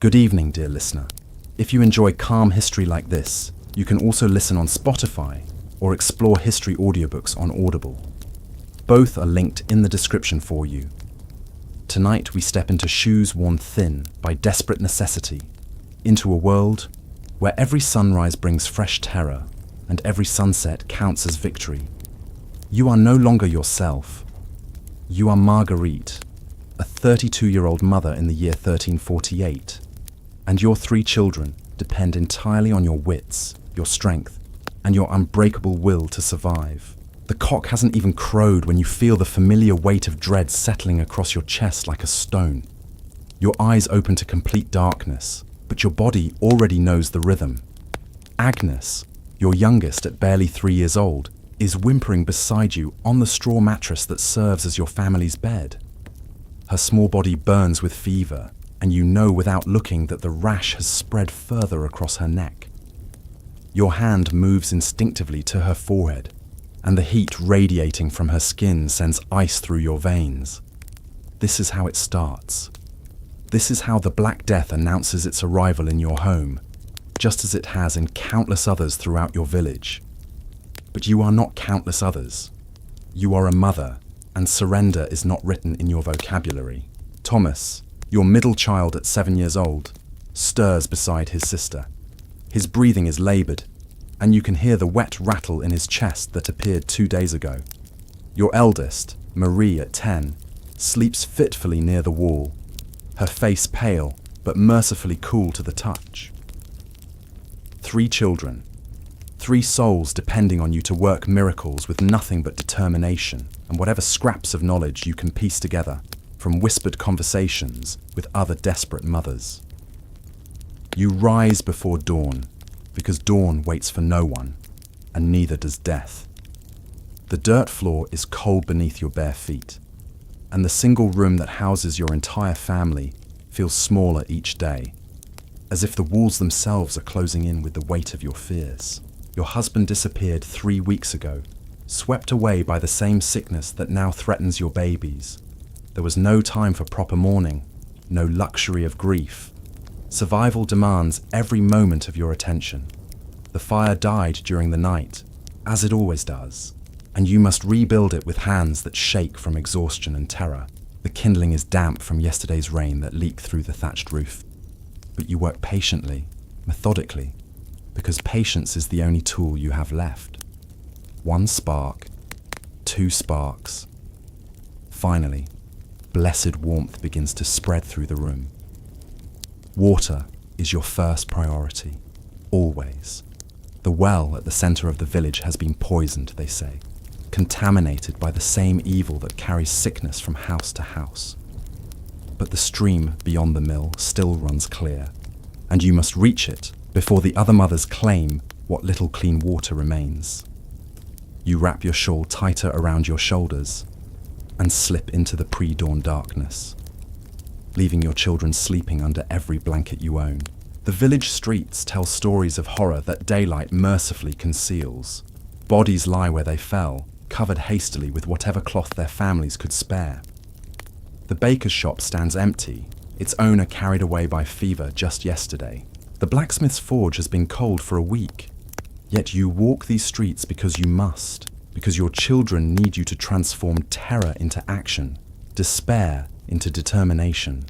Good evening, dear listener. If you enjoy calm history like this, you can also listen on Spotify or explore history audiobooks on Audible. Both are linked in the description for you. Tonight we step into shoes worn thin by desperate necessity, into a world where every sunrise brings fresh terror and every sunset counts as victory. You are no longer yourself. You are Margarite, a 32-year-old mother in the year 1348. And your 3 children depend entirely on your wits, your strength, and your unbreakable will to survive. The cock hasn't even crowed when you feel the familiar weight of dread settling across your chest like a stone. Your eyes open to complete darkness, but your body already knows the rhythm. Agnes, your youngest at barely 3 years old, is whimpering beside you on the straw mattress that serves as your family's bed. Her small body burns with fever, and you know without looking that the rash has spread further across her neck. Your hand moves instinctively to her forehead, and the heat radiating from her skin sends ice through your veins. This is how it starts. This is how the Black Death announces its arrival in your home, just as it has in countless others throughout your village. But you are not countless others. You are a mother, and surrender is not written in your vocabulary. Thomas, your middle child at 7 years old, stirs beside his sister. His breathing is laboured, and you can hear the wet rattle in his chest that appeared 2 days ago. Your eldest, Marie at 10, sleeps fitfully near the wall, her face pale but mercifully cool to the touch. 3 children, 3 souls depending on you to work miracles with nothing but determination and whatever scraps of knowledge you can piece together from whispered conversations with other desperate mothers. You rise before dawn, because dawn waits for no one, and neither does death. The dirt floor is cold beneath your bare feet, and the single room that houses your entire family feels smaller each day, as if the walls themselves are closing in with the weight of your fears. Your husband disappeared 3 weeks ago, swept away by the same sickness that now threatens your babies. There was no time for proper mourning, no luxury of grief. Survival demands every moment of your attention. The fire died during the night, as it always does, and you must rebuild it with hands that shake from exhaustion and terror. The kindling is damp from yesterday's rain that leaked through the thatched roof. But you work patiently, methodically, because patience is the only tool you have left. 1 spark, 2 sparks. Finally, blessed warmth begins to spread through the room. Water is your first priority, always. The well at the centre of the village has been poisoned, they say, contaminated by the same evil that carries sickness from house to house. But the stream beyond the mill still runs clear, and you must reach it before the other mothers claim what little clean water remains. You wrap your shawl tighter around your shoulders and slip into the pre-dawn darkness, leaving your children sleeping under every blanket you own. The village streets tell stories of horror that daylight mercifully conceals. Bodies lie where they fell, covered hastily with whatever cloth their families could spare. The baker's shop stands empty, its owner carried away by fever just yesterday. The blacksmith's forge has been cold for a week. Yet you walk these streets because you must, because your children need you to transform terror into action, despair into determination.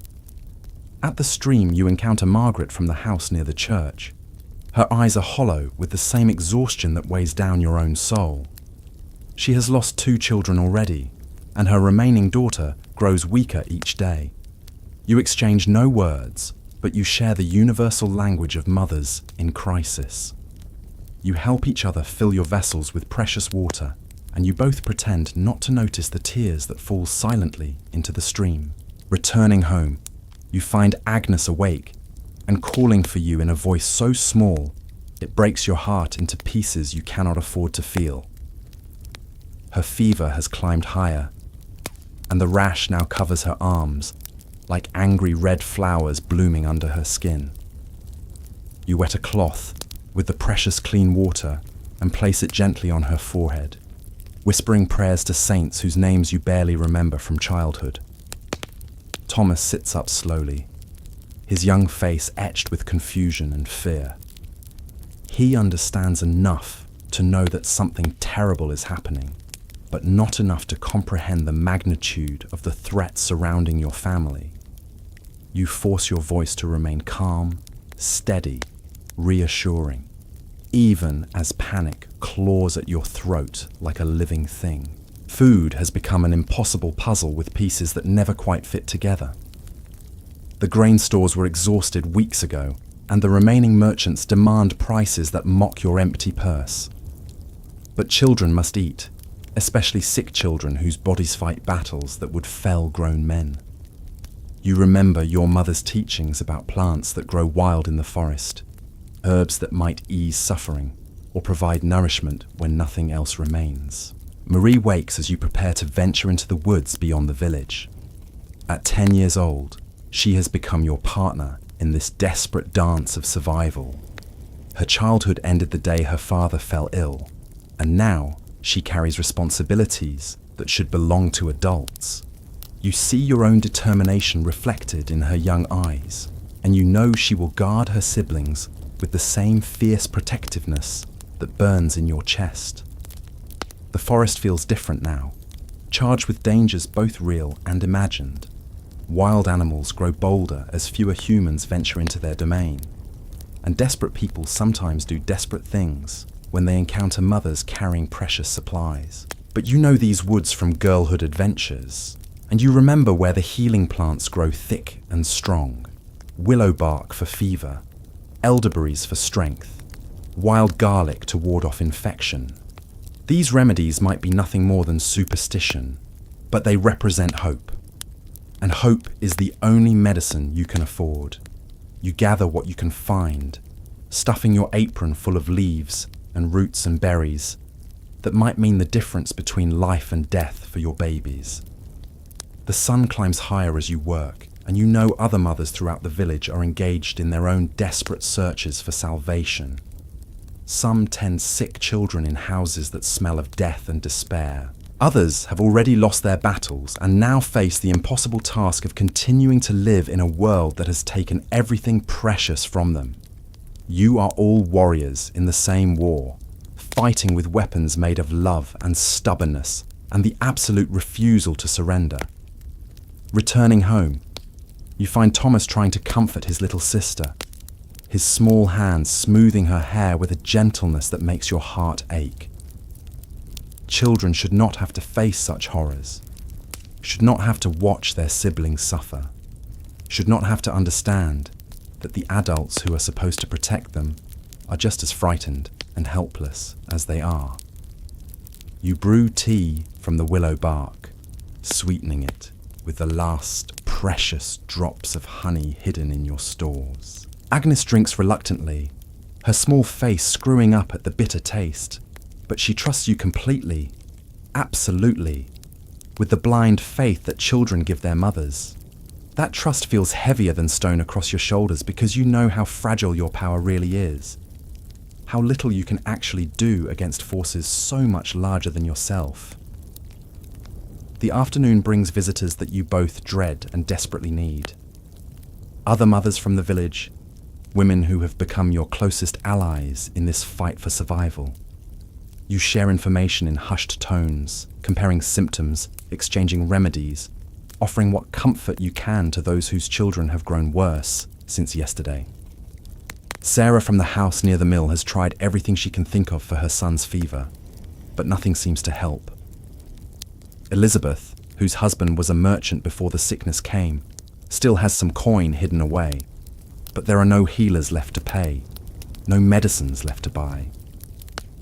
At the stream, you encounter Margaret from the house near the church. Her eyes are hollow with the same exhaustion that weighs down your own soul. She has lost 2 children already, and her remaining daughter grows weaker each day. You exchange no words, but you share the universal language of mothers in crisis. You help each other fill your vessels with precious water, and you both pretend not to notice the tears that fall silently into the stream. Returning home, you find Agnes awake and calling for you in a voice so small it breaks your heart into pieces you cannot afford to feel. Her fever has climbed higher, and the rash now covers her arms like angry red flowers blooming under her skin. You wet a cloth with the precious clean water and place it gently on her forehead, whispering prayers to saints whose names you barely remember from childhood. Thomas sits up slowly, his young face etched with confusion and fear. He understands enough to know that something terrible is happening, but not enough to comprehend the magnitude of the threat surrounding your family. You force your voice to remain calm, steady, reassuring, even as panic claws at your throat like a living thing. Food has become an impossible puzzle with pieces that never quite fit together. The grain stores were exhausted weeks ago, and the remaining merchants demand prices that mock your empty purse. But children must eat, especially sick children whose bodies fight battles that would fell grown men. You remember your mother's teachings about plants that grow wild in the forest, herbs that might ease suffering or provide nourishment when nothing else remains. Marie wakes as you prepare to venture into the woods beyond the village. At 10 years old, she has become your partner in this desperate dance of survival. Her childhood ended the day her father fell ill, and now she carries responsibilities that should belong to adults. You see your own determination reflected in her young eyes, and you know she will guard her siblings with the same fierce protectiveness that burns in your chest. The forest feels different now, charged with dangers both real and imagined. Wild animals grow bolder as fewer humans venture into their domain, and desperate people sometimes do desperate things when they encounter mothers carrying precious supplies. But you know these woods from girlhood adventures, and you remember where the healing plants grow thick and strong. Willow bark for fever, elderberries for strength, wild garlic to ward off infection. These remedies might be nothing more than superstition, but they represent hope. And hope is the only medicine you can afford. You gather what you can find, stuffing your apron full of leaves and roots and berries that might mean the difference between life and death for your babies. The sun climbs higher as you work, and you know other mothers throughout the village are engaged in their own desperate searches for salvation. Some tend sick children in houses that smell of death and despair. Others have already lost their battles and now face the impossible task of continuing to live in a world that has taken everything precious from them. You are all warriors in the same war, fighting with weapons made of love and stubbornness and the absolute refusal to surrender. Returning home, you find Thomas trying to comfort his little sister, his small hands smoothing her hair with a gentleness that makes your heart ache. Children should not have to face such horrors, should not have to watch their siblings suffer, should not have to understand that the adults who are supposed to protect them are just as frightened and helpless as they are. You brew tea from the willow bark, sweetening it with the last precious drops of honey hidden in your stores. Agnes drinks reluctantly, her small face screwing up at the bitter taste, but she trusts you completely, absolutely, with the blind faith that children give their mothers. That trust feels heavier than stone across your shoulders because you know how fragile your power really is, how little you can actually do against forces so much larger than yourself. The afternoon brings visitors that you both dread and desperately need. Other mothers from the village, women who have become your closest allies in this fight for survival. You share information in hushed tones, comparing symptoms, exchanging remedies, offering what comfort you can to those whose children have grown worse since yesterday. Sarah from the house near the mill has tried everything she can think of for her son's fever, but nothing seems to help. Elizabeth, whose husband was a merchant before the sickness came, still has some coin hidden away, but there are no healers left to pay, no medicines left to buy.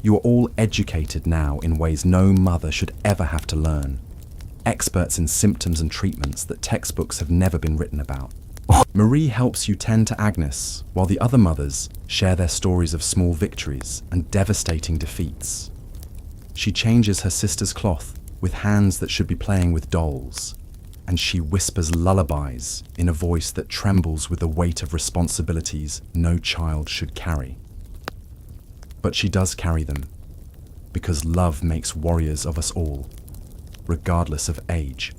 You are all educated now in ways no mother should ever have to learn, experts in symptoms and treatments that textbooks have never been written about. Marie helps you tend to Agnes, while the other mothers share their stories of small victories and devastating defeats. She changes her sister's cloth with hands that should be playing with dolls, and she whispers lullabies in a voice that trembles with the weight of responsibilities no child should carry. But she does carry them, because love makes warriors of us all, regardless of age.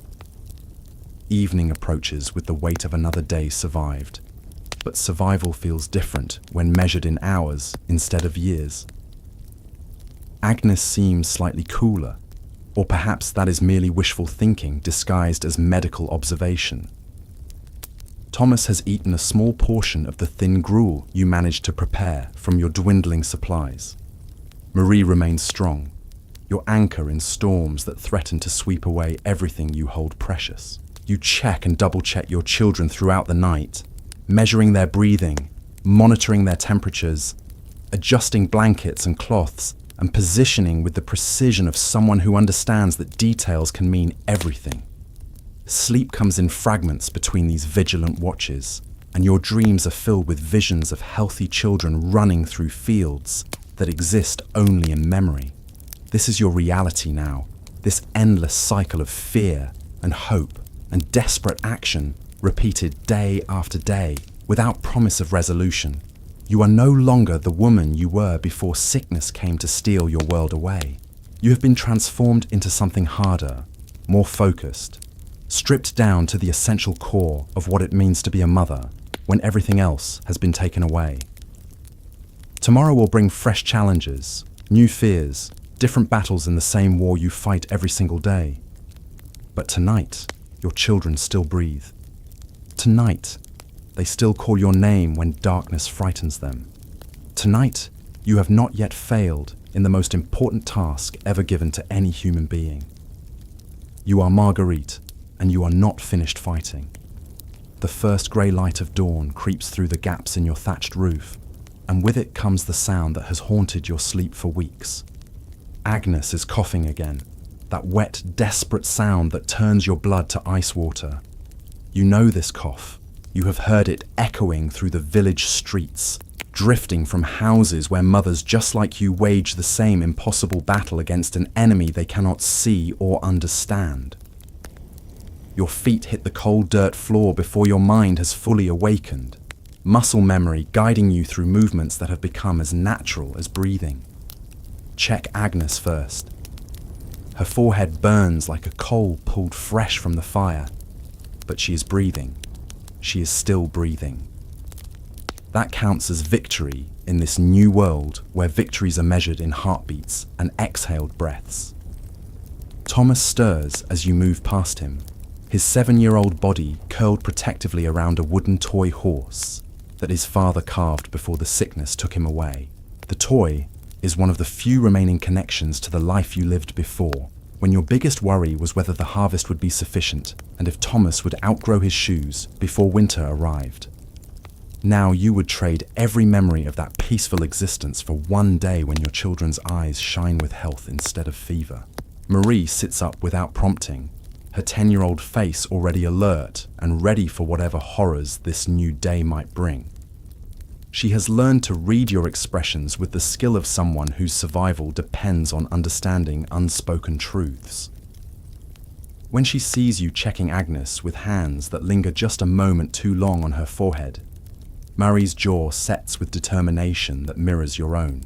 Evening approaches with the weight of another day survived, but survival feels different when measured in hours instead of years. Agnes seems slightly cooler, or perhaps that is merely wishful thinking disguised as medical observation. Thomas has eaten a small portion of the thin gruel you managed to prepare from your dwindling supplies. Marie remains strong, your anchor in storms that threaten to sweep away everything you hold precious. You check and double-check your children throughout the night, measuring their breathing, monitoring their temperatures, adjusting blankets and cloths, and positioning with the precision of someone who understands that details can mean everything. Sleep comes in fragments between these vigilant watches, and your dreams are filled with visions of healthy children running through fields that exist only in memory. This is your reality now, this endless cycle of fear and hope and desperate action repeated day after day without promise of resolution. You are no longer the woman you were before sickness came to steal your world away. You have been transformed into something harder, more focused, stripped down to the essential core of what it means to be a mother when everything else has been taken away. Tomorrow will bring fresh challenges, new fears, different battles in the same war you fight every single day. But tonight, your children still breathe. Tonight, they still call your name when darkness frightens them. Tonight, you have not yet failed in the most important task ever given to any human being. You are Margarite, and you are not finished fighting. The first grey light of dawn creeps through the gaps in your thatched roof, and with it comes the sound that has haunted your sleep for weeks. Agnes is coughing again, that wet, desperate sound that turns your blood to ice water. You know this cough. You have heard it echoing through the village streets, drifting from houses where mothers just like you wage the same impossible battle against an enemy they cannot see or understand. Your feet hit the cold dirt floor before your mind has fully awakened, muscle memory guiding you through movements that have become as natural as breathing. Check Agnes first. Her forehead burns like a coal pulled fresh from the fire, but she is breathing. She is still breathing. That counts as victory in this new world where victories are measured in heartbeats and exhaled breaths. Thomas stirs as you move past him, his 7-year-old body curled protectively around a wooden toy horse that his father carved before the sickness took him away. The toy is one of the few remaining connections to the life you lived before, when your biggest worry was whether the harvest would be sufficient and if Thomas would outgrow his shoes before winter arrived. Now you would trade every memory of that peaceful existence for one day when your children's eyes shine with health instead of fever. Marie sits up without prompting, her 10-year-old face already alert and ready for whatever horrors this new day might bring. She has learned to read your expressions with the skill of someone whose survival depends on understanding unspoken truths. When she sees you checking Agnes with hands that linger just a moment too long on her forehead, Marie's jaw sets with determination that mirrors your own.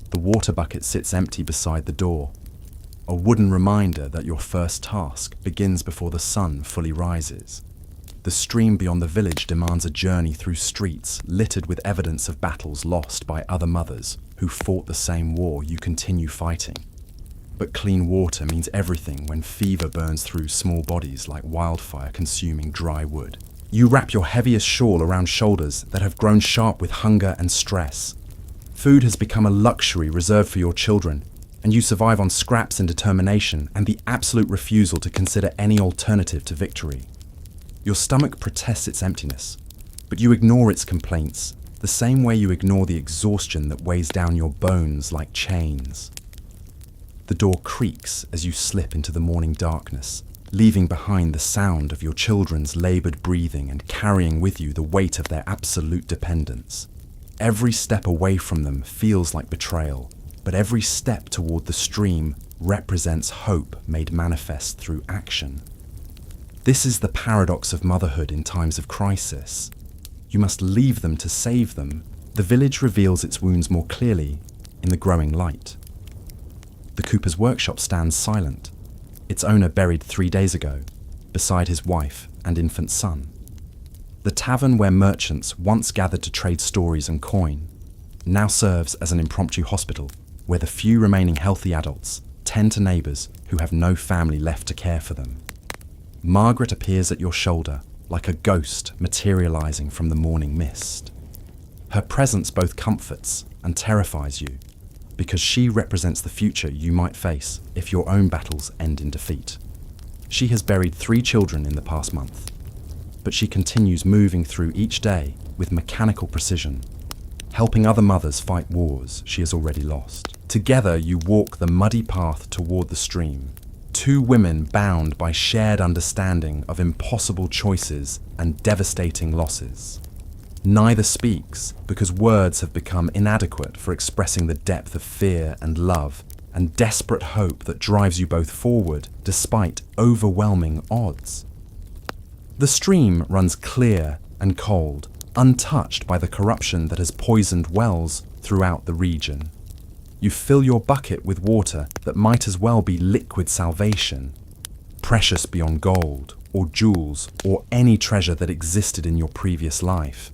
The water bucket sits empty beside the door, a wooden reminder that your first task begins before the sun fully rises. The stream beyond the village demands a journey through streets littered with evidence of battles lost by other mothers who fought the same war you continue fighting. But clean water means everything when fever burns through small bodies like wildfire consuming dry wood. You wrap your heaviest shawl around shoulders that have grown sharp with hunger and stress. Food has become a luxury reserved for your children, and you survive on scraps and determination and the absolute refusal to consider any alternative to victory. Your stomach protests its emptiness, but you ignore its complaints, the same way you ignore the exhaustion that weighs down your bones like chains. The door creaks as you slip into the morning darkness, leaving behind the sound of your children's labored breathing and carrying with you the weight of their absolute dependence. Every step away from them feels like betrayal, but every step toward the stream represents hope made manifest through action. This is the paradox of motherhood in times of crisis. You must leave them to save them. The village reveals its wounds more clearly in the growing light. The cooper's workshop stands silent, its owner buried 3 days ago, beside his wife and infant son. The tavern where merchants once gathered to trade stories and coin now serves as an impromptu hospital where the few remaining healthy adults tend to neighbours who have no family left to care for them. Margaret appears at your shoulder like a ghost materialising from the morning mist. Her presence both comforts and terrifies you because she represents the future you might face if your own battles end in defeat. She has buried 3 children in the past month, but she continues moving through each day with mechanical precision, helping other mothers fight wars she has already lost. Together you walk the muddy path toward the stream, 2 women bound by shared understanding of impossible choices and devastating losses. Neither speaks because words have become inadequate for expressing the depth of fear and love and desperate hope that drives you both forward despite overwhelming odds. The stream runs clear and cold, untouched by the corruption that has poisoned wells throughout the region. You fill your bucket with water that might as well be liquid salvation, precious beyond gold or jewels or any treasure that existed in your previous life.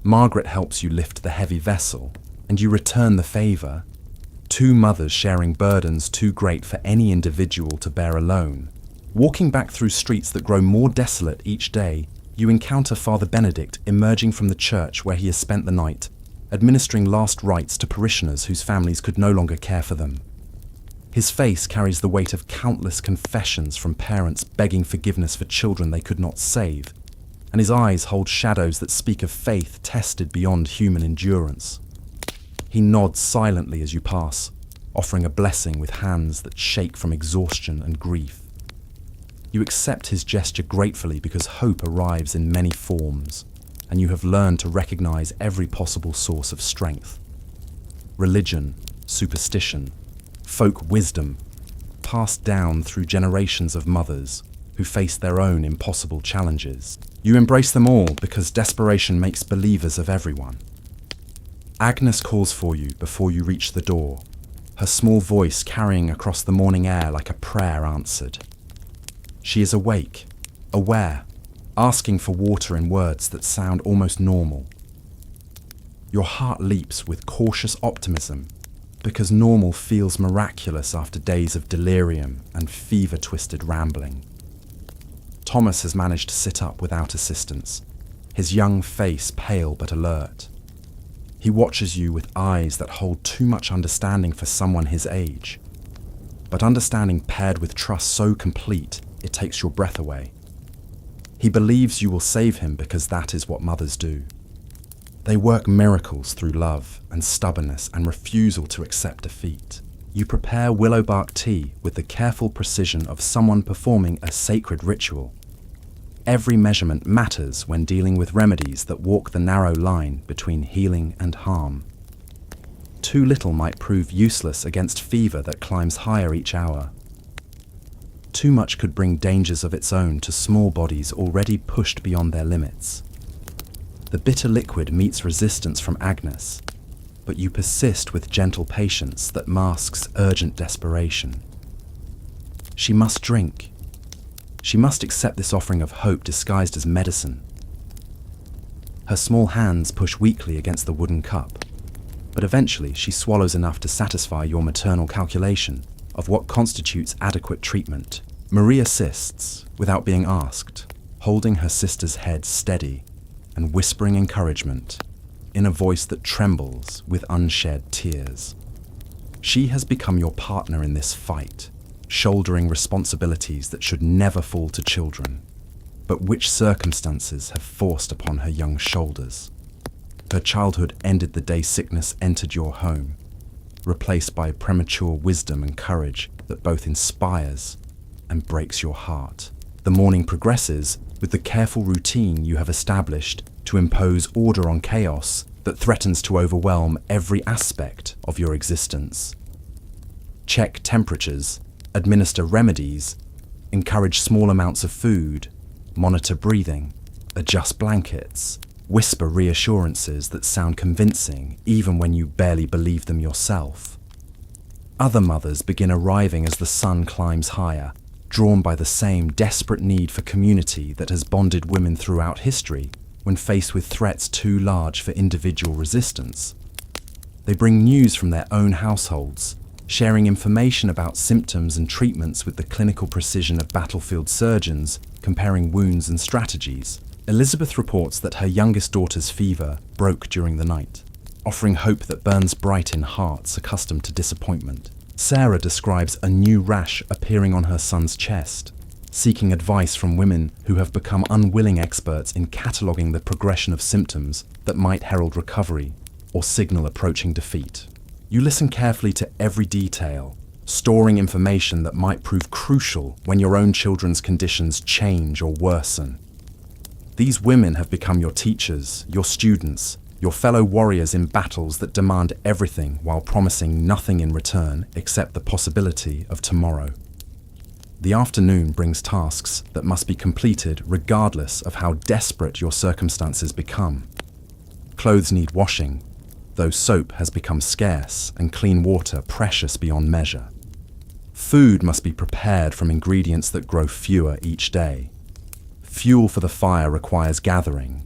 Margaret helps you lift the heavy vessel, and you return the favour. 2 mothers sharing burdens too great for any individual to bear alone. Walking back through streets that grow more desolate each day, you encounter Father Benedict emerging from the church where he has spent the night, administering last rites to parishioners whose families could no longer care for them. His face carries the weight of countless confessions from parents begging forgiveness for children they could not save, and his eyes hold shadows that speak of faith tested beyond human endurance. He nods silently as you pass, offering a blessing with hands that shake from exhaustion and grief. You accept his gesture gratefully because hope arrives in many forms, and you have learned to recognize every possible source of strength. Religion, superstition, folk wisdom, passed down through generations of mothers who face their own impossible challenges. You embrace them all because desperation makes believers of everyone. Agnes calls for you before you reach the door, her small voice carrying across the morning air like a prayer answered. She is awake, aware, asking for water in words that sound almost normal. Your heart leaps with cautious optimism because normal feels miraculous after days of delirium and fever-twisted rambling. Thomas has managed to sit up without assistance, his young face pale but alert. He watches you with eyes that hold too much understanding for someone his age, but understanding paired with trust so complete it takes your breath away. He believes you will save him because that is what mothers do. They work miracles through love and stubbornness and refusal to accept defeat. You prepare willow bark tea with the careful precision of someone performing a sacred ritual. Every measurement matters when dealing with remedies that walk the narrow line between healing and harm. Too little might prove useless against fever that climbs higher each hour. Too much could bring dangers of its own to small bodies already pushed beyond their limits. The bitter liquid meets resistance from Agnes, but you persist with gentle patience that masks urgent desperation. She must drink. She must accept this offering of hope disguised as medicine. Her small hands push weakly against the wooden cup, but eventually she swallows enough to satisfy your maternal calculation of what constitutes adequate treatment. Marie assists, without being asked, holding her sister's head steady and whispering encouragement in a voice that trembles with unshed tears. She has become your partner in this fight, shouldering responsibilities that should never fall to children, but which circumstances have forced upon her young shoulders. Her childhood ended the day sickness entered your home, replaced by premature wisdom and courage that both inspires and breaks your heart. The morning progresses with the careful routine you have established to impose order on chaos that threatens to overwhelm every aspect of your existence. Check temperatures, administer remedies, encourage small amounts of food, monitor breathing, adjust blankets, whisper reassurances that sound convincing even when you barely believe them yourself. Other mothers begin arriving as the sun climbs higher, drawn by the same desperate need for community that has bonded women throughout history when faced with threats too large for individual resistance. They bring news from their own households, sharing information about symptoms and treatments with the clinical precision of battlefield surgeons, comparing wounds and strategies. Elizabeth reports that her youngest daughter's fever broke during the night, offering hope that burns bright in hearts accustomed to disappointment. Sarah describes a new rash appearing on her son's chest, seeking advice from women who have become unwilling experts in cataloguing the progression of symptoms that might herald recovery or signal approaching defeat. You listen carefully to every detail, storing information that might prove crucial when your own children's conditions change or worsen. These women have become your teachers, your students, your fellow warriors in battles that demand everything while promising nothing in return except the possibility of tomorrow. The afternoon brings tasks that must be completed regardless of how desperate your circumstances become. Clothes need washing, though soap has become scarce and clean water precious beyond measure. Food must be prepared from ingredients that grow fewer each day. Fuel for the fire requires gathering,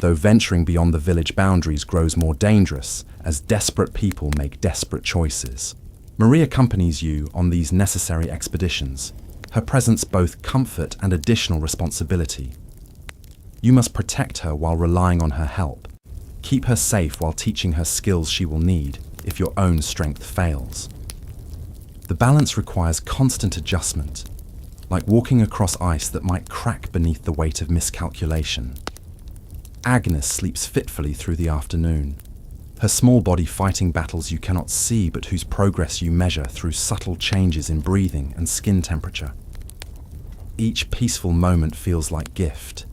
though venturing beyond the village boundaries grows more dangerous as desperate people make desperate choices. Marie accompanies you on these necessary expeditions, her presence both comfort and additional responsibility. You must protect her while relying on her help, keep her safe while teaching her skills she will need if your own strength fails. The balance requires constant adjustment, like walking across ice that might crack beneath the weight of miscalculation. Agnes sleeps fitfully through the afternoon, her small body fighting battles you cannot see but whose progress you measure through subtle changes in breathing and skin temperature. Each peaceful moment feels like gift,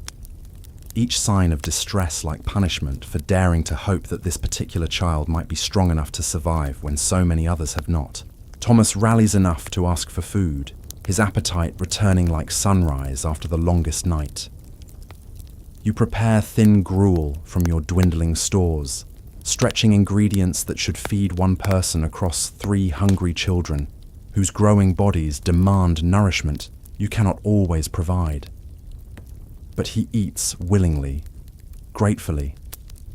each sign of distress like punishment for daring to hope that this particular child might be strong enough to survive when so many others have not. Thomas rallies enough to ask for food, his appetite returning like sunrise after the longest night. You prepare thin gruel from your dwindling stores, stretching ingredients that should feed one person across 3 hungry children whose growing bodies demand nourishment you cannot always provide. But he eats willingly, gratefully,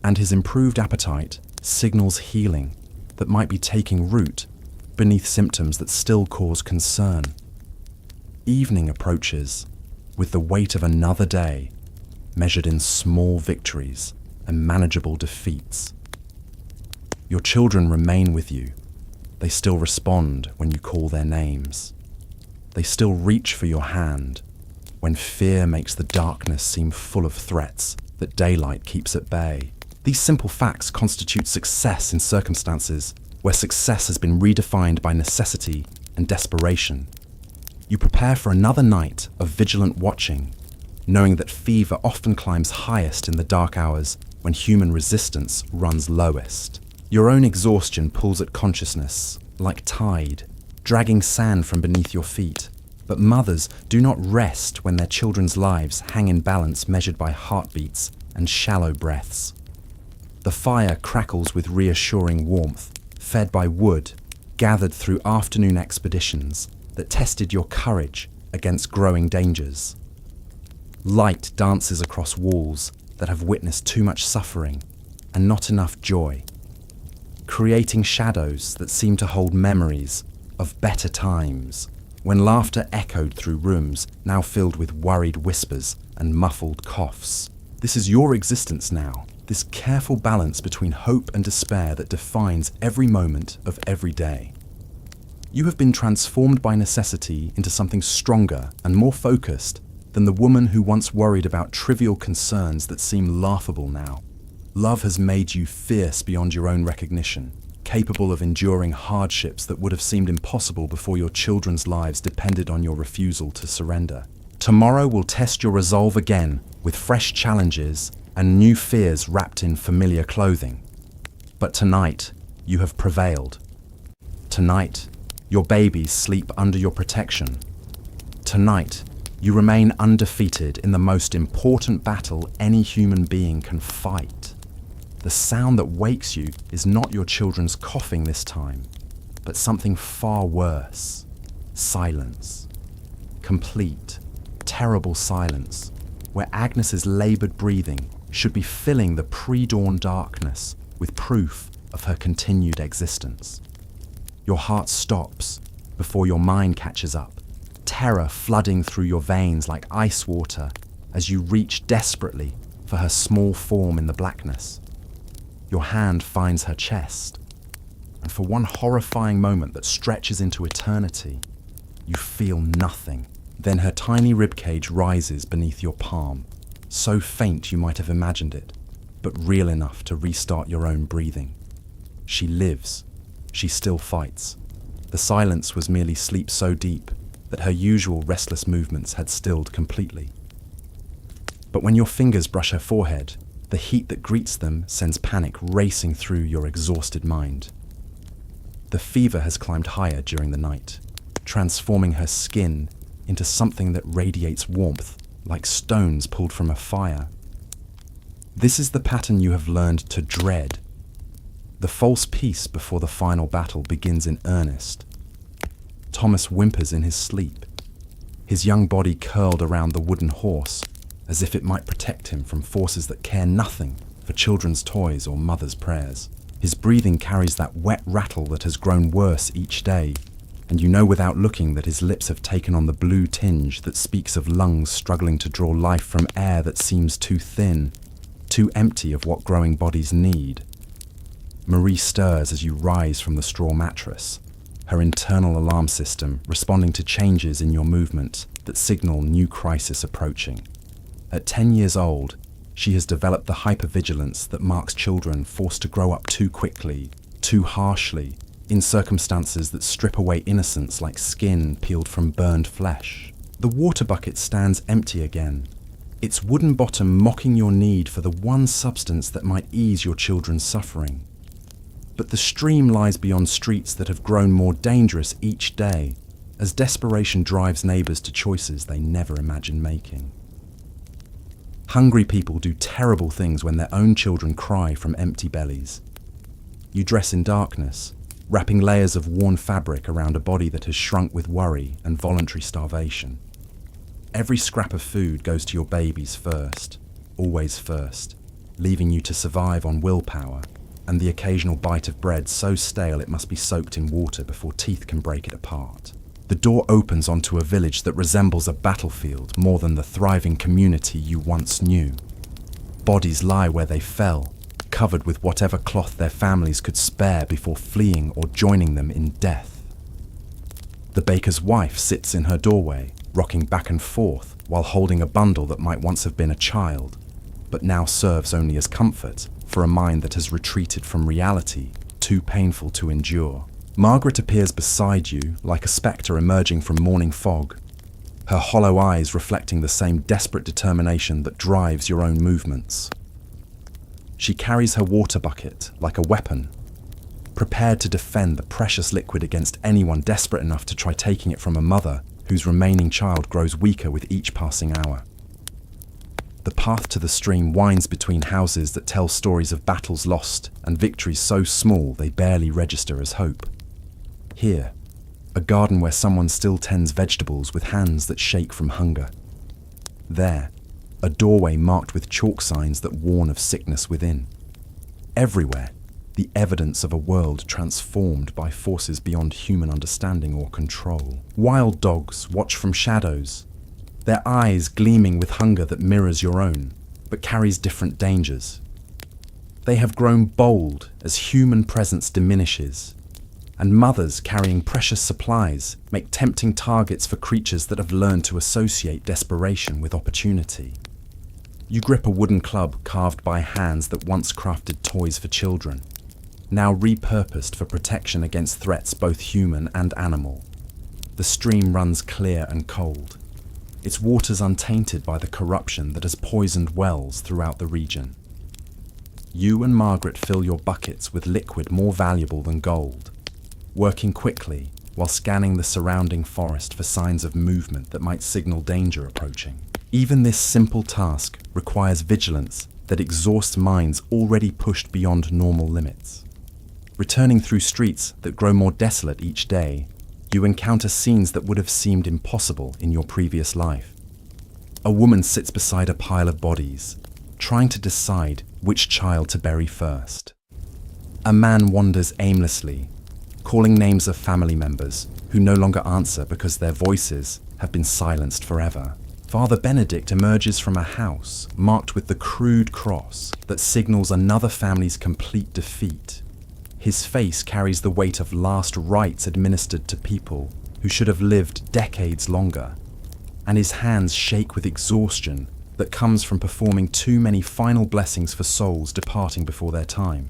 and his improved appetite signals healing that might be taking root beneath symptoms that still cause concern. Evening approaches, with the weight of another day, measured in small victories and manageable defeats. Your children remain with you. They still respond when you call their names. They still reach for your hand when fear makes the darkness seem full of threats that daylight keeps at bay. These simple facts constitute success in circumstances where success has been redefined by necessity and desperation. You prepare for another night of vigilant watching, knowing that fever often climbs highest in the dark hours when human resistance runs lowest. Your own exhaustion pulls at consciousness, like tide, dragging sand from beneath your feet. But mothers do not rest when their children's lives hang in balance measured by heartbeats and shallow breaths. The fire crackles with reassuring warmth, fed by wood, gathered through afternoon expeditions that tested your courage against growing dangers. Light dances across walls that have witnessed too much suffering and not enough joy, creating shadows that seem to hold memories of better times, when laughter echoed through rooms now filled with worried whispers and muffled coughs. This is your existence now, this careful balance between hope and despair that defines every moment of every day. You have been transformed by necessity into something stronger and more focused than the woman who once worried about trivial concerns that seem laughable now. Love has made you fierce beyond your own recognition, capable of enduring hardships that would have seemed impossible before your children's lives depended on your refusal to surrender. Tomorrow will test your resolve again with fresh challenges and new fears wrapped in familiar clothing. But tonight, you have prevailed. Tonight, your babies sleep under your protection. Tonight, you remain undefeated in the most important battle any human being can fight. The sound that wakes you is not your children's coughing this time, but something far worse: silence. complete, terrible silence, where Agnes's laboured breathing should be filling the pre-dawn darkness with proof of her continued existence. Your heart stops before your mind catches up, terror flooding through your veins like ice water as you reach desperately for her small form in the blackness. Your hand finds her chest, and for one horrifying moment that stretches into eternity, you feel nothing. Then her tiny ribcage rises beneath your palm, so faint you might have imagined it, but real enough to restart your own breathing. She lives. She still fights. The silence was merely sleep so deep that her usual restless movements had stilled completely. But when your fingers brush her forehead, the heat that greets them sends panic racing through your exhausted mind. The fever has climbed higher during the night, transforming her skin into something that radiates warmth, like stones pulled from a fire. This is the pattern you have learned to dread. The false peace before the final battle begins in earnest. Thomas whimpers in his sleep, his young body curled around the wooden horse, as if it might protect him from forces that care nothing for children's toys or mothers' prayers. His breathing carries that wet rattle that has grown worse each day, and you know without looking that his lips have taken on the blue tinge that speaks of lungs struggling to draw life from air that seems too thin, too empty of what growing bodies need. Marie stirs as you rise from the straw mattress, her internal alarm system responding to changes in your movement that signal new crisis approaching. At 10 years old, she has developed the hypervigilance that marks children forced to grow up too quickly, too harshly, in circumstances that strip away innocence like skin peeled from burned flesh. The water bucket stands empty again, its wooden bottom mocking your need for the one substance that might ease your children's suffering. But the stream lies beyond streets that have grown more dangerous each day, as desperation drives neighbours to choices they never imagined making. Hungry people do terrible things when their own children cry from empty bellies. You dress in darkness, wrapping layers of worn fabric around a body that has shrunk with worry and voluntary starvation. Every scrap of food goes to your babies first, always first, leaving you to survive on willpower, and the occasional bite of bread so stale it must be soaked in water before teeth can break it apart. The door opens onto a village that resembles a battlefield more than the thriving community you once knew. Bodies lie where they fell, covered with whatever cloth their families could spare before fleeing or joining them in death. The baker's wife sits in her doorway, rocking back and forth while holding a bundle that might once have been a child, but now serves only as comfort for a mind that has retreated from reality, too painful to endure. Margaret appears beside you like a spectre emerging from morning fog, her hollow eyes reflecting the same desperate determination that drives your own movements. She carries her water bucket like a weapon, prepared to defend the precious liquid against anyone desperate enough to try taking it from a mother whose remaining child grows weaker with each passing hour. The path to the stream winds between houses that tell stories of battles lost and victories so small they barely register as hope. Here, a garden where someone still tends vegetables with hands that shake from hunger. There, a doorway marked with chalk signs that warn of sickness within. Everywhere, the evidence of a world transformed by forces beyond human understanding or control. Wild dogs watch from shadows, their eyes gleaming with hunger that mirrors your own, but carries different dangers. They have grown bold as human presence diminishes, and mothers carrying precious supplies make tempting targets for creatures that have learned to associate desperation with opportunity. You grip a wooden club carved by hands that once crafted toys for children, now repurposed for protection against threats both human and animal. The stream runs clear and cold, its waters untainted by the corruption that has poisoned wells throughout the region. You and Margaret fill your buckets with liquid more valuable than gold, working quickly while scanning the surrounding forest for signs of movement that might signal danger approaching. Even this simple task requires vigilance that exhausts minds already pushed beyond normal limits. Returning through streets that grow more desolate each day, You encounter scenes that would have seemed impossible in your previous life. A woman sits beside a pile of bodies, trying to decide which child to bury first. A man wanders aimlessly, calling names of family members who no longer answer because their voices have been silenced forever. Father Benedict emerges from a house marked with the crude cross that signals another family's complete defeat. His face carries the weight of last rites administered to people who should have lived decades longer, and his hands shake with exhaustion that comes from performing too many final blessings for souls departing before their time.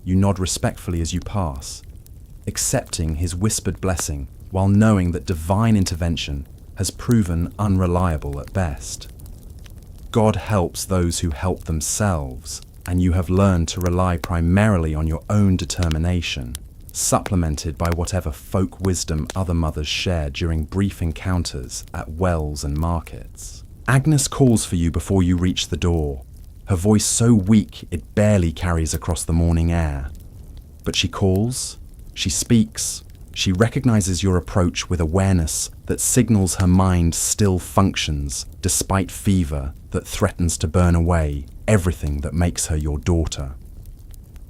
You nod respectfully as you pass, accepting his whispered blessing while knowing that divine intervention has proven unreliable at best. God helps those who help themselves, and you have learned to rely primarily on your own determination, supplemented by whatever folk wisdom other mothers share during brief encounters at wells and markets. Agnes calls for you before you reach the door, her voice so weak it barely carries across the morning air. But she calls, she speaks, she recognizes your approach with awareness that signals her mind still functions despite fever that threatens to burn away everything that makes her your daughter.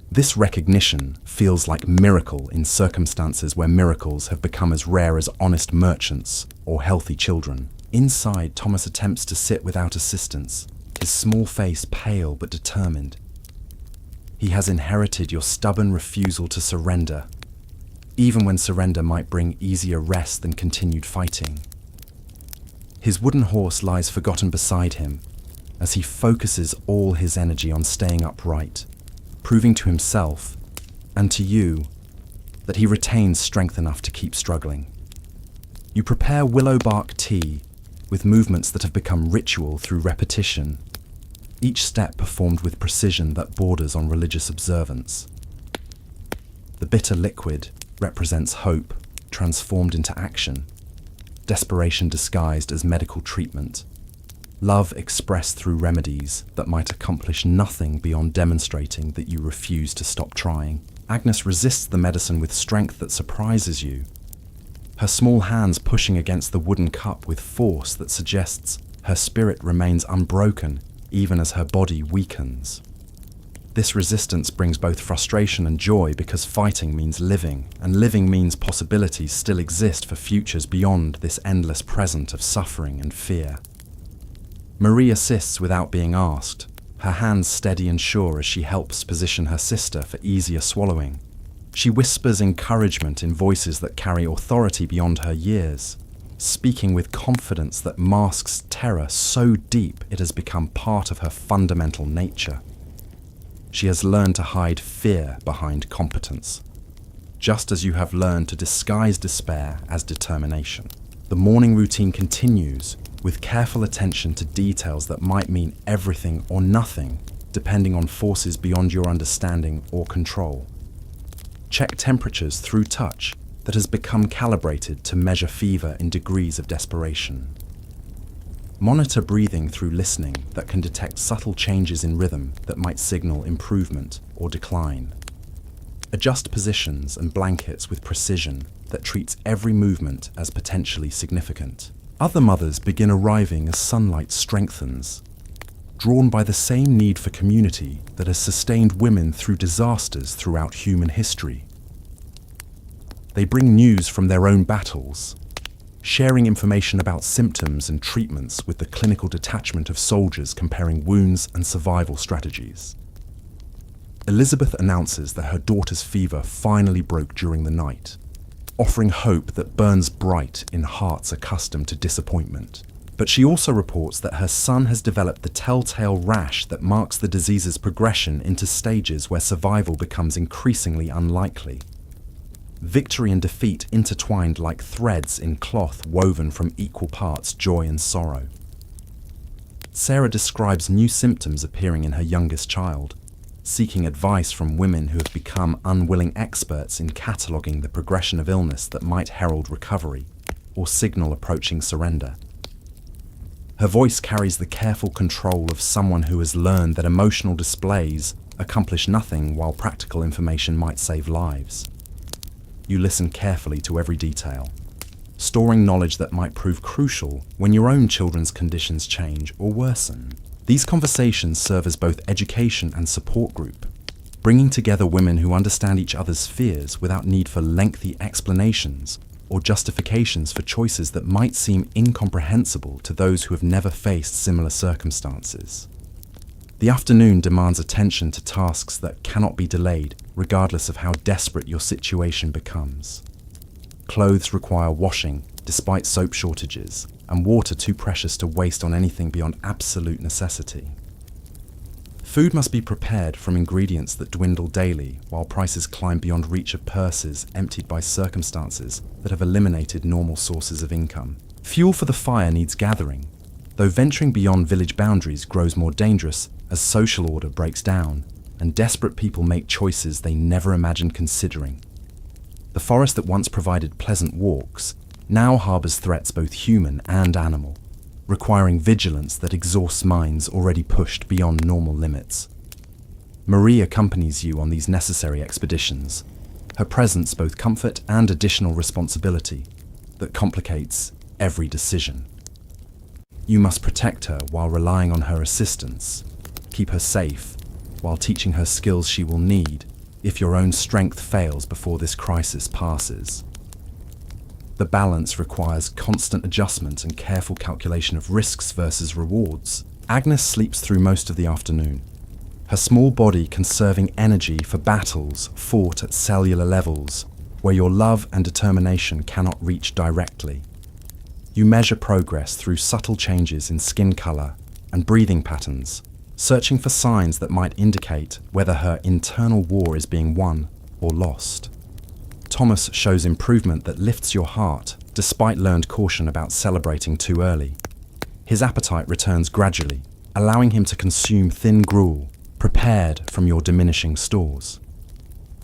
This recognition feels like miracle in circumstances where miracles have become as rare as honest merchants or healthy children. Inside, Thomas attempts to sit without assistance, his small face pale but determined. He has inherited your stubborn refusal to surrender, even when surrender might bring easier rest than continued fighting. His wooden horse lies forgotten beside him as he focuses all his energy on staying upright, proving to himself and to you that he retains strength enough to keep struggling. You prepare willow bark tea with movements that have become ritual through repetition, each step performed with precision that borders on religious observance. The bitter liquid represents hope transformed into action, desperation disguised as medical treatment, love expressed through remedies that might accomplish nothing beyond demonstrating that you refuse to stop trying. Agnes resists the medicine with strength that surprises you, her small hands pushing against the wooden cup with force that suggests her spirit remains unbroken even as her body weakens. This resistance brings both frustration and joy because fighting means living, and living means possibilities still exist for futures beyond this endless present of suffering and fear. Marie assists without being asked, her hands steady and sure as she helps position her sister for easier swallowing. She whispers encouragement in voices that carry authority beyond her years, speaking with confidence that masks terror so deep it has become part of her fundamental nature. She has learned to hide fear behind competence, just as you have learned to disguise despair as determination. The morning routine continues with careful attention to details that might mean everything or nothing, depending on forces beyond your understanding or control. Check temperatures through touch that has become calibrated to measure fever in degrees of desperation. Monitor breathing through listening that can detect subtle changes in rhythm that might signal improvement or decline. Adjust positions and blankets with precision that treats every movement as potentially significant. Other mothers begin arriving as sunlight strengthens, drawn by the same need for community that has sustained women through disasters throughout human history. They bring news from their own battles, sharing information about symptoms and treatments with the clinical detachment of soldiers comparing wounds and survival strategies. Elizabeth announces that her daughter's fever finally broke during the night, offering hope that burns bright in hearts accustomed to disappointment. But she also reports that her son has developed the telltale rash that marks the disease's progression into stages where survival becomes increasingly unlikely. Victory and defeat intertwined like threads in cloth woven from equal parts joy and sorrow. Sarah describes new symptoms appearing in her youngest child, seeking advice from women who have become unwilling experts in cataloguing the progression of illness that might herald recovery or signal approaching surrender. Her voice carries the careful control of someone who has learned that emotional displays accomplish nothing while practical information might save lives. you listen carefully to every detail, storing knowledge that might prove crucial when your own children's conditions change or worsen. These conversations serve as both education and support group, bringing together women who understand each other's fears without need for lengthy explanations or justifications for choices that might seem incomprehensible to those who have never faced similar circumstances. The afternoon demands attention to tasks that cannot be delayed, regardless of how desperate your situation becomes. Clothes require washing, despite soap shortages, and water too precious to waste on anything beyond absolute necessity. Food must be prepared from ingredients that dwindle daily, while prices climb beyond reach of purses emptied by circumstances that have eliminated normal sources of income. Fuel for the fire needs gathering, though venturing beyond village boundaries grows more dangerous as social order breaks down and desperate people make choices they never imagined considering. The forest that once provided pleasant walks now harbors threats both human and animal, requiring vigilance that exhausts minds already pushed beyond normal limits. Marie accompanies you on these necessary expeditions, her presence both comfort and additional responsibility that complicates every decision. You must protect her while relying on her assistance, keep her safe while teaching her skills she will need if your own strength fails before this crisis passes. The balance requires constant adjustment and careful calculation of risks versus rewards. Agnes sleeps through most of the afternoon, her small body conserving energy for battles fought at cellular levels, where your love and determination cannot reach directly. You measure progress through subtle changes in skin color and breathing patterns, searching for signs that might indicate whether her internal war is being won or lost. Thomas shows improvement that lifts your heart, despite learned caution about celebrating too early. His appetite returns gradually, allowing him to consume thin gruel, prepared from your diminishing stores.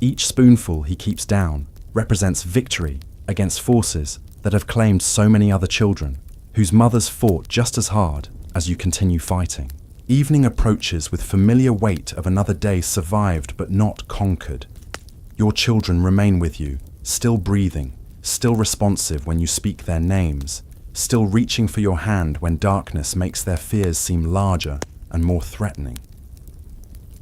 Each spoonful he keeps down represents victory against forces that have claimed so many other children, whose mothers fought just as hard as you continue fighting. Evening approaches with familiar weight of another day survived but not conquered. Your children remain with you, still breathing, still responsive when you speak their names, still reaching for your hand when darkness makes their fears seem larger and more threatening.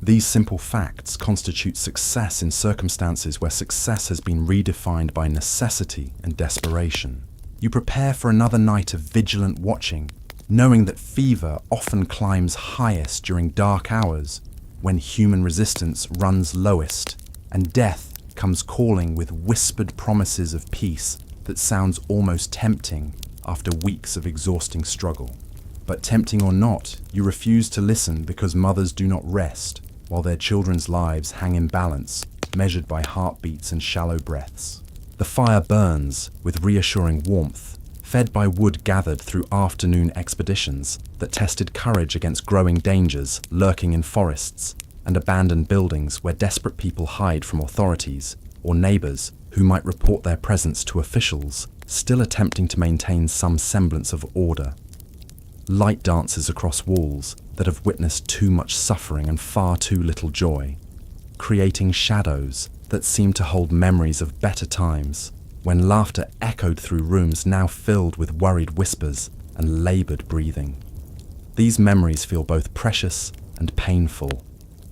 These simple facts constitute success in circumstances where success has been redefined by necessity and desperation. You prepare for another night of vigilant watching, knowing that fever often climbs highest during dark hours, when human resistance runs lowest, and death comes calling with whispered promises of peace that sounds almost tempting after weeks of exhausting struggle. But tempting or not, you refuse to listen because mothers do not rest, while their children's lives hang in balance, measured by heartbeats and shallow breaths. The fire burns with reassuring warmth, fed by wood gathered through afternoon expeditions that tested courage against growing dangers lurking in forests and abandoned buildings where desperate people hide from authorities or neighbors who might report their presence to officials, still attempting to maintain some semblance of order. Light dances across walls that have witnessed too much suffering and far too little joy, creating shadows that seem to hold memories of better times, when laughter echoed through rooms now filled with worried whispers and labored breathing. These memories feel both precious and painful,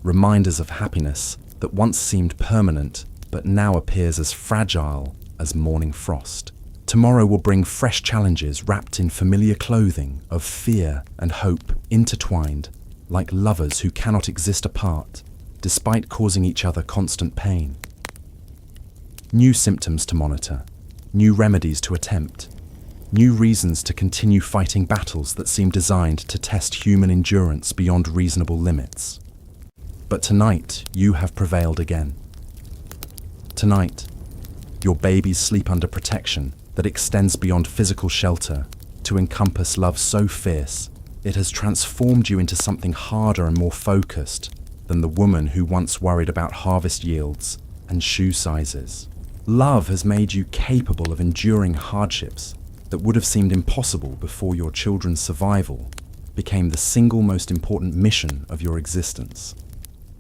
reminders of happiness that once seemed permanent but now appears as fragile as morning frost. Tomorrow will bring fresh challenges wrapped in familiar clothing of fear and hope, intertwined like lovers who cannot exist apart, despite causing each other constant pain. New symptoms to monitor, new remedies to attempt, new reasons to continue fighting battles that seem designed to test human endurance beyond reasonable limits. But tonight, you have prevailed again. Tonight, your babies sleep under protection that extends beyond physical shelter to encompass love so fierce, it has transformed you into something harder and more focused than the woman who once worried about harvest yields and shoe sizes. Love has made you capable of enduring hardships that would have seemed impossible before your children's survival became the single most important mission of your existence.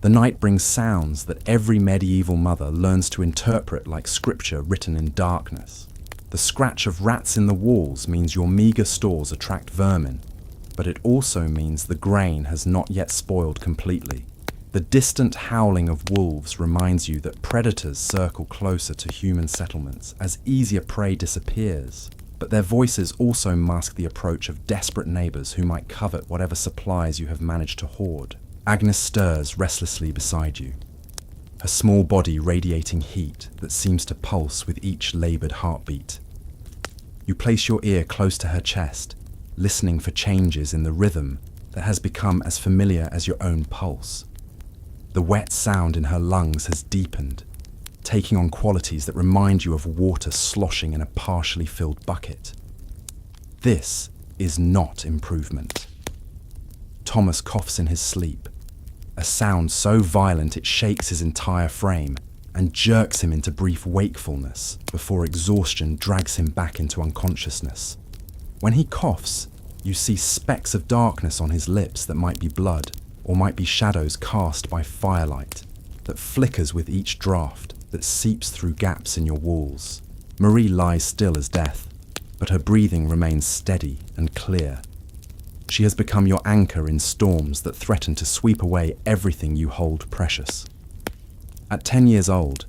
The night brings sounds that every medieval mother learns to interpret like scripture written in darkness. The scratch of rats in the walls means your meager stores attract vermin, but it also means the grain has not yet spoiled completely. The distant howling of wolves reminds you that predators circle closer to human settlements as easier prey disappears, but their voices also mask the approach of desperate neighbors who might covet whatever supplies you have managed to hoard. Agnes stirs restlessly beside you, her small body radiating heat that seems to pulse with each labored heartbeat. You place your ear close to her chest, listening for changes in the rhythm that has become as familiar as your own pulse. The wet sound in her lungs has deepened, taking on qualities that remind you of water sloshing in a partially filled bucket. This is not improvement. Thomas coughs in his sleep, a sound so violent it shakes his entire frame and jerks him into brief wakefulness before exhaustion drags him back into unconsciousness. When he coughs, you see specks of darkness on his lips that might be blood, or might be shadows cast by firelight that flickers with each draught that seeps through gaps in your walls. Marie lies still as death, but her breathing remains steady and clear. She has become your anchor in storms that threaten to sweep away everything you hold precious. At 10 years old,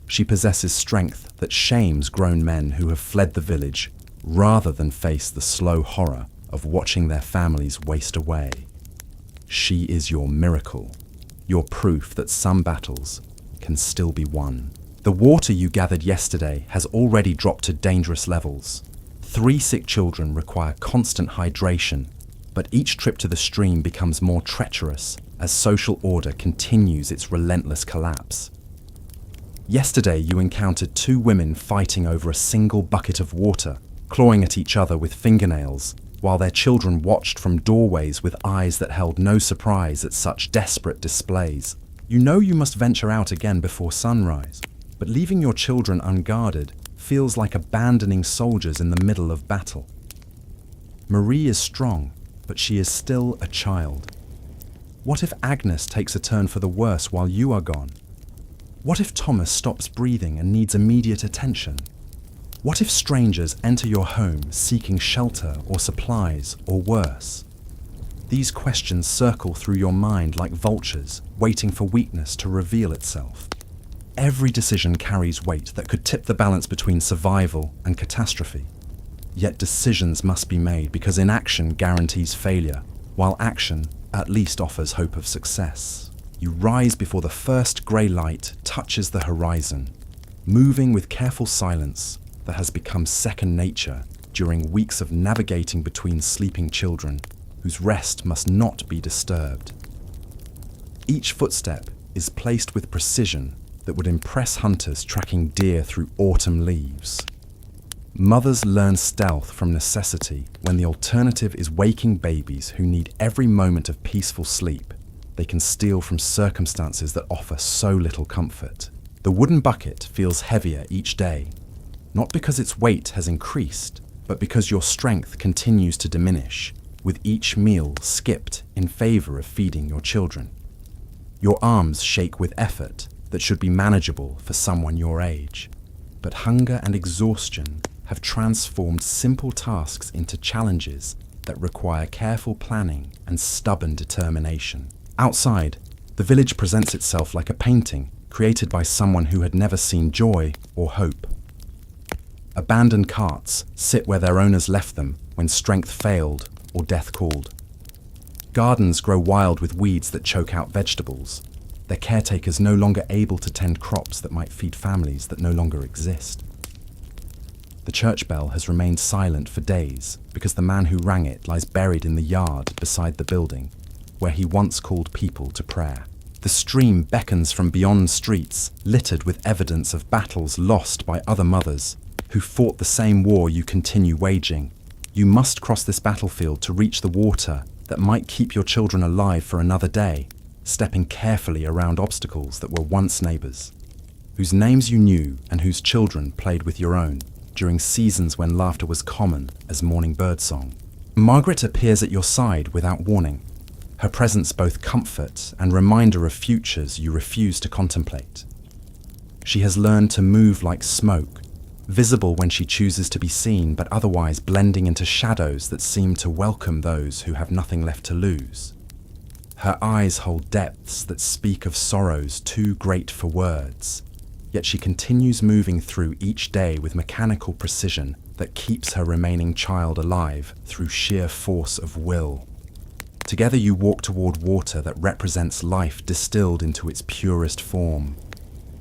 she possesses strength that shames grown men who have fled the village rather than face the slow horror of watching their families waste away. She is your miracle, your proof that some battles can still be won. The water you gathered yesterday has already dropped to dangerous levels. 3 sick children require constant hydration, but each trip to the stream becomes more treacherous as social order continues its relentless collapse. Yesterday you encountered 2 women fighting over a single bucket of water, clawing at each other with fingernails, while their children watched from doorways with eyes that held no surprise at such desperate displays. You know you must venture out again before sunrise, but leaving your children unguarded feels like abandoning soldiers in the middle of battle. Marie is strong, but she is still a child. What if Agnes takes a turn for the worse while you are gone? What if Thomas stops breathing and needs immediate attention? What if strangers enter your home seeking shelter or supplies or worse? These questions circle through your mind like vultures, waiting for weakness to reveal itself. Every decision carries weight that could tip the balance between survival and catastrophe. Yet decisions must be made because inaction guarantees failure, while action at least offers hope of success. You rise before the first grey light touches the horizon, moving with careful silence that has become second nature during weeks of navigating between sleeping children whose rest must not be disturbed. Each footstep is placed with precision that would impress hunters tracking deer through autumn leaves. Mothers learn stealth from necessity when the alternative is waking babies who need every moment of peaceful sleep they can steal from circumstances that offer so little comfort. The wooden bucket feels heavier each day, not because its weight has increased, but because your strength continues to diminish, with each meal skipped in favor of feeding your children. Your arms shake with effort that should be manageable for someone your age, but hunger and exhaustion have transformed simple tasks into challenges that require careful planning and stubborn determination. Outside, the village presents itself like a painting created by someone who had never seen joy or hope. Abandoned carts sit where their owners left them when strength failed or death called. Gardens grow wild with weeds that choke out vegetables, their caretakers no longer able to tend crops that might feed families that no longer exist. The church bell has remained silent for days because the man who rang it lies buried in the yard beside the building where he once called people to prayer. The stream beckons from beyond streets, littered with evidence of battles lost by other mothers who fought the same war you continue waging. You must cross this battlefield to reach the water that might keep your children alive for another day, stepping carefully around obstacles that were once neighbors, whose names you knew and whose children played with your own during seasons when laughter was common as morning birdsong. Margaret appears at your side without warning. her presence both comfort and reminder of futures you refuse to contemplate. She has learned to move like smoke, visible when she chooses to be seen, but otherwise blending into shadows that seem to welcome those who have nothing left to lose. Her eyes hold depths that speak of sorrows too great for words, yet she continues moving through each day with mechanical precision that keeps her remaining child alive through sheer force of will. Together you walk toward water that represents life distilled into its purest form.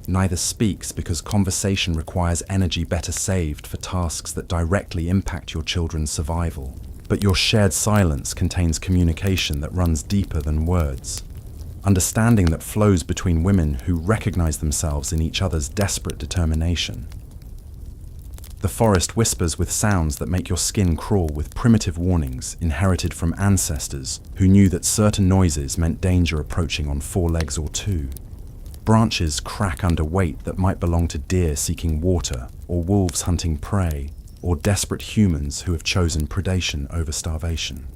Neither speaks because conversation requires energy better saved for tasks that directly impact your children's survival. But your shared silence contains communication that runs deeper than words. Understanding that flows between women who recognize themselves in each other's desperate determination. The forest whispers with sounds that make your skin crawl with primitive warnings inherited from ancestors who knew that certain noises meant danger approaching on 4 legs or 2. Branches crack under weight that might belong to deer seeking water, or wolves hunting prey, or desperate humans who have chosen predation over starvation.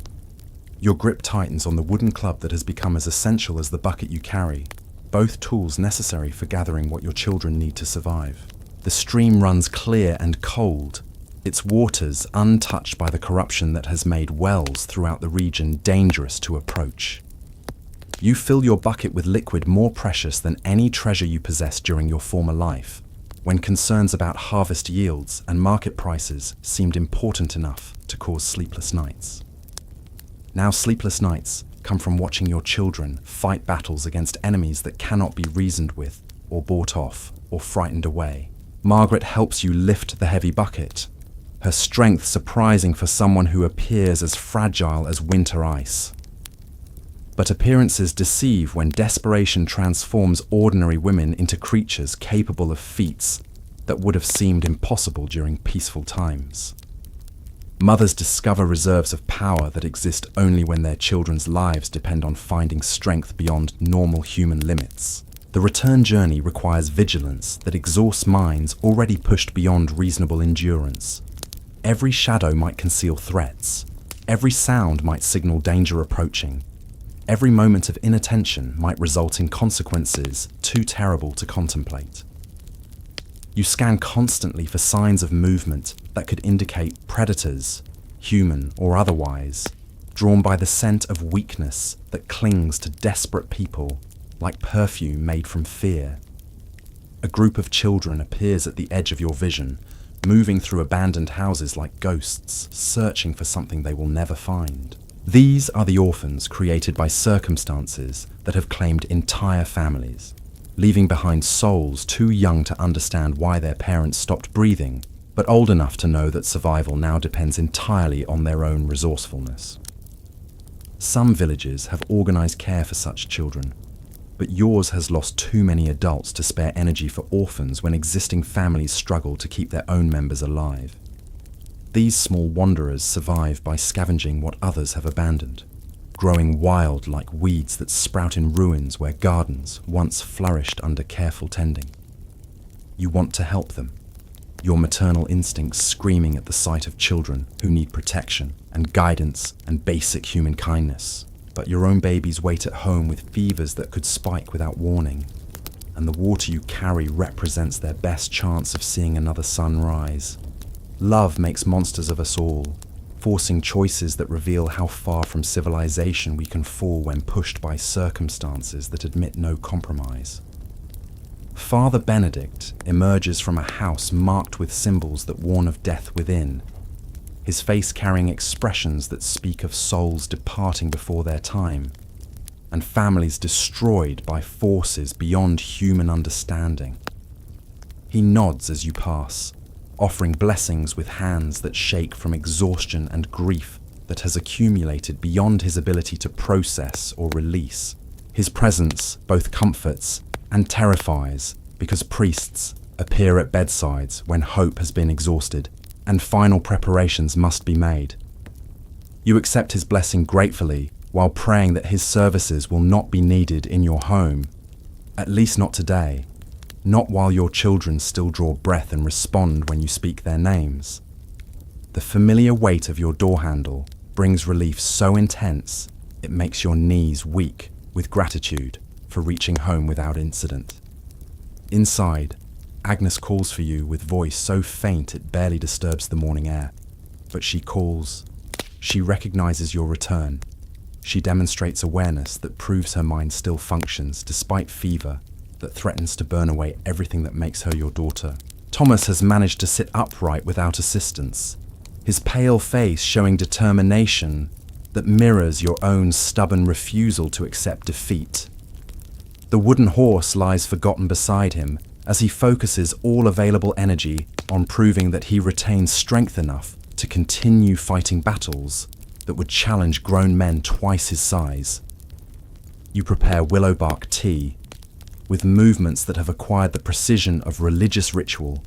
Your grip tightens on the wooden club that has become as essential as the bucket you carry, both tools necessary for gathering what your children need to survive. The stream runs clear and cold, its waters untouched by the corruption that has made wells throughout the region dangerous to approach. You fill your bucket with liquid more precious than any treasure you possessed during your former life, when concerns about harvest yields and market prices seemed important enough to cause sleepless nights. Now sleepless nights come from watching your children fight battles against enemies that cannot be reasoned with, or bought off, or frightened away. Margaret helps you lift the heavy bucket, her strength surprising for someone who appears as fragile as winter ice. But appearances deceive when desperation transforms ordinary women into creatures capable of feats that would have seemed impossible during peaceful times. Mothers discover reserves of power that exist only when their children's lives depend on finding strength beyond normal human limits. The return journey requires vigilance that exhausts minds already pushed beyond reasonable endurance. Every shadow might conceal threats. Every sound might signal danger approaching. Every moment of inattention might result in consequences too terrible to contemplate. You scan constantly for signs of movement that could indicate predators, human or otherwise, drawn by the scent of weakness that clings to desperate people like perfume made from fear. A group of children appears at the edge of your vision, moving through abandoned houses like ghosts, searching for something they will never find. These are the orphans created by circumstances that have claimed entire families, leaving behind souls too young to understand why their parents stopped breathing, but old enough to know that survival now depends entirely on their own resourcefulness. Some villages have organized care for such children, but yours has lost too many adults to spare energy for orphans when existing families struggle to keep their own members alive. These small wanderers survive by scavenging what others have abandoned, growing wild like weeds that sprout in ruins where gardens once flourished under careful tending. You want to help them, your maternal instincts screaming at the sight of children who need protection and guidance and basic human kindness. But your own babies wait at home with fevers that could spike without warning, and the water you carry represents their best chance of seeing another sun rise. Love makes monsters of us all, forcing choices that reveal how far from civilization we can fall when pushed by circumstances that admit no compromise. Father Benedict emerges from a house marked with symbols that warn of death within, his face carrying expressions that speak of souls departing before their time, and families destroyed by forces beyond human understanding. He nods as you pass, offering blessings with hands that shake from exhaustion and grief that has accumulated beyond his ability to process or release. His presence both comforts and terrifies because priests appear at bedsides when hope has been exhausted and final preparations must be made. You accept his blessing gratefully while praying that his services will not be needed in your home, at least not today, not while your children still draw breath and respond when you speak their names. The familiar weight of your door handle brings relief so intense It makes your knees weak with gratitude for reaching home without incident. Inside, Agnes calls for you with voice so faint it barely disturbs the morning air. But she calls. She recognizes your return. She demonstrates awareness that proves her mind still functions despite fever that threatens to burn away everything that makes her your daughter. Thomas has managed to sit upright without assistance, his pale face showing determination that mirrors your own stubborn refusal to accept defeat. The wooden horse lies forgotten beside him as he focuses all available energy on proving that he retains strength enough to continue fighting battles that would challenge grown men twice his size. You prepare willow bark tea with movements that have acquired the precision of religious ritual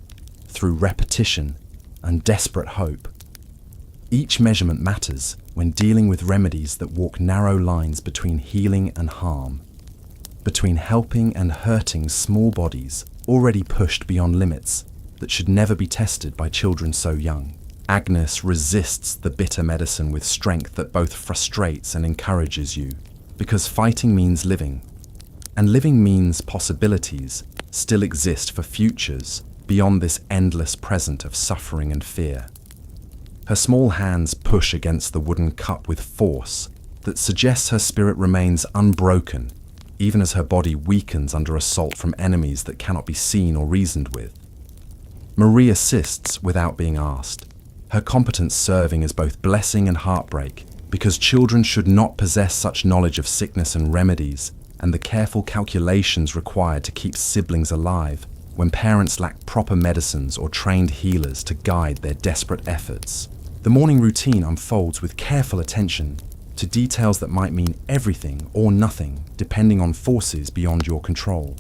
through repetition and desperate hope. Each measurement matters when dealing with remedies that walk narrow lines between healing and harm, between helping and hurting small bodies already pushed beyond limits that should never be tested by children so young. Agnes resists the bitter medicine with strength that both frustrates and encourages you, because fighting means living, and living means possibilities still exist for futures beyond this endless present of suffering and fear. Her small hands push against the wooden cup with force that suggests her spirit remains unbroken, even as her body weakens under assault from enemies that cannot be seen or reasoned with. Marie assists without being asked, her competence serving as both blessing and heartbreak, because children should not possess such knowledge of sickness and remedies, and the careful calculations required to keep siblings alive when parents lack proper medicines or trained healers to guide their desperate efforts. The morning routine unfolds with careful attention to details that might mean everything or nothing depending on forces beyond your control.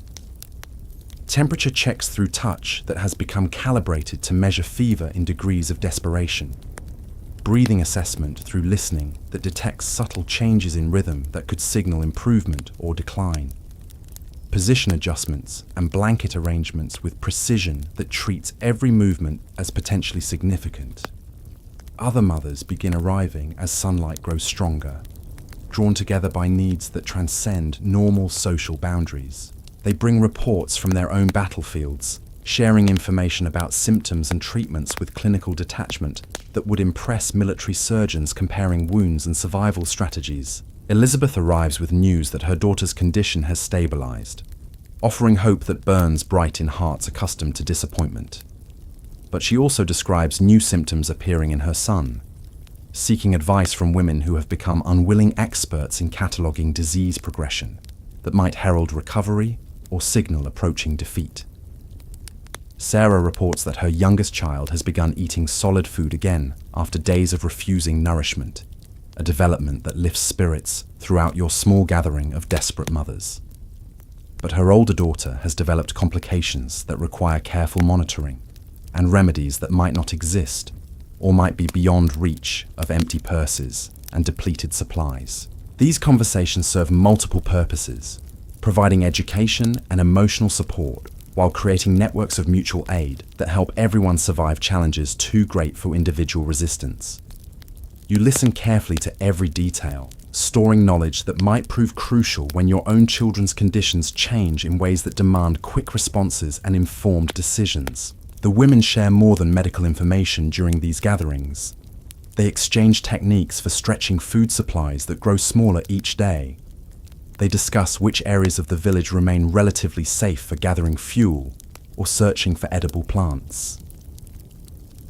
Temperature checks through touch that has become calibrated to measure fever in degrees of desperation. Breathing assessment through listening that detects subtle changes in rhythm that could signal improvement or decline. Position adjustments and blanket arrangements with precision that treats every movement as potentially significant. Other mothers begin arriving as sunlight grows stronger, drawn together by needs that transcend normal social boundaries. They bring reports from their own battlefields, sharing information about symptoms and treatments with clinical detachment that would impress military surgeons comparing wounds and survival strategies. Elizabeth arrives with news that her daughter's condition has stabilized, offering hope that burns bright in hearts accustomed to disappointment. But she also describes new symptoms appearing in her son, seeking advice from women who have become unwilling experts in cataloguing disease progression that might herald recovery or signal approaching defeat. Sarah reports that her youngest child has begun eating solid food again after days of refusing nourishment, a development that lifts spirits throughout your small gathering of desperate mothers. But her older daughter has developed complications that require careful monitoring and remedies that might not exist or might be beyond reach of empty purses and depleted supplies. These conversations serve multiple purposes, providing education and emotional support while creating networks of mutual aid that help everyone survive challenges too great for individual resistance. You listen carefully to every detail, storing knowledge that might prove crucial when your own children's conditions change in ways that demand quick responses and informed decisions. The women share more than medical information during these gatherings. They exchange techniques for stretching food supplies that grow smaller each day. They discuss which areas of the village remain relatively safe for gathering fuel or searching for edible plants.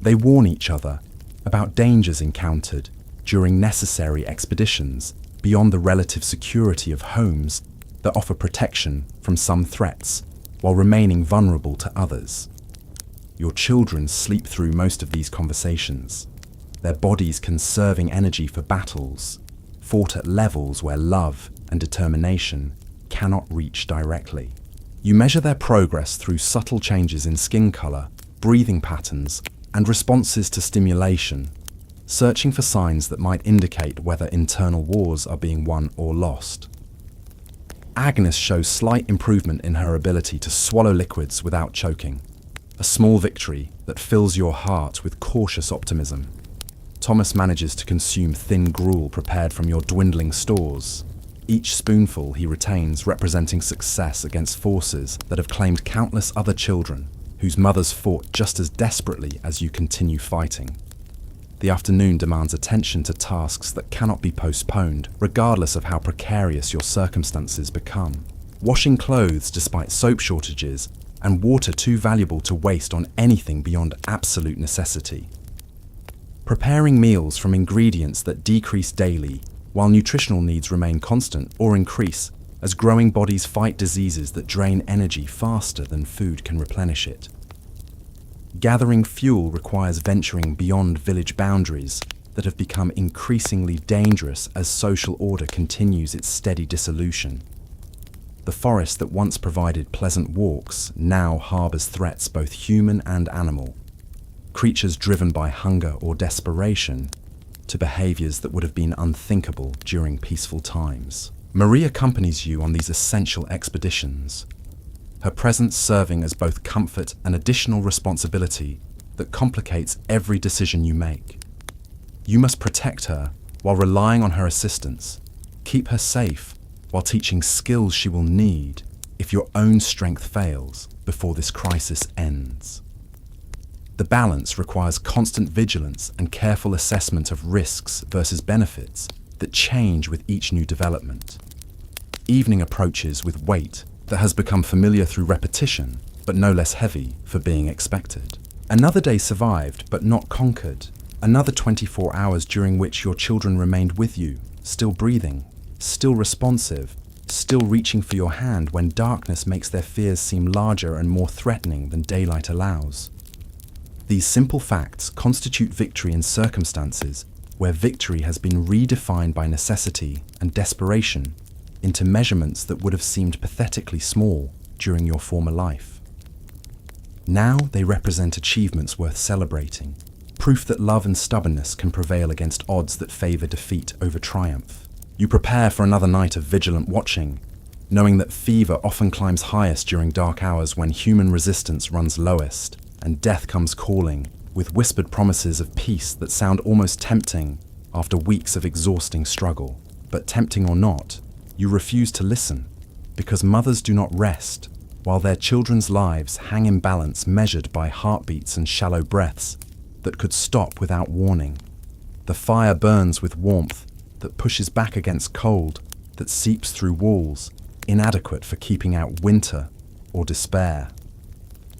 They warn each other about dangers encountered during necessary expeditions beyond the relative security of homes that offer protection from some threats while remaining vulnerable to others. Your children sleep through most of these conversations, their bodies conserving energy for battles fought at levels where love and determination cannot reach directly. You measure their progress through subtle changes in skin color, breathing patterns, and responses to stimulation, searching for signs that might indicate whether internal wars are being won or lost. Agnes shows slight improvement in her ability to swallow liquids without choking, a small victory that fills your heart with cautious optimism. Thomas manages to consume thin gruel prepared from your dwindling stores. Each spoonful he retains representing success against forces that have claimed countless other children whose mothers fought just as desperately as you continue fighting. The afternoon demands attention to tasks that cannot be postponed, regardless of how precarious your circumstances become. Washing clothes despite soap shortages, and water too valuable to waste on anything beyond absolute necessity. Preparing meals from ingredients that decrease daily, while nutritional needs remain constant or increase as growing bodies fight diseases that drain energy faster than food can replenish it. Gathering fuel requires venturing beyond village boundaries that have become increasingly dangerous as social order continues its steady dissolution. The forest that once provided pleasant walks now harbors threats both human and animal, creatures driven by hunger or desperation to behaviors that would have been unthinkable during peaceful times. Marie accompanies you on these essential expeditions, her presence serving as both comfort and additional responsibility that complicates every decision you make. You must protect her while relying on her assistance, keep her safe while teaching skills she will need if your own strength fails before this crisis ends. The balance requires constant vigilance and careful assessment of risks versus benefits that change with each new development. Evening approaches with weight that has become familiar through repetition, but no less heavy for being expected. Another day survived, but not conquered. Another 24 hours during which your children remained with you, still breathing, still responsive, still reaching for your hand when darkness makes their fears seem larger and more threatening than daylight allows. These simple facts constitute victory in circumstances where victory has been redefined by necessity and desperation into measurements that would have seemed pathetically small during your former life. Now they represent achievements worth celebrating, proof that love and stubbornness can prevail against odds that favor defeat over triumph. You prepare for another night of vigilant watching, knowing that fever often climbs highest during dark hours when human resistance runs lowest, and death comes calling, with whispered promises of peace that sound almost tempting after weeks of exhausting struggle. But tempting or not, you refuse to listen, because mothers do not rest, while their children's lives hang in balance measured by heartbeats and shallow breaths that could stop without warning. The fire burns with warmth that pushes back against cold that seeps through walls, inadequate for keeping out winter or despair.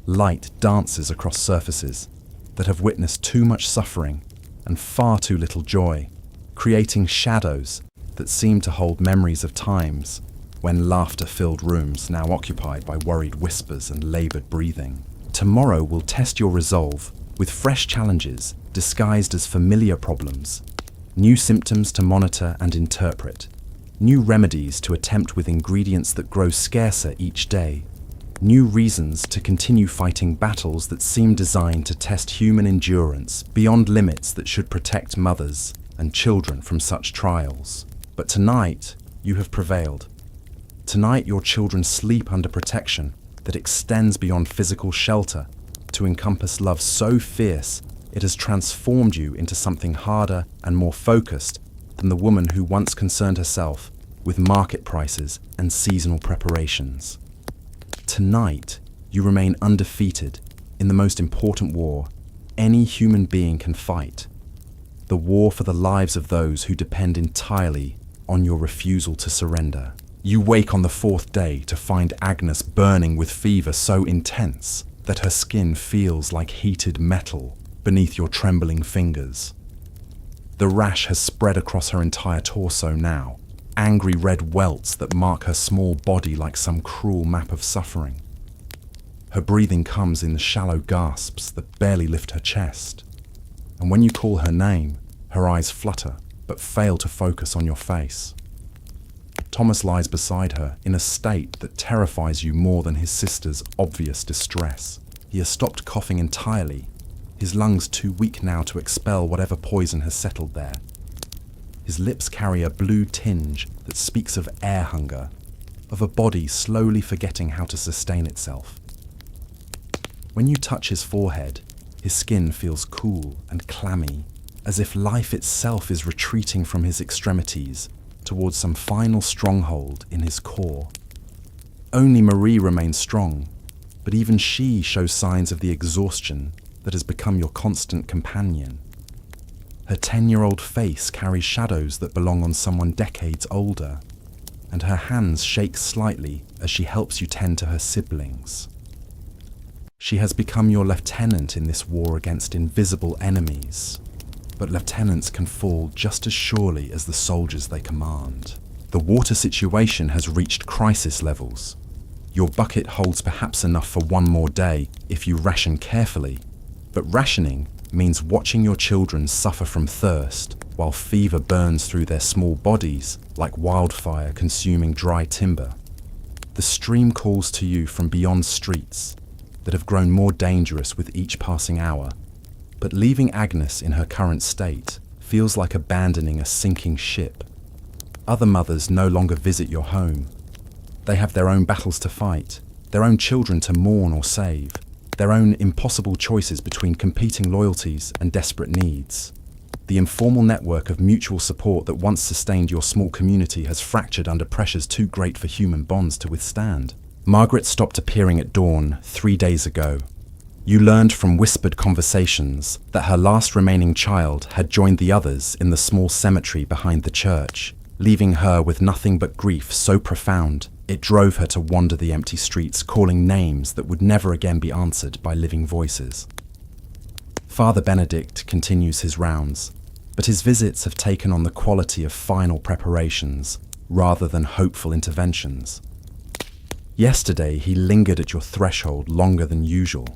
Light dances across surfaces that have witnessed too much suffering and far too little joy, creating shadows that seem to hold memories of times when laughter-filled rooms now occupied by worried whispers and labored breathing. Tomorrow will test your resolve with fresh challenges disguised as familiar problems, new symptoms to monitor and interpret, new remedies to attempt with ingredients that grow scarcer each day, new reasons to continue fighting battles that seem designed to test human endurance beyond limits that should protect mothers and children from such trials. But tonight, you have prevailed. Tonight, your children sleep under protection that extends beyond physical shelter to encompass love so fierce it has transformed you into something harder and more focused than the woman who once concerned herself with market prices and seasonal preparations. Tonight, you remain undefeated in the most important war any human being can fight, the war for the lives of those who depend entirely on your refusal to surrender. You wake on the fourth day to find Agnes burning with fever so intense that her skin feels like heated metal beneath your trembling fingers. The rash has spread across her entire torso now, angry red welts that mark her small body like some cruel map of suffering. Her breathing comes in the shallow gasps that barely lift her chest, and when you call her name, her eyes flutter but fail to focus on your face. Thomas lies beside her in a state that terrifies you more than his sister's obvious distress. He has stopped coughing entirely, his lungs too weak now to expel whatever poison has settled there. His lips carry a blue tinge that speaks of air hunger, of a body slowly forgetting how to sustain itself. When you touch his forehead, his skin feels cool and clammy, as if life itself is retreating from his extremities towards some final stronghold in his core. Only Marie remains strong, but even she shows signs of the exhaustion that has become your constant companion. Her 10-year-old face carries shadows that belong on someone decades older, and her hands shake slightly as she helps you tend to her siblings. She has become your lieutenant in this war against invisible enemies, but lieutenants can fall just as surely as the soldiers they command. The water situation has reached crisis levels. Your bucket holds perhaps enough for one more day if you ration carefully, but rationing means watching your children suffer from thirst while fever burns through their small bodies like wildfire consuming dry timber. The stream calls to you from beyond streets that have grown more dangerous with each passing hour, but leaving Agnes in her current state feels like abandoning a sinking ship. Other mothers no longer visit your home. They have their own battles to fight, their own children to mourn or save, their own impossible choices between competing loyalties and desperate needs. The informal network of mutual support that once sustained your small community has fractured under pressures too great for human bonds to withstand. Margaret stopped appearing at dawn 3 days ago. You learned from whispered conversations that her last remaining child had joined the others in the small cemetery behind the church, leaving her with nothing but grief so profound it drove her to wander the empty streets, calling names that would never again be answered by living voices. Father Benedict continues his rounds, but his visits have taken on the quality of final preparations rather than hopeful interventions. Yesterday, he lingered at your threshold longer than usual,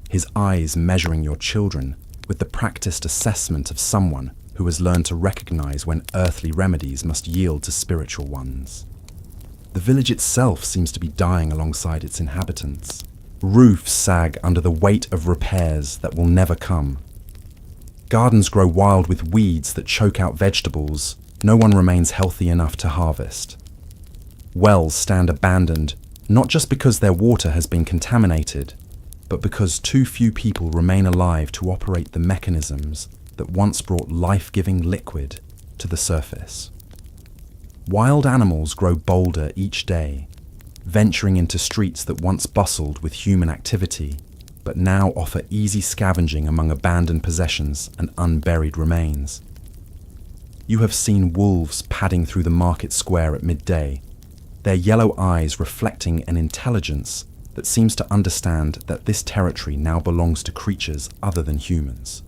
his eyes measuring your children with the practiced assessment of someone who has learned to recognize when earthly remedies must yield to spiritual ones. The village itself seems to be dying alongside its inhabitants. Roofs sag under the weight of repairs that will never come. Gardens grow wild with weeds that choke out vegetables. No one remains healthy enough to harvest. Wells stand abandoned, not just because their water has been contaminated, but because too few people remain alive to operate the mechanisms that once brought life-giving liquid to the surface. Wild animals grow bolder each day, venturing into streets that once bustled with human activity, but now offer easy scavenging among abandoned possessions and unburied remains. You have seen wolves padding through the market square at midday, their yellow eyes reflecting an intelligence that seems to understand that this territory now belongs to creatures other than humans.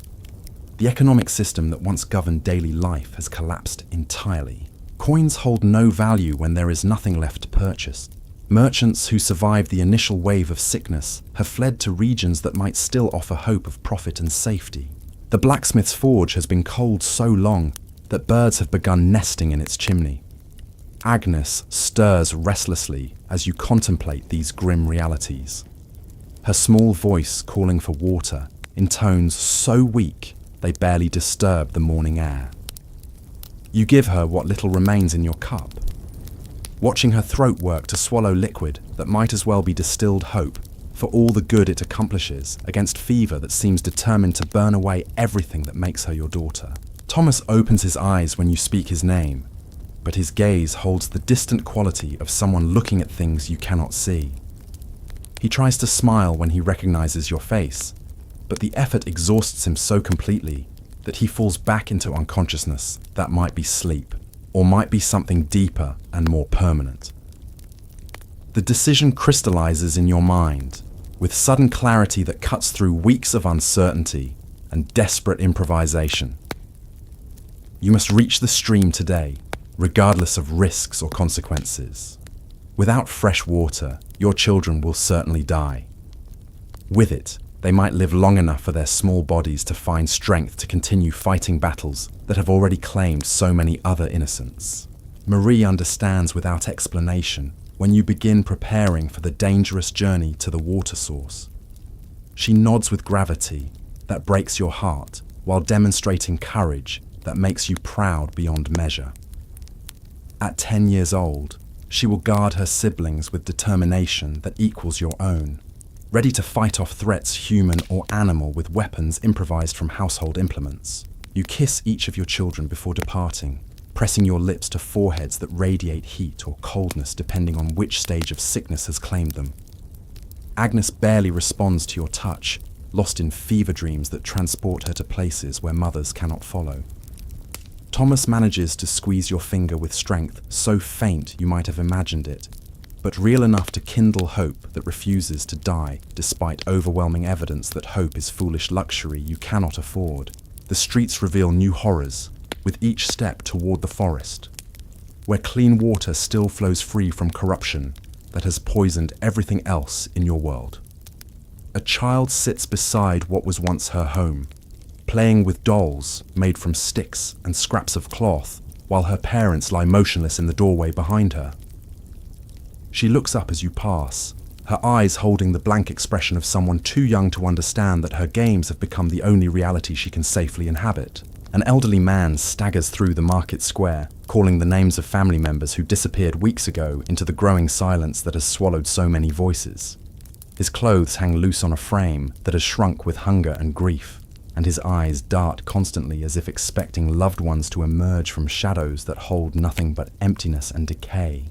The economic system that once governed daily life has collapsed entirely. Coins hold no value when there is nothing left to purchase. Merchants who survived the initial wave of sickness have fled to regions that might still offer hope of profit and safety. The blacksmith's forge has been cold so long that birds have begun nesting in its chimney. Agnes stirs restlessly as you contemplate these grim realities. Her small voice calling for water in tones so weak they barely disturb the morning air. You give her what little remains in your cup. Watching her throat work to swallow liquid that might as well be distilled hope for all the good it accomplishes against fever that seems determined to burn away everything that makes her your daughter. Thomas opens his eyes when you speak his name, but his gaze holds the distant quality of someone looking at things you cannot see. He tries to smile when he recognizes your face, but the effort exhausts him so completely that he falls back into unconsciousness that might be sleep, or might be something deeper and more permanent. The decision crystallizes in your mind, with sudden clarity that cuts through weeks of uncertainty and desperate improvisation. You must reach the stream today, regardless of risks or consequences. Without fresh water, your children will certainly die. With it, they might live long enough for their small bodies to find strength to continue fighting battles that have already claimed so many other innocents. Marie understands without explanation when you begin preparing for the dangerous journey to the water source. She nods with gravity that breaks your heart while demonstrating courage that makes you proud beyond measure. At 10 years old, she will guard her siblings with determination that equals your own, ready to fight off threats human or animal with weapons improvised from household implements. You kiss each of your children before departing, pressing your lips to foreheads that radiate heat or coldness depending on which stage of sickness has claimed them. Agnes barely responds to your touch, lost in fever dreams that transport her to places where mothers cannot follow. Thomas manages to squeeze your finger with strength so faint you might have imagined it, but real enough to kindle hope that refuses to die despite overwhelming evidence that hope is foolish luxury you cannot afford. The streets reveal new horrors, with each step toward the forest, where clean water still flows free from corruption that has poisoned everything else in your world. A child sits beside what was once her home, playing with dolls made from sticks and scraps of cloth, while her parents lie motionless in the doorway behind her. She looks up as you pass, her eyes holding the blank expression of someone too young to understand that her games have become the only reality she can safely inhabit. An elderly man staggers through the market square, calling the names of family members who disappeared weeks ago into the growing silence that has swallowed so many voices. His clothes hang loose on a frame that has shrunk with hunger and grief, and his eyes dart constantly as if expecting loved ones to emerge from shadows that hold nothing but emptiness and decay.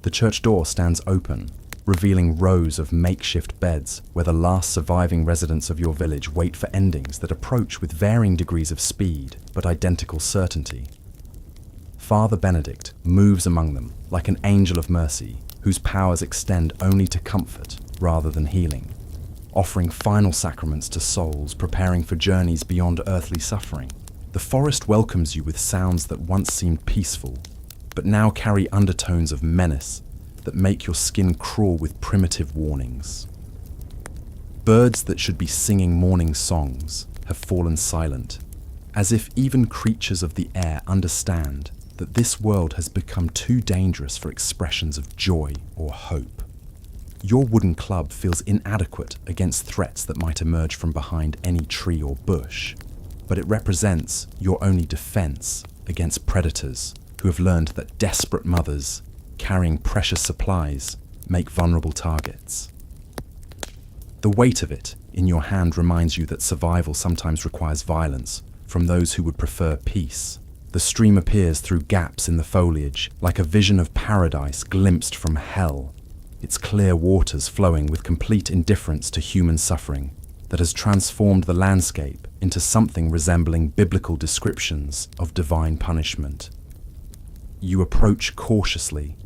The church door stands open, revealing rows of makeshift beds where the last surviving residents of your village wait for endings that approach with varying degrees of speed but identical certainty. Father Benedict moves among them like an angel of mercy whose powers extend only to comfort rather than healing, offering final sacraments to souls preparing for journeys beyond earthly suffering. The forest welcomes you with sounds that once seemed peaceful, but now carry undertones of menace that make your skin crawl with primitive warnings. Birds that should be singing morning songs have fallen silent, as if even creatures of the air understand that this world has become too dangerous for expressions of joy or hope. Your wooden club feels inadequate against threats that might emerge from behind any tree or bush, but it represents your only defense against predators who have learned that desperate mothers carrying precious supplies make vulnerable targets. The weight of it in your hand reminds you that survival sometimes requires violence from those who would prefer peace. The stream appears through gaps in the foliage, like a vision of paradise glimpsed from hell, its clear waters flowing with complete indifference to human suffering that has transformed the landscape into something resembling biblical descriptions of divine punishment. You approach cautiously,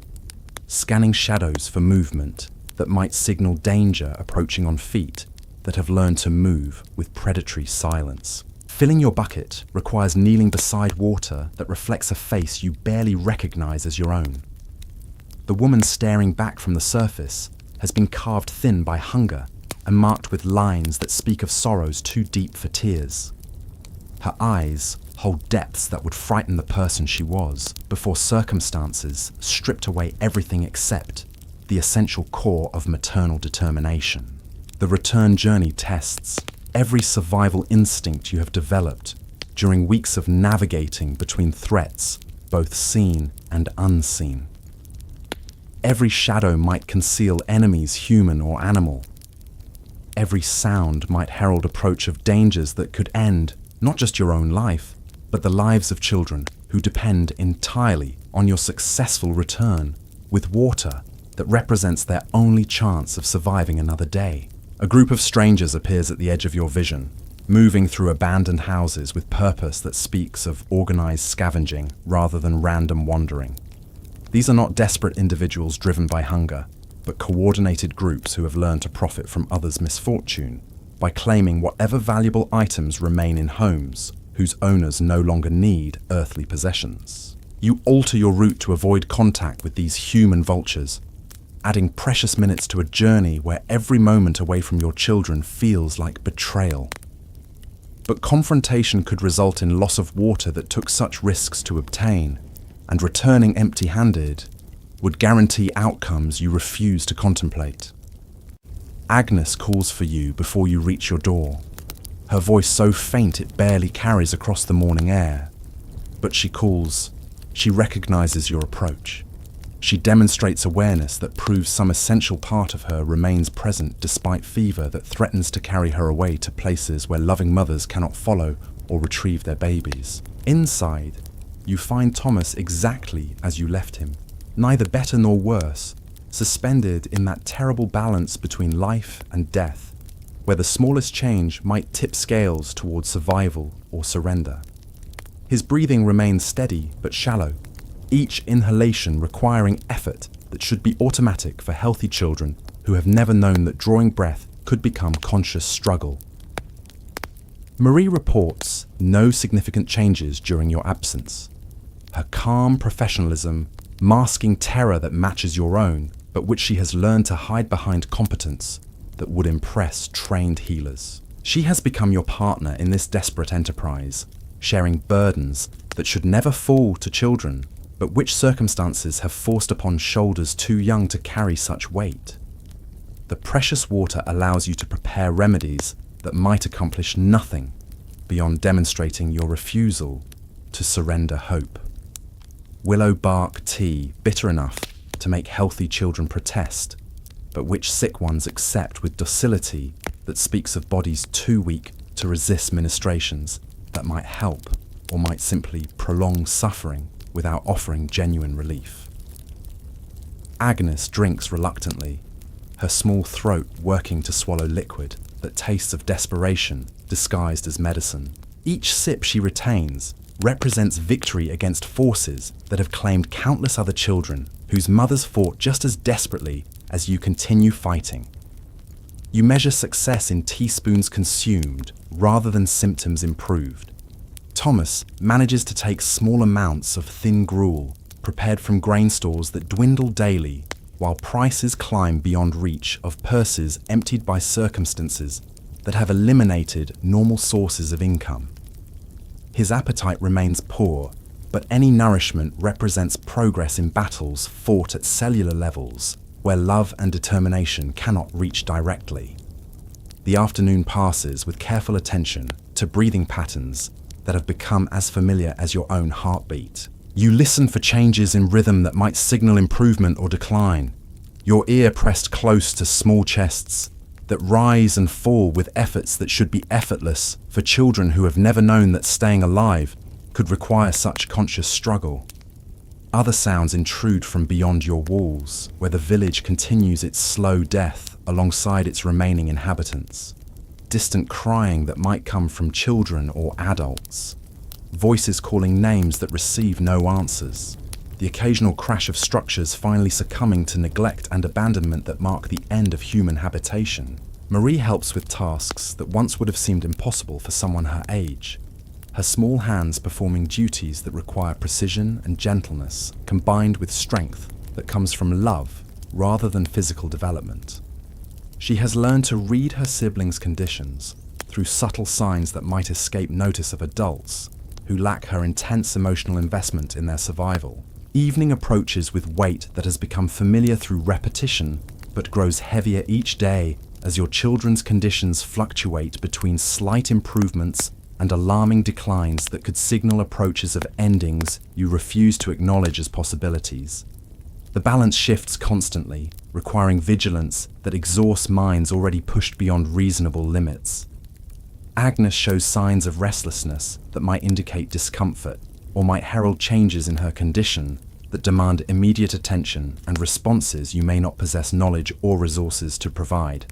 scanning shadows for movement that might signal danger approaching on feet that have learned to move with predatory silence. Filling your bucket requires kneeling beside water that reflects a face you barely recognize as your own. The woman staring back from the surface has been carved thin by hunger and marked with lines that speak of sorrows too deep for tears. Her eyes hold depths that would frighten the person she was before circumstances stripped away everything except the essential core of maternal determination. The return journey tests every survival instinct you have developed during weeks of navigating between threats, both seen and unseen. Every shadow might conceal enemies, human or animal. Every sound might herald approach of dangers that could end not just your own life, but the lives of children who depend entirely on your successful return with water that represents their only chance of surviving another day. A group of strangers appears at the edge of your vision, moving through abandoned houses with purpose that speaks of organized scavenging rather than random wandering. These are not desperate individuals driven by hunger, but coordinated groups who have learned to profit from others' misfortune by claiming whatever valuable items remain in homes whose owners no longer need earthly possessions. You alter your route to avoid contact with these human vultures, adding precious minutes to a journey where every moment away from your children feels like betrayal. But confrontation could result in loss of water that took such risks to obtain, and returning empty-handed would guarantee outcomes you refuse to contemplate. Agnes calls for you before you reach your door, her voice so faint it barely carries across the morning air. But she calls, she recognizes your approach. She demonstrates awareness that proves some essential part of her remains present despite fever that threatens to carry her away to places where loving mothers cannot follow or retrieve their babies. Inside, you find Thomas exactly as you left him, neither better nor worse, suspended in that terrible balance between life and death, where the smallest change might tip scales towards survival or surrender. His breathing remains steady but shallow, each inhalation requiring effort that should be automatic for healthy children who have never known that drawing breath could become conscious struggle. Marie reports no significant changes during your absence. Her calm professionalism masking terror that matches your own, but which she has learned to hide behind competence that would impress trained healers. She has become your partner in this desperate enterprise, sharing burdens that should never fall to children, but which circumstances have forced upon shoulders too young to carry such weight. The precious water allows you to prepare remedies that might accomplish nothing beyond demonstrating your refusal to surrender hope. Willow bark tea, bitter enough to make healthy children protest, but which sick ones accept with docility that speaks of bodies too weak to resist ministrations that might help or might simply prolong suffering without offering genuine relief. Agnes drinks reluctantly, her small throat working to swallow liquid that tastes of desperation disguised as medicine. Each sip she retains represents victory against forces that have claimed countless other children whose mothers fought just as desperately as you continue fighting. You measure success in teaspoons consumed rather than symptoms improved. Thomas manages to take small amounts of thin gruel prepared from grain stores that dwindle daily, while prices climb beyond reach of purses emptied by circumstances that have eliminated normal sources of income. His appetite remains poor, but any nourishment represents progress in battles fought at cellular levels where love and determination cannot reach directly. The afternoon passes with careful attention to breathing patterns that have become as familiar as your own heartbeat. You listen for changes in rhythm that might signal improvement or decline, your ear pressed close to small chests that rise and fall with efforts that should be effortless for children who have never known that staying alive could require such conscious struggle. Other sounds intrude from beyond your walls, where the village continues its slow death alongside its remaining inhabitants. Distant crying that might come from children or adults. Voices calling names that receive no answers. The occasional crash of structures finally succumbing to neglect and abandonment that mark the end of human habitation. Marie helps with tasks that once would have seemed impossible for someone her age. Her small hands performing duties that require precision and gentleness, combined with strength that comes from love rather than physical development. She has learned to read her siblings' conditions through subtle signs that might escape notice of adults who lack her intense emotional investment in their survival. Evening approaches with weight that has become familiar through repetition, but grows heavier each day as your children's conditions fluctuate between slight improvements and alarming declines that could signal approaches of endings you refuse to acknowledge as possibilities. The balance shifts constantly, requiring vigilance that exhausts minds already pushed beyond reasonable limits. Agnes shows signs of restlessness that might indicate discomfort or might herald changes in her condition that demand immediate attention and responses you may not possess knowledge or resources to provide.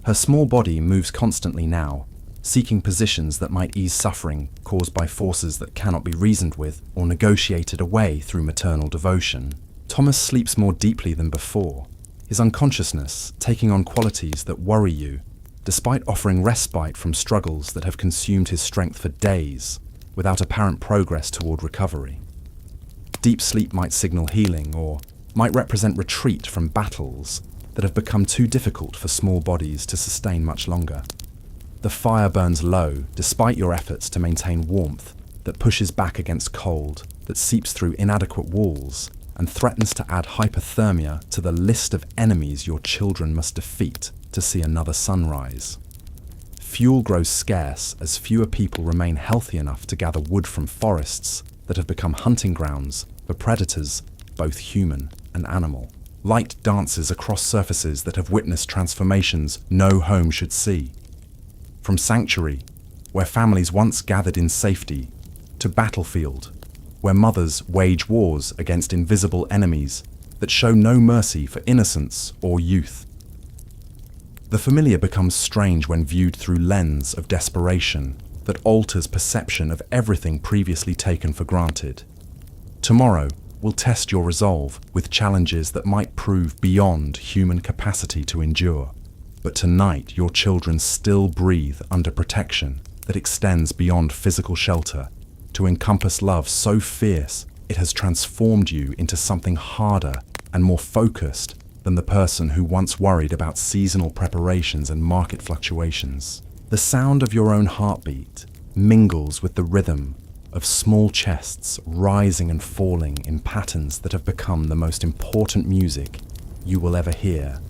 Her small body moves constantly now, seeking positions that might ease suffering caused by forces that cannot be reasoned with or negotiated away through maternal devotion. Thomas sleeps more deeply than before, his unconsciousness taking on qualities that worry you, despite offering respite from struggles that have consumed his strength for days, without apparent progress toward recovery. Deep sleep might signal healing or might represent retreat from battles that have become too difficult for small bodies to sustain much longer. The fire burns low despite your efforts to maintain warmth that pushes back against cold that seeps through inadequate walls and threatens to add hypothermia to the list of enemies your children must defeat to see another sunrise. Fuel grows scarce as fewer people remain healthy enough to gather wood from forests that have become hunting grounds for predators, both human and animal. Light dances across surfaces that have witnessed transformations no home should see. From sanctuary where families once gathered in safety, to battlefield, where mothers wage wars against invisible enemies that show no mercy for innocence or youth. The familiar becomes strange when viewed through lens of desperation that alters perception of everything previously taken for granted. Tomorrow will test your resolve with challenges that might prove beyond human capacity to endure. But tonight your children still breathe under protection that extends beyond physical shelter to encompass love so fierce it has transformed you into something harder and more focused than the person who once worried about seasonal preparations and market fluctuations. The sound of your own heartbeat mingles with the rhythm of small chests rising and falling in patterns that have become the most important music you will ever hear.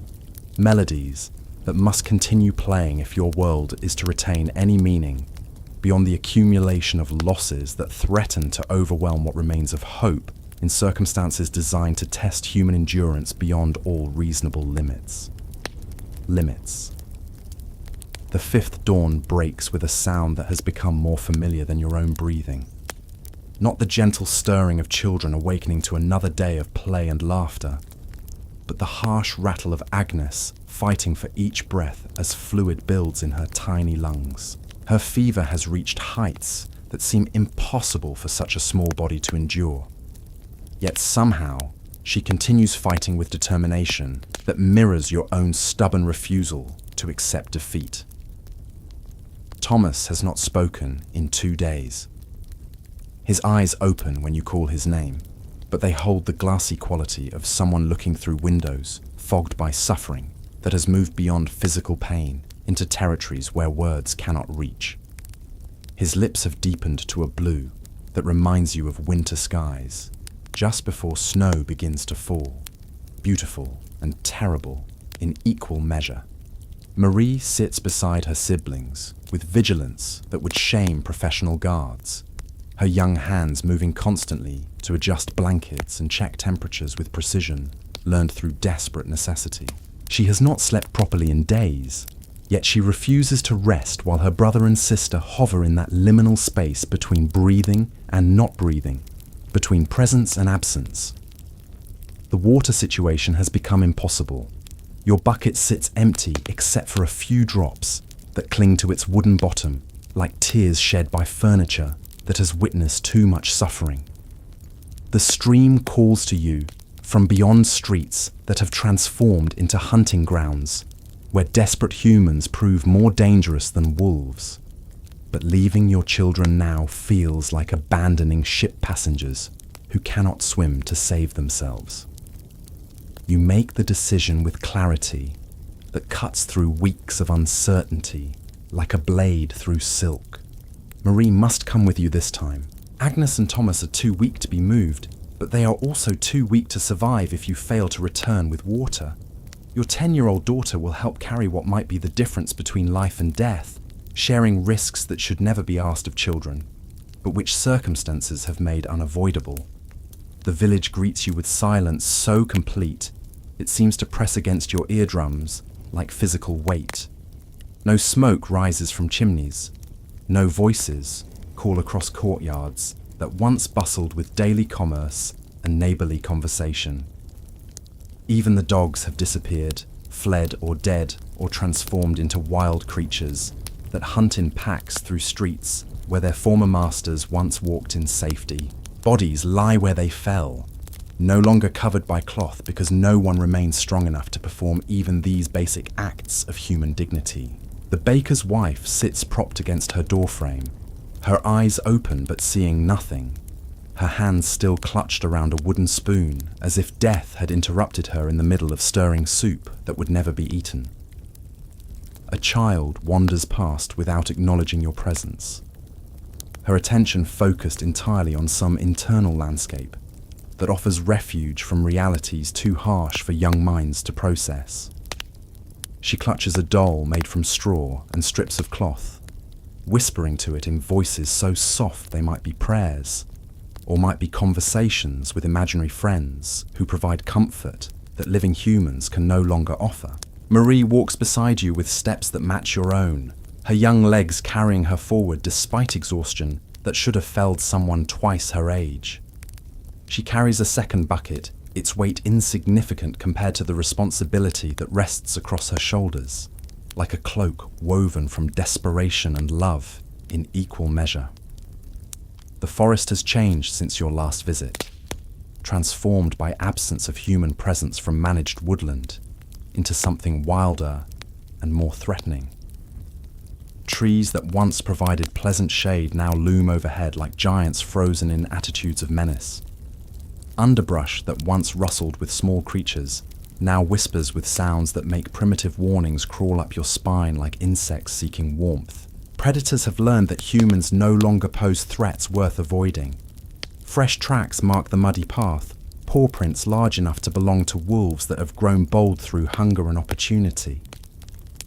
Melodies that must continue playing if your world is to retain any meaning, beyond the accumulation of losses that threaten to overwhelm what remains of hope in circumstances designed to test human endurance beyond all reasonable limits. Limits. The fifth dawn breaks with a sound that has become more familiar than your own breathing. Not the gentle stirring of children awakening to another day of play and laughter, but the harsh rattle of Agnes fighting for each breath as fluid builds in her tiny lungs. Her fever has reached heights that seem impossible for such a small body to endure. Yet somehow, she continues fighting with determination that mirrors your own stubborn refusal to accept defeat. Thomas has not spoken in 2 days. His eyes open when you call his name, but they hold the glassy quality of someone looking through windows fogged by suffering that has moved beyond physical pain into territories where words cannot reach. His lips have deepened to a blue that reminds you of winter skies, just before snow begins to fall, beautiful and terrible in equal measure. Marie sits beside her siblings with vigilance that would shame professional guards, her young hands moving constantly to adjust blankets and check temperatures with precision learned through desperate necessity. She has not slept properly in days, yet she refuses to rest while her brother and sister hover in that liminal space between breathing and not breathing, between presence and absence. The water situation has become impossible. Your bucket sits empty except for a few drops that cling to its wooden bottom like tears shed by furniture that has witnessed too much suffering. The stream calls to you from beyond streets that have transformed into hunting grounds where desperate humans prove more dangerous than wolves. But leaving your children now feels like abandoning ship passengers who cannot swim to save themselves. You make the decision with clarity that cuts through weeks of uncertainty like a blade through silk. Marie must come with you this time. Agnes and Thomas are too weak to be moved, but they are also too weak to survive if you fail to return with water. Your 10-year-old daughter will help carry what might be the difference between life and death, sharing risks that should never be asked of children, but which circumstances have made unavoidable. The village greets you with silence so complete, it seems to press against your eardrums like physical weight. No smoke rises from chimneys. No voices call across courtyards that once bustled with daily commerce and neighbourly conversation. Even the dogs have disappeared, fled or dead or transformed into wild creatures that hunt in packs through streets where their former masters once walked in safety. Bodies lie where they fell, no longer covered by cloth because no one remains strong enough to perform even these basic acts of human dignity. The baker's wife sits propped against her doorframe, her eyes open but seeing nothing, her hands still clutched around a wooden spoon as if death had interrupted her in the middle of stirring soup that would never be eaten. A child wanders past without acknowledging your presence, her attention focused entirely on some internal landscape that offers refuge from realities too harsh for young minds to process. She clutches a doll made from straw and strips of cloth, whispering to it in voices so soft they might be prayers, or might be conversations with imaginary friends who provide comfort that living humans can no longer offer. Marie walks beside you with steps that match your own, her young legs carrying her forward despite exhaustion that should have felled someone twice her age. She carries a second bucket, its weight insignificant compared to the responsibility that rests across her shoulders, like a cloak woven from desperation and love in equal measure. The forest has changed since your last visit, transformed by absence of human presence from managed woodland into something wilder and more threatening. Trees that once provided pleasant shade now loom overhead like giants frozen in attitudes of menace. Underbrush that once rustled with small creatures now whispers with sounds that make primitive warnings crawl up your spine like insects seeking warmth. Predators have learned that humans no longer pose threats worth avoiding. Fresh tracks mark the muddy path, paw prints large enough to belong to wolves that have grown bold through hunger and opportunity.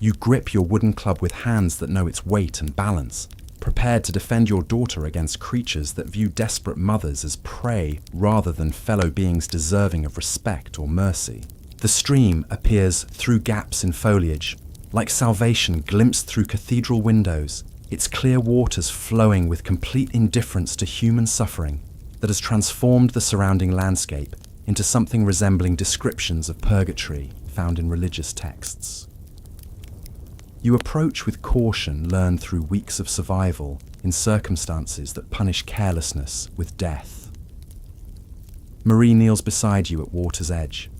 You grip your wooden club with hands that know its weight and balance, prepared to defend your daughter against creatures that view desperate mothers as prey rather than fellow beings deserving of respect or mercy. The stream appears through gaps in foliage, like salvation glimpsed through cathedral windows, its clear waters flowing with complete indifference to human suffering that has transformed the surrounding landscape into something resembling descriptions of purgatory found in religious texts. You approach with caution learned through weeks of survival in circumstances that punish carelessness with death. Marie kneels beside you at water's edge,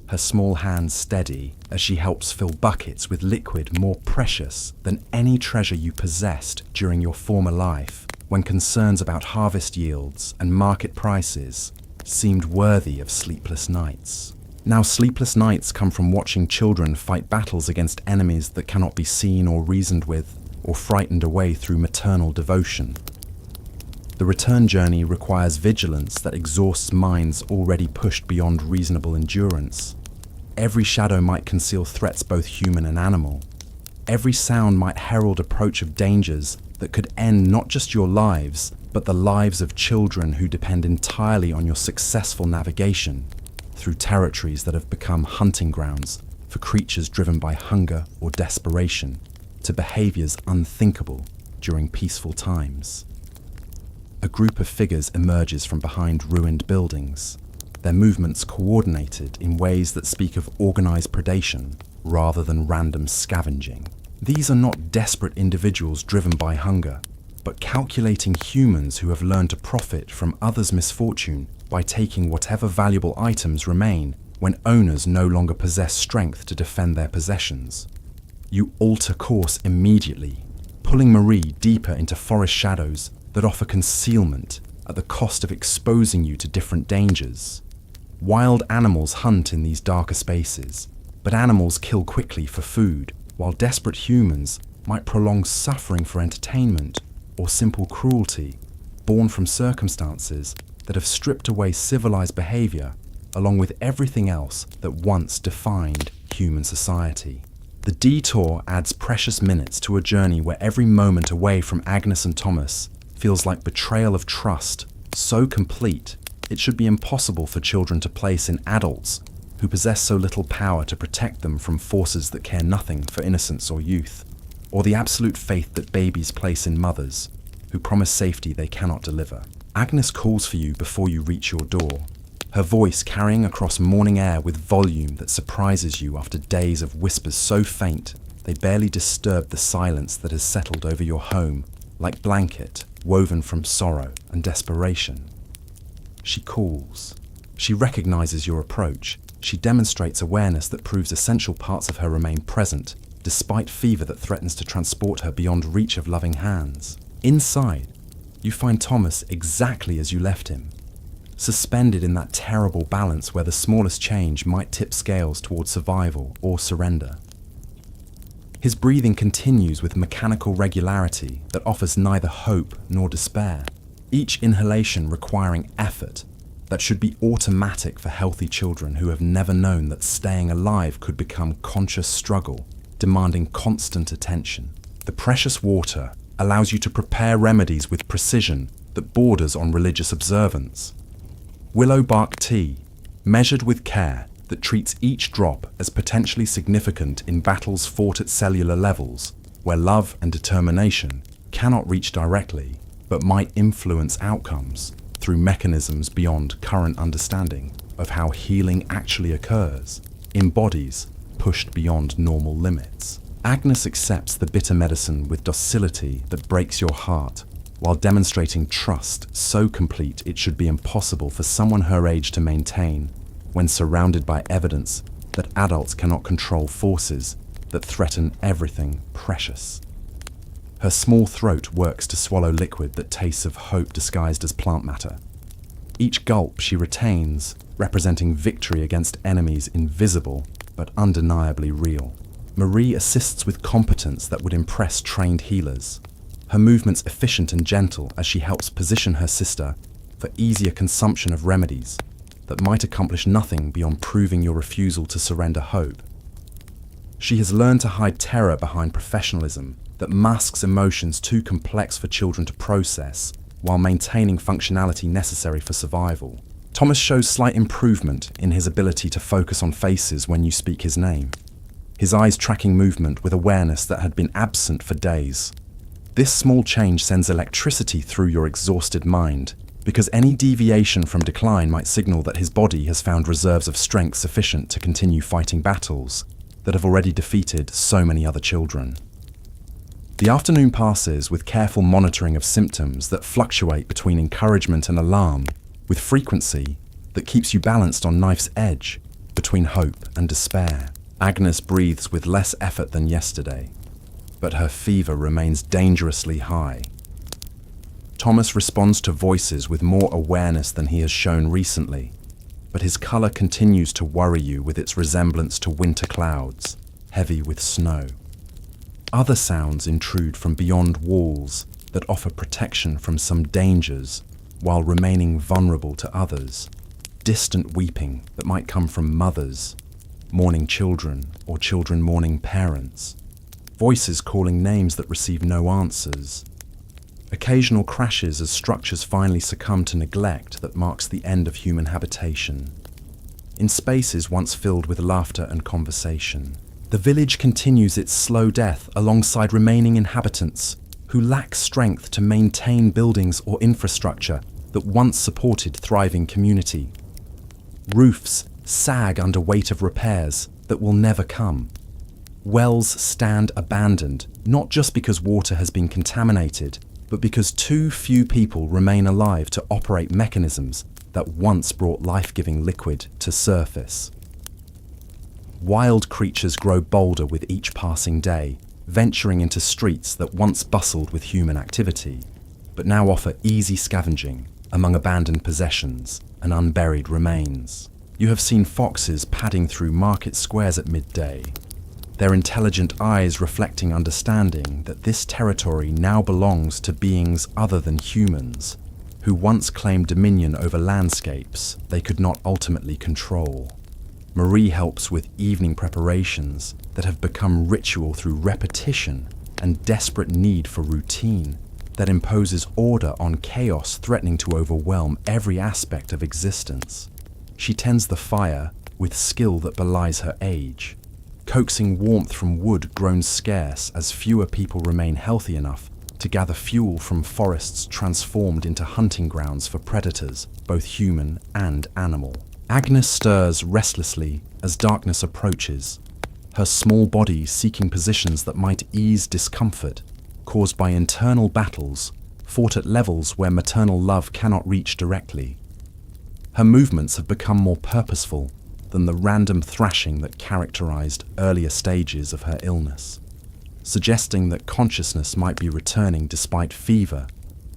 her small hands steady as she helps fill buckets with liquid more precious than any treasure you possessed during your former life, when concerns about harvest yields and market prices seemed worthy of sleepless nights. Now sleepless nights come from watching children fight battles against enemies that cannot be seen or reasoned with or frightened away through maternal devotion. The return journey requires vigilance that exhausts minds already pushed beyond reasonable endurance. Every shadow might conceal threats both human and animal. Every sound might herald approach of dangers that could end not just your lives, but the lives of children who depend entirely on your successful navigation through territories that have become hunting grounds for creatures driven by hunger or desperation to behaviors unthinkable during peaceful times. A group of figures emerges from behind ruined buildings, their movements coordinated in ways that speak of organized predation rather than random scavenging. These are not desperate individuals driven by hunger, but calculating humans who have learned to profit from others' misfortune by taking whatever valuable items remain when owners no longer possess strength to defend their possessions. You alter course immediately, pulling Marie deeper into forest shadows that offer concealment at the cost of exposing you to different dangers. Wild animals hunt in these darker spaces, but animals kill quickly for food, while desperate humans might prolong suffering for entertainment or simple cruelty born from circumstances that have stripped away civilized behavior along with everything else that once defined human society. The detour adds precious minutes to a journey where every moment away from Agnes and Thomas feels like betrayal of trust, so complete it should be impossible for children to place in adults who possess so little power to protect them from forces that care nothing for innocence or youth, or the absolute faith that babies place in mothers who promise safety they cannot deliver. Agnes calls for you before you reach your door, her voice carrying across morning air with volume that surprises you after days of whispers so faint they barely disturb the silence that has settled over your home like blanket woven from sorrow and desperation. She calls. She recognizes your approach. She demonstrates awareness that proves essential parts of her remain present, despite fever that threatens to transport her beyond reach of loving hands. Inside, you find Thomas exactly as you left him, suspended in that terrible balance where the smallest change might tip scales towards survival or surrender. His breathing continues with mechanical regularity that offers neither hope nor despair, each inhalation requiring effort that should be automatic for healthy children who have never known that staying alive could become conscious struggle, demanding constant attention. The precious water allows you to prepare remedies with precision that borders on religious observance. Willow bark tea, measured with care, that treats each drop as potentially significant in battles fought at cellular levels, where love and determination cannot reach directly, but might influence outcomes through mechanisms beyond current understanding of how healing actually occurs in bodies pushed beyond normal limits. Agnes accepts the bitter medicine with docility that breaks your heart, while demonstrating trust so complete it should be impossible for someone her age to maintain when surrounded by evidence that adults cannot control forces that threaten everything precious. Her small throat works to swallow liquid that tastes of hope disguised as plant matter. Each gulp she retains, representing victory against enemies invisible but undeniably real. Marie assists with competence that would impress trained healers. Her movements efficient and gentle as she helps position her sister for easier consumption of remedies that might accomplish nothing beyond proving your refusal to surrender hope. She has learned to hide terror behind professionalism that masks emotions too complex for children to process while maintaining functionality necessary for survival. Thomas shows slight improvement in his ability to focus on faces when you speak his name, his eyes tracking movement with awareness that had been absent for days. This small change sends electricity through your exhausted mind, because any deviation from decline might signal that his body has found reserves of strength sufficient to continue fighting battles that have already defeated so many other children. The afternoon passes with careful monitoring of symptoms that fluctuate between encouragement and alarm, with frequency that keeps you balanced on knife's edge between hope and despair. Agnes breathes with less effort than yesterday, but her fever remains dangerously high. Thomas responds to voices with more awareness than he has shown recently, but his color continues to worry you with its resemblance to winter clouds, heavy with snow. Other sounds intrude from beyond walls that offer protection from some dangers while remaining vulnerable to others. Distant weeping that might come from mothers, mourning children, or children mourning parents. Voices calling names that receive no answers. Occasional crashes as structures finally succumb to neglect that marks the end of human habitation. In spaces once filled with laughter and conversation, the village continues its slow death alongside remaining inhabitants who lack strength to maintain buildings or infrastructure that once supported thriving community. Roofs sag under weight of repairs that will never come. Wells stand abandoned, not just because water has been contaminated, but because too few people remain alive to operate mechanisms that once brought life-giving liquid to surface. Wild creatures grow bolder with each passing day, venturing into streets that once bustled with human activity, but now offer easy scavenging among abandoned possessions and unburied remains. You have seen foxes padding through market squares at midday, their intelligent eyes reflecting understanding that this territory now belongs to beings other than humans, who once claimed dominion over landscapes they could not ultimately control. Marie helps with evening preparations that have become ritual through repetition and desperate need for routine that imposes order on chaos threatening to overwhelm every aspect of existence. She tends the fire with skill that belies her age, coaxing warmth from wood grown scarce as fewer people remain healthy enough to gather fuel from forests transformed into hunting grounds for predators, both human and animal. Agnes stirs restlessly as darkness approaches, her small body seeking positions that might ease discomfort caused by internal battles fought at levels where maternal love cannot reach directly. Her movements have become more purposeful than the random thrashing that characterized earlier stages of her illness, suggesting that consciousness might be returning despite fever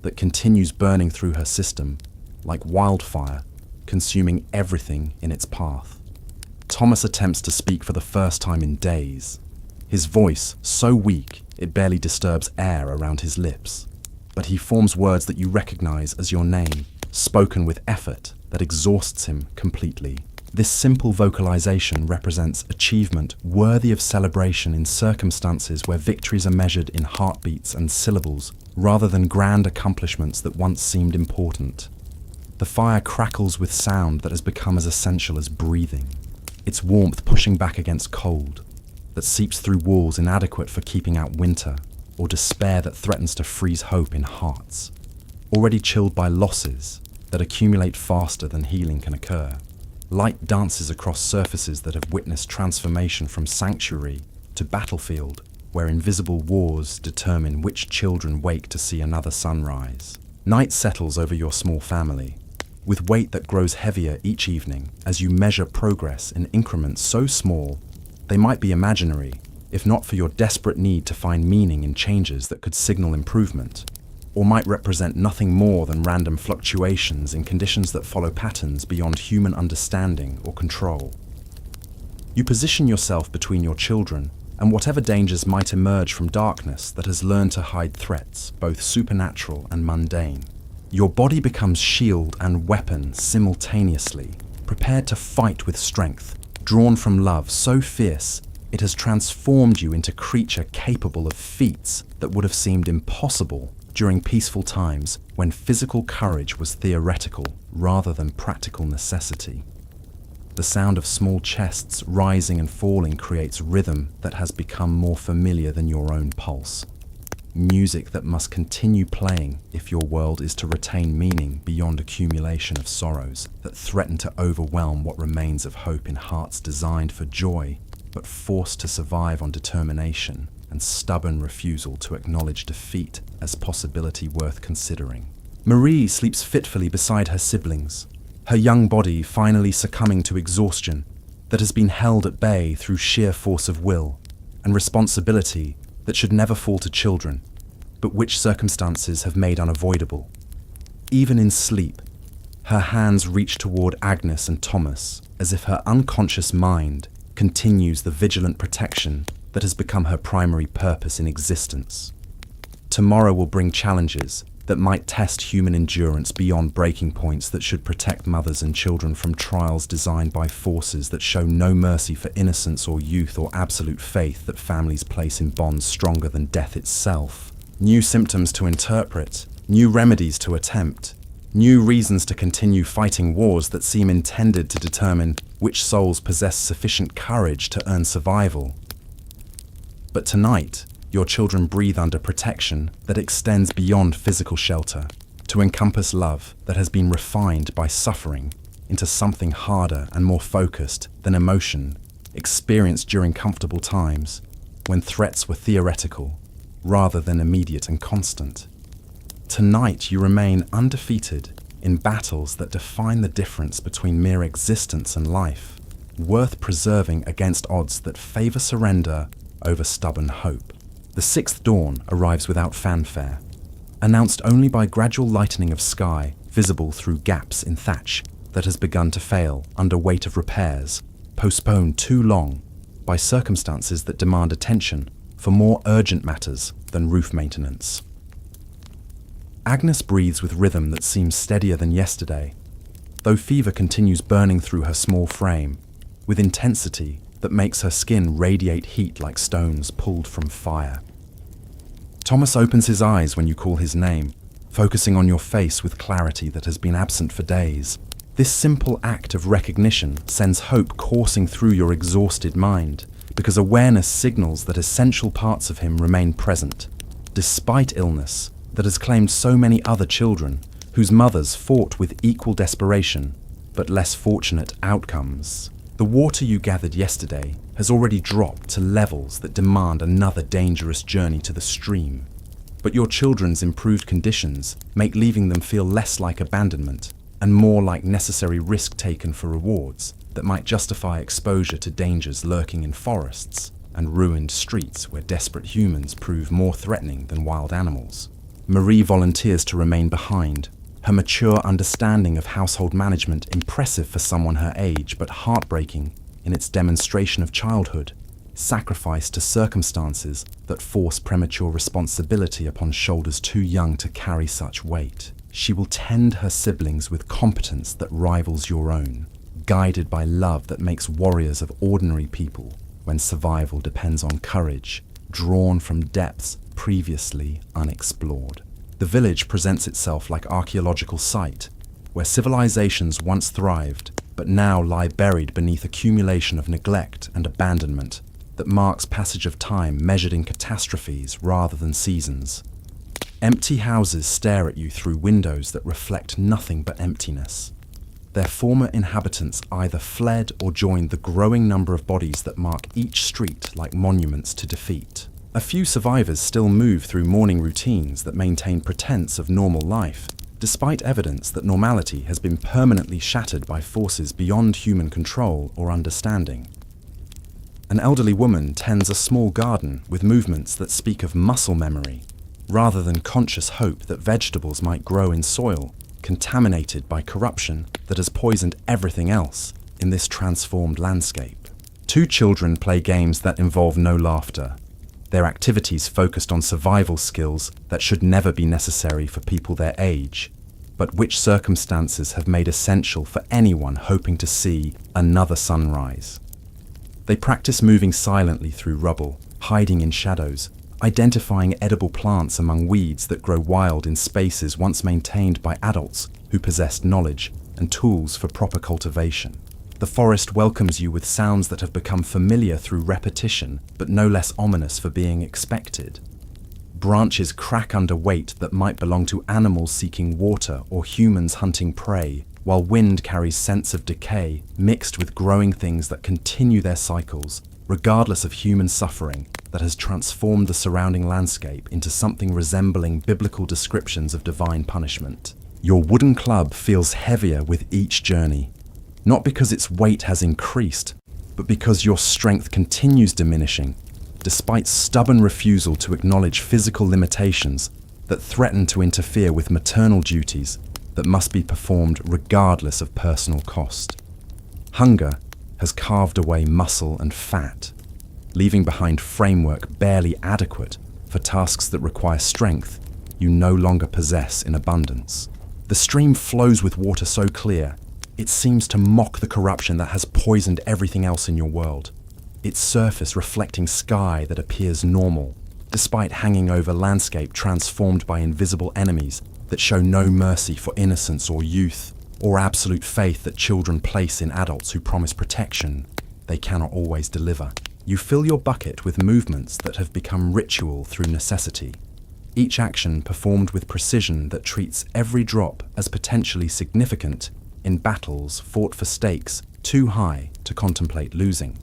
that continues burning through her system like wildfire, consuming everything in its path. Thomas attempts to speak for the first time in days, his voice so weak it barely disturbs air around his lips, but he forms words that you recognize as your name, spoken with effort that exhausts him completely. This simple vocalization represents achievement worthy of celebration in circumstances where victories are measured in heartbeats and syllables rather than grand accomplishments that once seemed important. The fire crackles with sound that has become as essential as breathing, its warmth pushing back against cold, that seeps through walls inadequate for keeping out winter, or despair that threatens to freeze hope in hearts, already chilled by losses that accumulate faster than healing can occur. Light dances across surfaces that have witnessed transformation from sanctuary to battlefield, where invisible wars determine which children wake to see another sunrise. Night settles over your small family, with weight that grows heavier each evening as you measure progress in increments so small they might be imaginary, if not for your desperate need to find meaning in changes that could signal improvement, or might represent nothing more than random fluctuations in conditions that follow patterns beyond human understanding or control. You position yourself between your children and whatever dangers might emerge from darkness that has learned to hide threats, both supernatural and mundane. Your body becomes shield and weapon simultaneously, prepared to fight with strength, drawn from love so fierce it has transformed you into a creature capable of feats that would have seemed impossible during peaceful times when physical courage was theoretical rather than practical necessity. The sound of small chests rising and falling creates rhythm that has become more familiar than your own pulse. Music that must continue playing if your world is to retain meaning beyond accumulation of sorrows that threaten to overwhelm what remains of hope in hearts designed for joy, but forced to survive on determination and stubborn refusal to acknowledge defeat as possibility worth considering. Marie sleeps fitfully beside her siblings, her young body finally succumbing to exhaustion that has been held at bay through sheer force of will and responsibility that should never fall to children, but which circumstances have made unavoidable. Even in sleep, her hands reach toward Agnes and Thomas as if her unconscious mind continues the vigilant protection that has become her primary purpose in existence. Tomorrow will bring challenges that might test human endurance beyond breaking points that should protect mothers and children from trials designed by forces that show no mercy for innocence or youth or absolute faith that families place in bonds stronger than death itself. New symptoms to interpret, new remedies to attempt, new reasons to continue fighting wars that seem intended to determine which souls possess sufficient courage to earn survival. But tonight, your children breathe under protection that extends beyond physical shelter to encompass love that has been refined by suffering into something harder and more focused than emotion experienced during comfortable times when threats were theoretical rather than immediate and constant. Tonight you remain undefeated in battles that define the difference between mere existence and life, worth preserving against odds that favor surrender over stubborn hope. The sixth dawn arrives without fanfare, announced only by gradual lightening of sky visible through gaps in thatch that has begun to fail under weight of repairs, postponed too long by circumstances that demand attention for more urgent matters than roof maintenance. Agnes breathes with rhythm that seems steadier than yesterday, though fever continues burning through her small frame, with intensity that makes her skin radiate heat like stones pulled from fire. Thomas opens his eyes when you call his name, focusing on your face with clarity that has been absent for days. This simple act of recognition sends hope coursing through your exhausted mind, because awareness signals that essential parts of him remain present, despite illness that has claimed so many other children whose mothers fought with equal desperation, but less fortunate outcomes. The water you gathered yesterday has already dropped to levels that demand another dangerous journey to the stream. But your children's improved conditions make leaving them feel less like abandonment and more like necessary risk taken for rewards that might justify exposure to dangers lurking in forests and ruined streets where desperate humans prove more threatening than wild animals. Marie volunteers to remain behind, her mature understanding of household management impressive for someone her age, but heartbreaking in its demonstration of childhood, sacrificed to circumstances that force premature responsibility upon shoulders too young to carry such weight. She will tend her siblings with competence that rivals your own, guided by love that makes warriors of ordinary people when survival depends on courage, drawn from depths previously unexplored. The village presents itself like archaeological site, where civilizations once thrived, but now lie buried beneath accumulation of neglect and abandonment, that marks passage of time measured in catastrophes rather than seasons. Empty houses stare at you through windows that reflect nothing but emptiness. Their former inhabitants either fled or joined the growing number of bodies that mark each street like monuments to defeat. A few survivors still move through mourning routines that maintain pretense of normal life, despite evidence that normality has been permanently shattered by forces beyond human control or understanding. An elderly woman tends a small garden with movements that speak of muscle memory, rather than conscious hope that vegetables might grow in soil contaminated by corruption that has poisoned everything else in this transformed landscape. Two children play games that involve no laughter, their activities focused on survival skills that should never be necessary for people their age, but which circumstances have made essential for anyone hoping to see another sunrise. They practice moving silently through rubble, hiding in shadows, identifying edible plants among weeds that grow wild in spaces once maintained by adults who possessed knowledge and tools for proper cultivation. The forest welcomes you with sounds that have become familiar through repetition, but no less ominous for being expected. Branches crack under weight that might belong to animals seeking water or humans hunting prey, while wind carries scents of decay mixed with growing things that continue their cycles, regardless of human suffering that has transformed the surrounding landscape into something resembling biblical descriptions of divine punishment. Your wooden club feels heavier with each journey, not because its weight has increased, but because your strength continues diminishing, despite stubborn refusal to acknowledge physical limitations that threaten to interfere with maternal duties that must be performed regardless of personal cost. Hunger has carved away muscle and fat, leaving behind framework barely adequate for tasks that require strength you no longer possess in abundance. The stream flows with water so clear, it seems to mock the corruption that has poisoned everything else in your world, its surface reflecting sky that appears normal, despite hanging over landscape transformed by invisible enemies that show no mercy for innocence or youth, or absolute faith that children place in adults who promise protection they cannot always deliver. You fill your bucket with movements that have become ritual through necessity, each action performed with precision that treats every drop as potentially significant in battles fought for stakes too high to contemplate losing.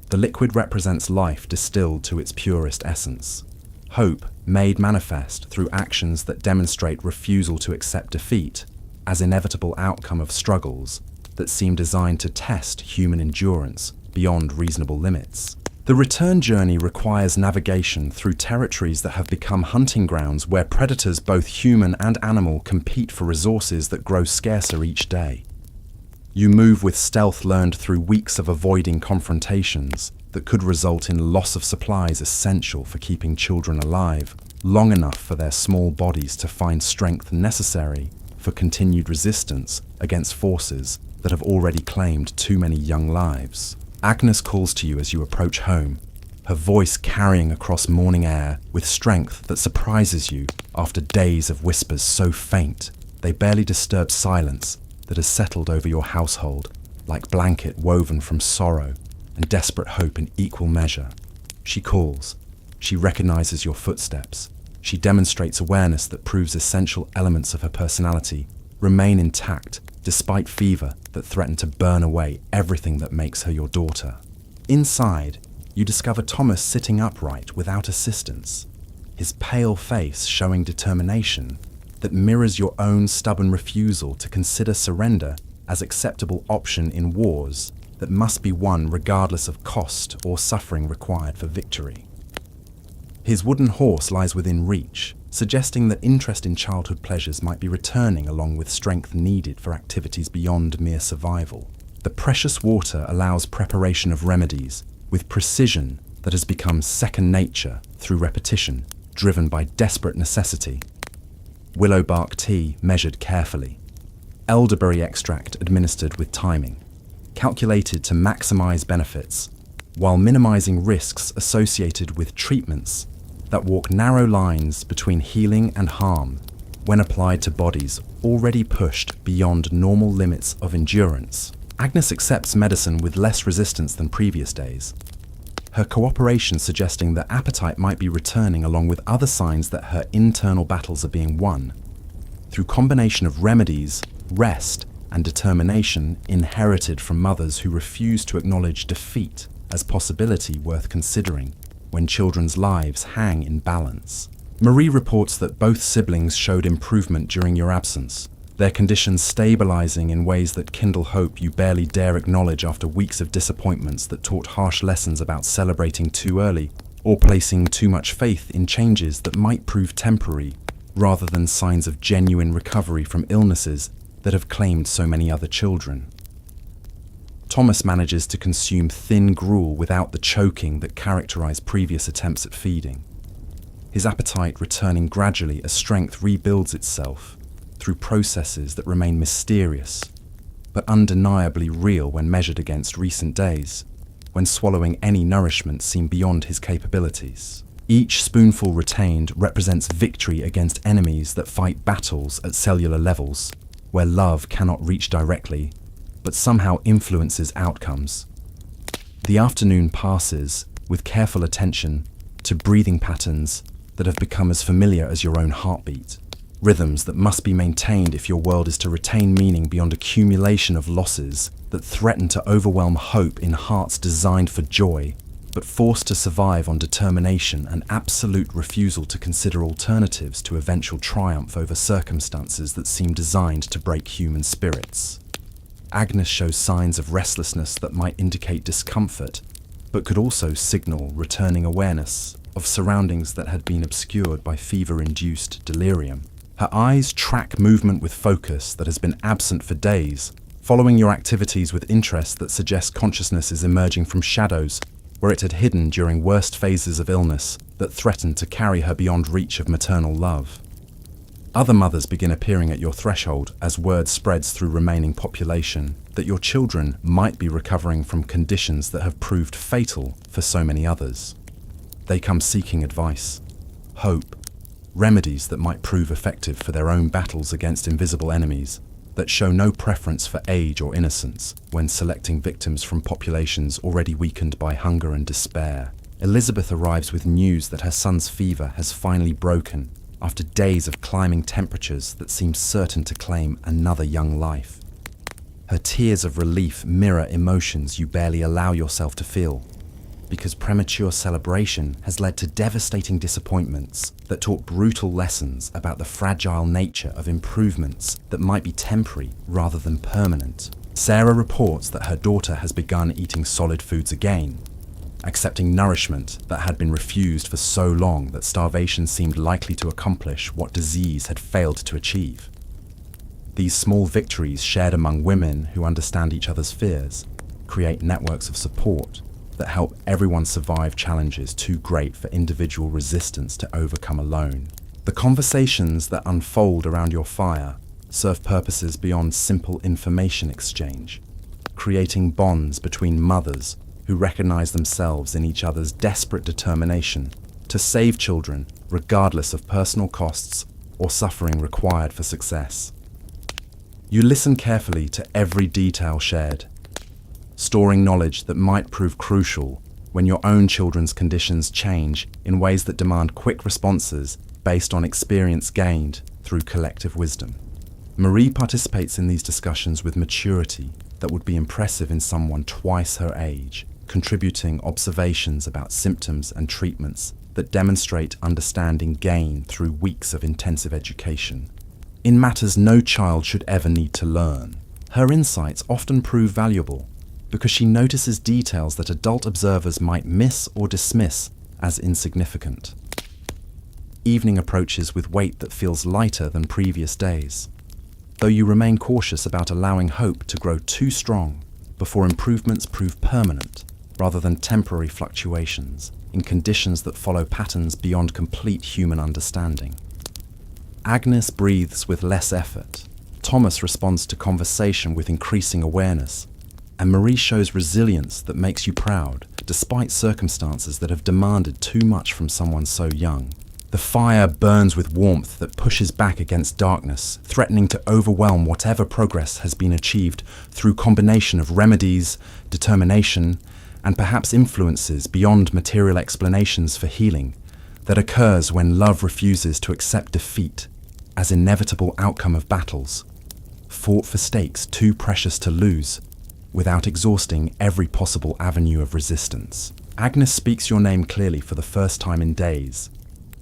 The liquid represents life distilled to its purest essence, hope made manifest through actions that demonstrate refusal to accept defeat as inevitable outcome of struggles that seem designed to test human endurance beyond reasonable limits. The return journey requires navigation through territories that have become hunting grounds where predators, both human and animal, compete for resources that grow scarcer each day. You move with stealth learned through weeks of avoiding confrontations that could result in loss of supplies essential for keeping children alive, long enough for their small bodies to find strength necessary for continued resistance against forces that have already claimed too many young lives. Agnes calls to you as you approach home, her voice carrying across morning air with strength that surprises you after days of whispers so faint they barely disturb silence that has settled over your household like blanket woven from sorrow and desperate hope in equal measure. She calls. She recognizes your footsteps. She demonstrates awareness that proves essential elements of her personality remain intact despite fever that threatened to burn away everything that makes her your daughter. Inside, you discover Thomas sitting upright without assistance, his pale face showing determination that mirrors your own stubborn refusal to consider surrender as acceptable option in wars that must be won regardless of cost or suffering required for victory. His wooden horse lies within reach, suggesting that interest in childhood pleasures might be returning along with strength needed for activities beyond mere survival. The precious water allows preparation of remedies with precision that has become second nature through repetition, driven by desperate necessity. Willow bark tea measured carefully. Elderberry extract administered with timing, calculated to maximize benefits, while minimizing risks associated with treatments that walk narrow lines between healing and harm when applied to bodies already pushed beyond normal limits of endurance. Agnes accepts medicine with less resistance than previous days. her cooperation suggesting that appetite might be returning along with other signs that her internal battles are being won. Through combination of remedies, rest, and determination inherited from mothers who refuse to acknowledge defeat as possibility worth considering when children's lives hang in balance. Marie reports that both siblings showed improvement during your absence, their conditions stabilizing in ways that kindle hope you barely dare acknowledge after weeks of disappointments that taught harsh lessons about celebrating too early or placing too much faith in changes that might prove temporary rather than signs of genuine recovery from illnesses that have claimed so many other children. Thomas manages to consume thin gruel without the choking that characterized previous attempts at feeding. His appetite returning gradually as strength rebuilds itself through processes that remain mysterious, but undeniably real when measured against recent days, when swallowing any nourishment seemed beyond his capabilities. Each spoonful retained represents victory against enemies that fight battles at cellular levels, where love cannot reach directly, but somehow influences outcomes. The afternoon passes with careful attention to breathing patterns that have become as familiar as your own heartbeat, rhythms that must be maintained if your world is to retain meaning beyond accumulation of losses that threaten to overwhelm hope in hearts designed for joy, but forced to survive on determination and absolute refusal to consider alternatives to eventual triumph over circumstances that seem designed to break human spirits. Agnes shows signs of restlessness that might indicate discomfort, but could also signal returning awareness of surroundings that had been obscured by fever-induced delirium. Her eyes track movement with focus that has been absent for days, following your activities with interest that suggests consciousness is emerging from shadows where it had hidden during worst phases of illness that threatened to carry her beyond reach of maternal love. Other mothers begin appearing at your threshold as word spreads through remaining population that your children might be recovering from conditions that have proved fatal for so many others. They come seeking advice, hope, remedies that might prove effective for their own battles against invisible enemies that show no preference for age or innocence when selecting victims from populations already weakened by hunger and despair. Elizabeth arrives with news that her son's fever has finally broken after days of climbing temperatures that seem certain to claim another young life. Her tears of relief mirror emotions you barely allow yourself to feel, because premature celebration has led to devastating disappointments that taught brutal lessons about the fragile nature of improvements that might be temporary rather than permanent. Sarah reports that her daughter has begun eating solid foods again, accepting nourishment that had been refused for so long that starvation seemed likely to accomplish what disease had failed to achieve. These small victories shared among women who understand each other's fears create networks of support that help everyone survive challenges too great for individual resistance to overcome alone. The conversations that unfold around your fire serve purposes beyond simple information exchange, creating bonds between mothers who recognize themselves in each other's desperate determination to save children regardless of personal costs or suffering required for success. You listen carefully to every detail shared, storing knowledge that might prove crucial when your own children's conditions change in ways that demand quick responses based on experience gained through collective wisdom. Marie participates in these discussions with maturity that would be impressive in someone twice her age, contributing observations about symptoms and treatments that demonstrate understanding gained through weeks of intensive education. In matters no child should ever need to learn, her insights often prove valuable because she notices details that adult observers might miss or dismiss as insignificant. Evening approaches with weight that feels lighter than previous days, though you remain cautious about allowing hope to grow too strong before improvements prove permanent rather than temporary fluctuations in conditions that follow patterns beyond complete human understanding. Agnes breathes with less effort. Thomas responds to conversation with increasing awareness, and Marie shows resilience that makes you proud, despite circumstances that have demanded too much from someone so young. The fire burns with warmth that pushes back against darkness, threatening to overwhelm whatever progress has been achieved through combination of remedies, determination, and perhaps influences beyond material explanations for healing that occurs when love refuses to accept defeat as inevitable outcome of battles, fought for stakes too precious to lose, without exhausting every possible avenue of resistance. Agnes speaks your name clearly for the first time in days,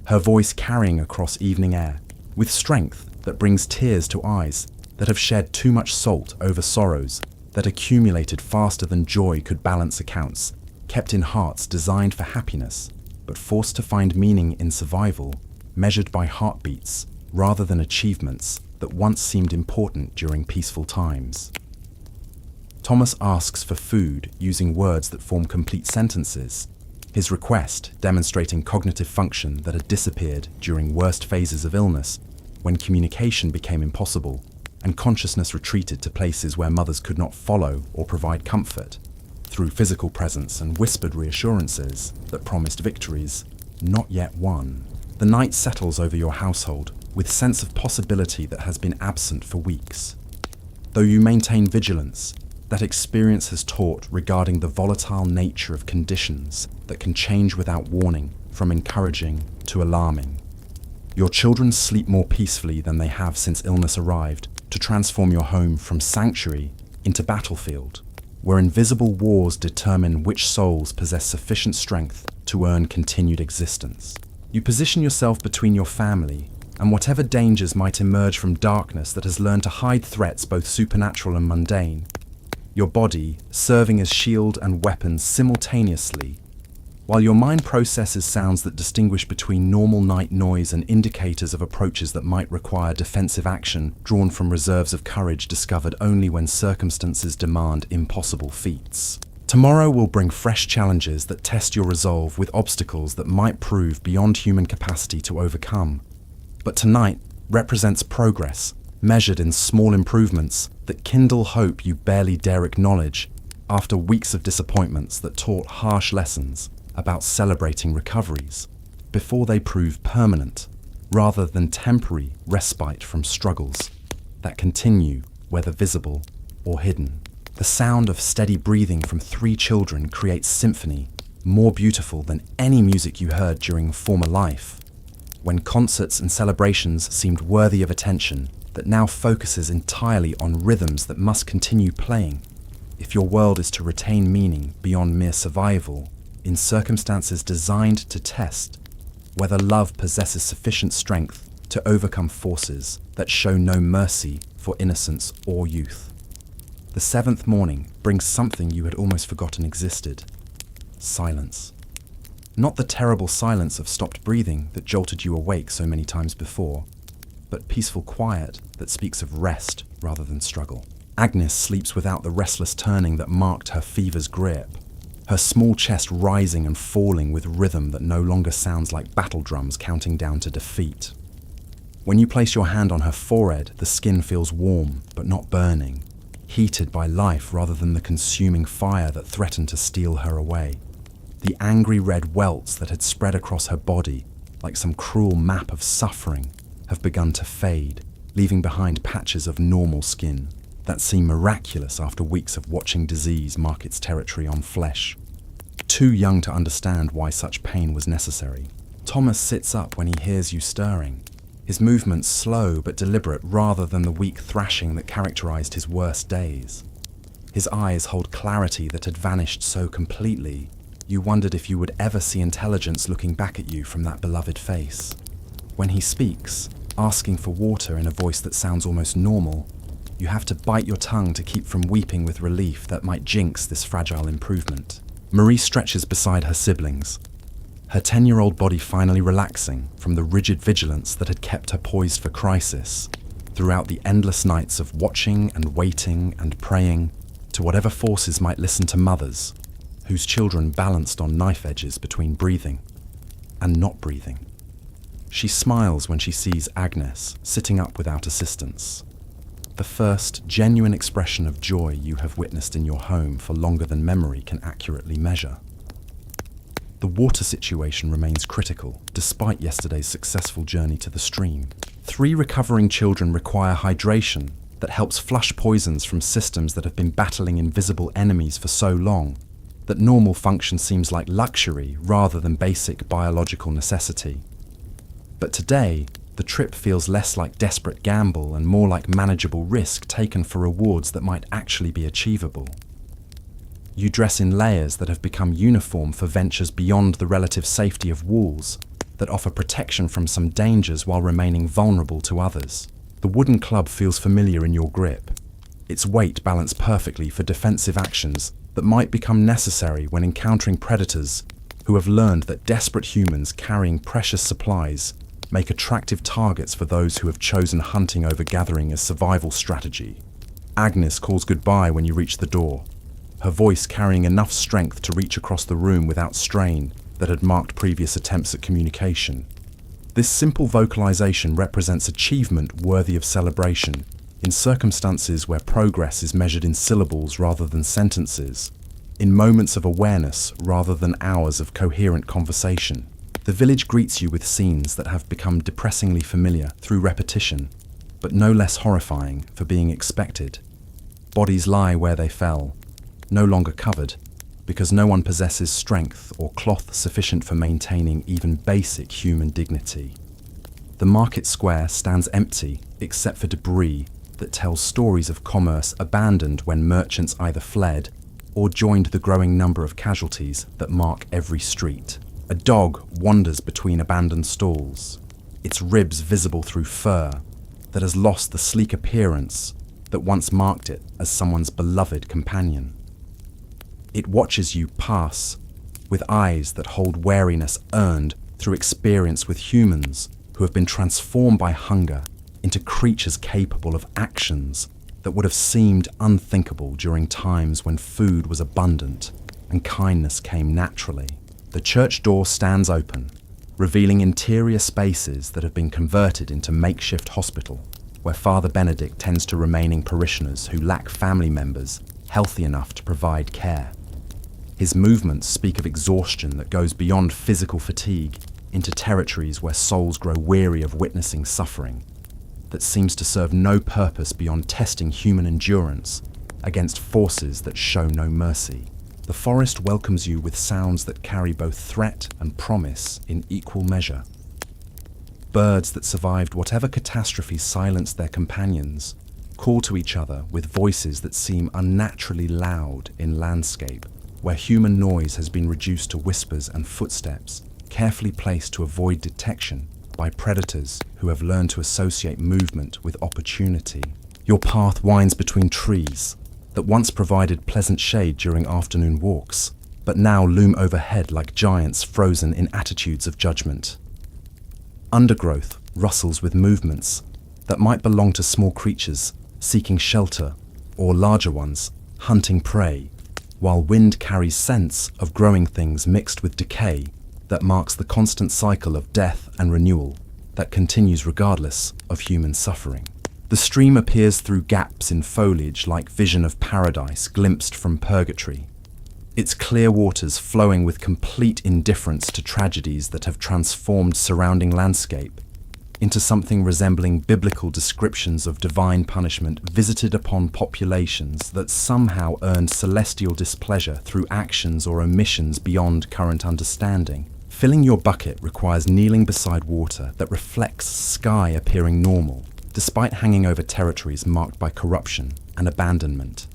her voice carrying across evening air, with strength that brings tears to eyes that have shed too much salt over sorrows that accumulated faster than joy could balance accounts, kept in hearts designed for happiness, but forced to find meaning in survival, measured by heartbeats rather than achievements that once seemed important during peaceful times. Thomas asks for food using words that form complete sentences, his request demonstrating cognitive function that had disappeared during worst phases of illness, when communication became impossible and consciousness retreated to places where mothers could not follow or provide comfort, through physical presence and whispered reassurances that promised victories not yet won. The night settles over your household with sense of possibility that has been absent for weeks. Though you maintain vigilance, that experience has taught regarding the volatile nature of conditions that can change without warning, from encouraging to alarming. Your children sleep more peacefully than they have since illness arrived to transform your home from sanctuary into battlefield, where invisible wars determine which souls possess sufficient strength to earn continued existence. You position yourself between your family and whatever dangers might emerge from darkness that has learned to hide threats both supernatural and mundane, your body serving as shield and weapon simultaneously, while your mind processes sounds that distinguish between normal night noise and indicators of approaches that might require defensive action drawn from reserves of courage discovered only when circumstances demand impossible feats. Tomorrow will bring fresh challenges that test your resolve with obstacles that might prove beyond human capacity to overcome. But tonight represents progress, measured in small improvements that kindle hope you barely dare acknowledge after weeks of disappointments that taught harsh lessons about celebrating recoveries before they prove permanent, rather than temporary respite from struggles that continue, whether visible or hidden. The sound of steady breathing from 3 children creates symphony more beautiful than any music you heard during former life, when concerts and celebrations seemed worthy of attention that now focuses entirely on rhythms that must continue playing if your world is to retain meaning beyond mere survival in circumstances designed to test whether love possesses sufficient strength to overcome forces that show no mercy for innocence or youth. The 7th morning brings something you had almost forgotten existed: silence. Not the terrible silence of stopped breathing that jolted you awake so many times before, but peaceful quiet that speaks of rest rather than struggle. Agnes sleeps without the restless turning that marked her fever's grip, her small chest rising and falling with rhythm that no longer sounds like battle drums counting down to defeat. When you place your hand on her forehead, the skin feels warm but not burning, heated by life rather than the consuming fire that threatened to steal her away. The angry red welts that had spread across her body, like some cruel map of suffering, have begun to fade, leaving behind patches of normal skin that seem miraculous after weeks of watching disease mark its territory on flesh. Too young to understand why such pain was necessary, Thomas sits up when he hears you stirring, his movements slow but deliberate rather than the weak thrashing that characterized his worst days. His eyes hold clarity that had vanished so completely, you wondered if you would ever see intelligence looking back at you from that beloved face. When he speaks, asking for water in a voice that sounds almost normal, you have to bite your tongue to keep from weeping with relief that might jinx this fragile improvement. Marie stretches beside her siblings, her 10-year-old body finally relaxing from the rigid vigilance that had kept her poised for crisis throughout the endless nights of watching and waiting and praying to whatever forces might listen to mothers whose children balanced on knife edges between breathing and not breathing. She smiles when she sees Agnes sitting up without assistance, the first genuine expression of joy you have witnessed in your home for longer than memory can accurately measure. The water situation remains critical, despite yesterday's successful journey to the stream. 3 recovering children require hydration that helps flush poisons from systems that have been battling invisible enemies for so long that normal function seems like luxury rather than basic biological necessity. But today, the trip feels less like desperate gamble and more like manageable risk taken for rewards that might actually be achievable. You dress in layers that have become uniform for ventures beyond the relative safety of walls, that offer protection from some dangers while remaining vulnerable to others. The wooden club feels familiar in your grip, its weight balanced perfectly for defensive actions that might become necessary when encountering predators who have learned that desperate humans carrying precious supplies make attractive targets for those who have chosen hunting over gathering as survival strategy. Agnes calls goodbye when you reach the door, her voice carrying enough strength to reach across the room without strain that had marked previous attempts at communication. This simple vocalization represents achievement worthy of celebration in circumstances where progress is measured in syllables rather than sentences, in moments of awareness rather than hours of coherent conversation. The village greets you with scenes that have become depressingly familiar through repetition, but no less horrifying for being expected. Bodies lie where they fell, no longer covered, because no one possesses strength or cloth sufficient for maintaining even basic human dignity. The market square stands empty except for debris that tells stories of commerce abandoned when merchants either fled or joined the growing number of casualties that mark every street. A dog wanders between abandoned stalls, its ribs visible through fur that has lost the sleek appearance that once marked it as someone's beloved companion. It watches you pass with eyes that hold wariness earned through experience with humans who have been transformed by hunger into creatures capable of actions that would have seemed unthinkable during times when food was abundant and kindness came naturally. The church door stands open, revealing interior spaces that have been converted into makeshift hospital, where Father Benedict tends to remaining parishioners who lack family members healthy enough to provide care. His movements speak of exhaustion that goes beyond physical fatigue into territories where souls grow weary of witnessing suffering that seems to serve no purpose beyond testing human endurance against forces that show no mercy. The forest welcomes you with sounds that carry both threat and promise in equal measure. Birds that survived whatever catastrophe silenced their companions call to each other with voices that seem unnaturally loud in landscape where human noise has been reduced to whispers and footsteps, carefully placed to avoid detection by predators who have learned to associate movement with opportunity. Your path winds between trees that once provided pleasant shade during afternoon walks, but now loom overhead like giants frozen in attitudes of judgment. Undergrowth rustles with movements that might belong to small creatures seeking shelter, or larger ones hunting prey, while wind carries scents of growing things mixed with decay that marks the constant cycle of death and renewal that continues regardless of human suffering. The stream appears through gaps in foliage like vision of paradise glimpsed from purgatory, its clear waters flowing with complete indifference to tragedies that have transformed surrounding landscape into something resembling biblical descriptions of divine punishment visited upon populations that somehow earned celestial displeasure through actions or omissions beyond current understanding. Filling your bucket requires kneeling beside water that reflects sky appearing normal, despite hanging over territories marked by corruption and abandonment.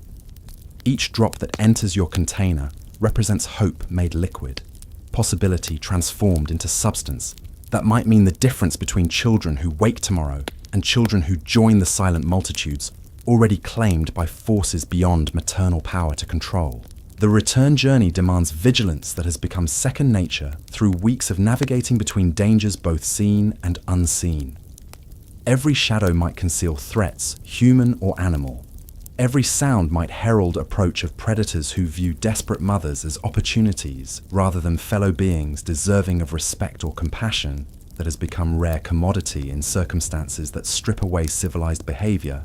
Each drop that enters your container represents hope made liquid, possibility transformed into substance that might mean the difference between children who wake tomorrow and children who join the silent multitudes already claimed by forces beyond maternal power to control. The return journey demands vigilance that has become second nature through weeks of navigating between dangers both seen and unseen. Every shadow might conceal threats, human or animal. Every sound might herald approach of predators who view desperate mothers as opportunities rather than fellow beings deserving of respect or compassion that has become rare commodity in circumstances that strip away civilized behavior,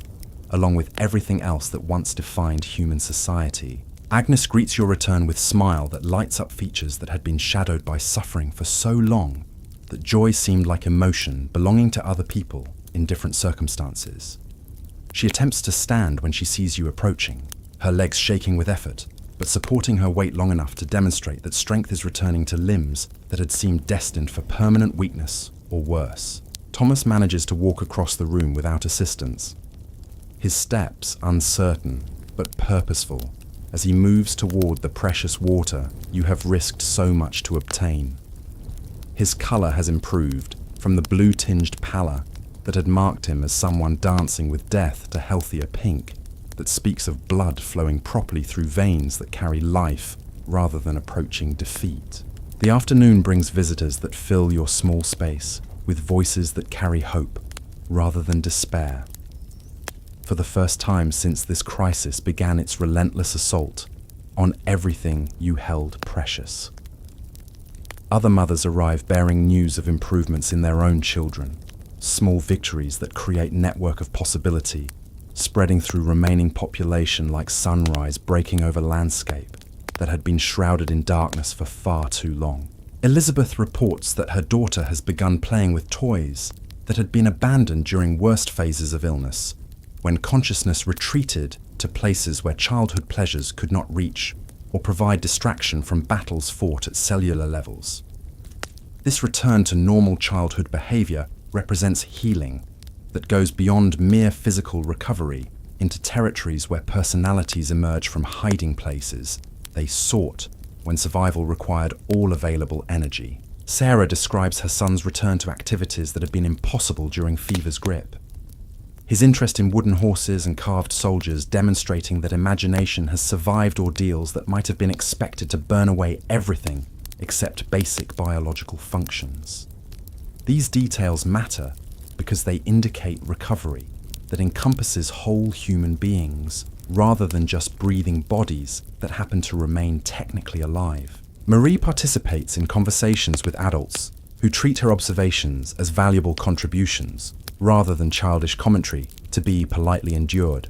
along with everything else that once defined human society. Agnes greets your return with smile that lights up features that had been shadowed by suffering for so long that joy seemed like emotion belonging to other people in different circumstances. She attempts to stand when she sees you approaching, her legs shaking with effort, but supporting her weight long enough to demonstrate that strength is returning to limbs that had seemed destined for permanent weakness or worse. Thomas manages to walk across the room without assistance, his steps uncertain but purposeful as he moves toward the precious water you have risked so much to obtain. His color has improved from the blue-tinged pallor that had marked him as someone dancing with death to healthier pink that speaks of blood flowing properly through veins that carry life rather than approaching defeat. The afternoon brings visitors that fill your small space with voices that carry hope rather than despair. For the first time since this crisis began its relentless assault on everything you held precious. Other mothers arrive bearing news of improvements in their own children, small victories that create network of possibility, spreading through remaining population like sunrise breaking over landscape that had been shrouded in darkness for far too long. Elizabeth reports that her daughter has begun playing with toys that had been abandoned during worst phases of illness, when consciousness retreated to places where childhood pleasures could not reach or provide distraction from battles fought at cellular levels. This return to normal childhood behavior represents healing that goes beyond mere physical recovery into territories where personalities emerge from hiding places they sought when survival required all available energy. Sarah describes her son's return to activities that had been impossible during fever's grip. His interest in wooden horses and carved soldiers demonstrating that imagination has survived ordeals that might have been expected to burn away everything except basic biological functions. These details matter because they indicate recovery that encompasses whole human beings rather than just breathing bodies that happen to remain technically alive. Marie participates in conversations with adults who treat her observations as valuable contributions rather than childish commentary to be politely endured.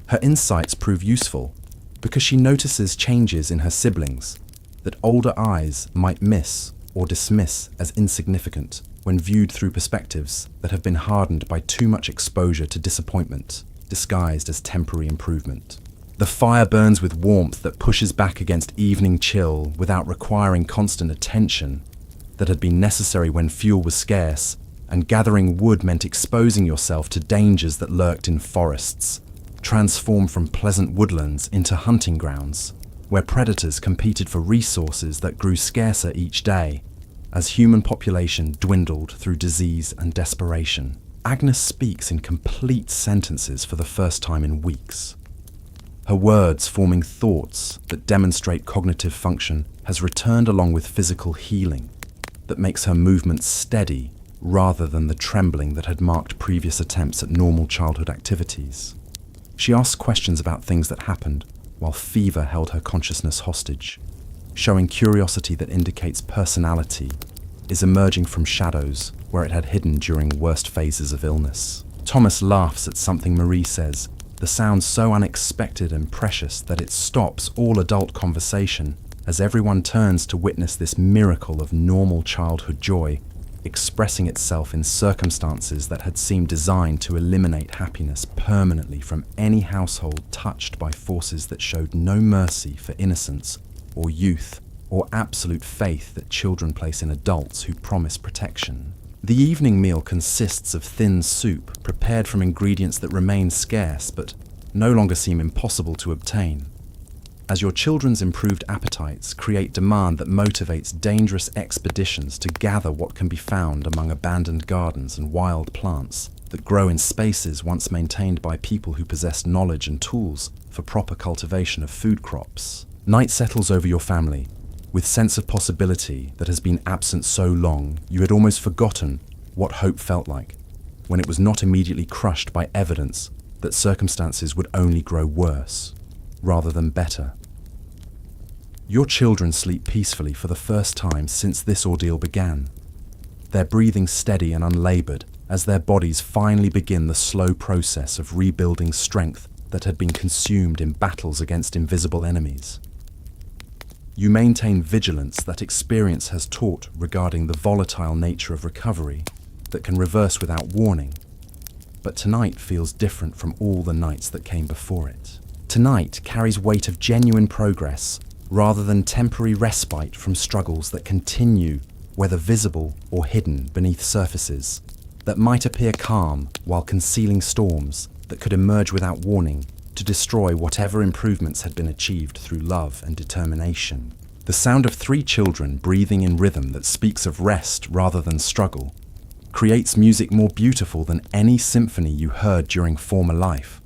Her insights prove useful because she notices changes in her siblings that older eyes might miss or dismiss as insignificant when viewed through perspectives that have been hardened by too much exposure to disappointment, disguised as temporary improvement. The fire burns with warmth that pushes back against evening chill without requiring constant attention that had been necessary when fuel was scarce, and gathering wood meant exposing yourself to dangers that lurked in forests, transformed from pleasant woodlands into hunting grounds, where predators competed for resources that grew scarcer each day, as human population dwindled through disease and desperation. Agnes speaks in complete sentences for the first time in weeks. Her words forming thoughts that demonstrate cognitive function has returned along with physical healing that makes her movements steady rather than the trembling that had marked previous attempts at normal childhood activities. She asks questions about things that happened while fever held her consciousness hostage, showing curiosity that indicates personality is emerging from shadows where it had hidden during worst phases of illness. Thomas laughs at something Marie says, the sound so unexpected and precious that it stops all adult conversation as everyone turns to witness this miracle of normal childhood joy, expressing itself in circumstances that had seemed designed to eliminate happiness permanently from any household touched by forces that showed no mercy for innocence or youth or absolute faith that children place in adults who promise protection. The evening meal consists of thin soup prepared from ingredients that remain scarce but no longer seem impossible to obtain. As your children's improved appetites create demand that motivates dangerous expeditions to gather what can be found among abandoned gardens and wild plants that grow in spaces once maintained by people who possess knowledge and tools for proper cultivation of food crops. Night settles over your family, with sense of possibility that has been absent so long you had almost forgotten what hope felt like, when it was not immediately crushed by evidence that circumstances would only grow worse, rather than better. Your children sleep peacefully for the first time since this ordeal began, their breathing steady and unlabored as their bodies finally begin the slow process of rebuilding strength that had been consumed in battles against invisible enemies. You maintain vigilance that experience has taught regarding the volatile nature of recovery that can reverse without warning, but tonight feels different from all the nights that came before it. Tonight carries weight of genuine progress rather than temporary respite from struggles that continue, whether visible or hidden beneath surfaces, that might appear calm while concealing storms that could emerge without warning to destroy whatever improvements had been achieved through love and determination. The sound of 3 children breathing in rhythm that speaks of rest rather than struggle creates music more beautiful than any symphony you heard during former life,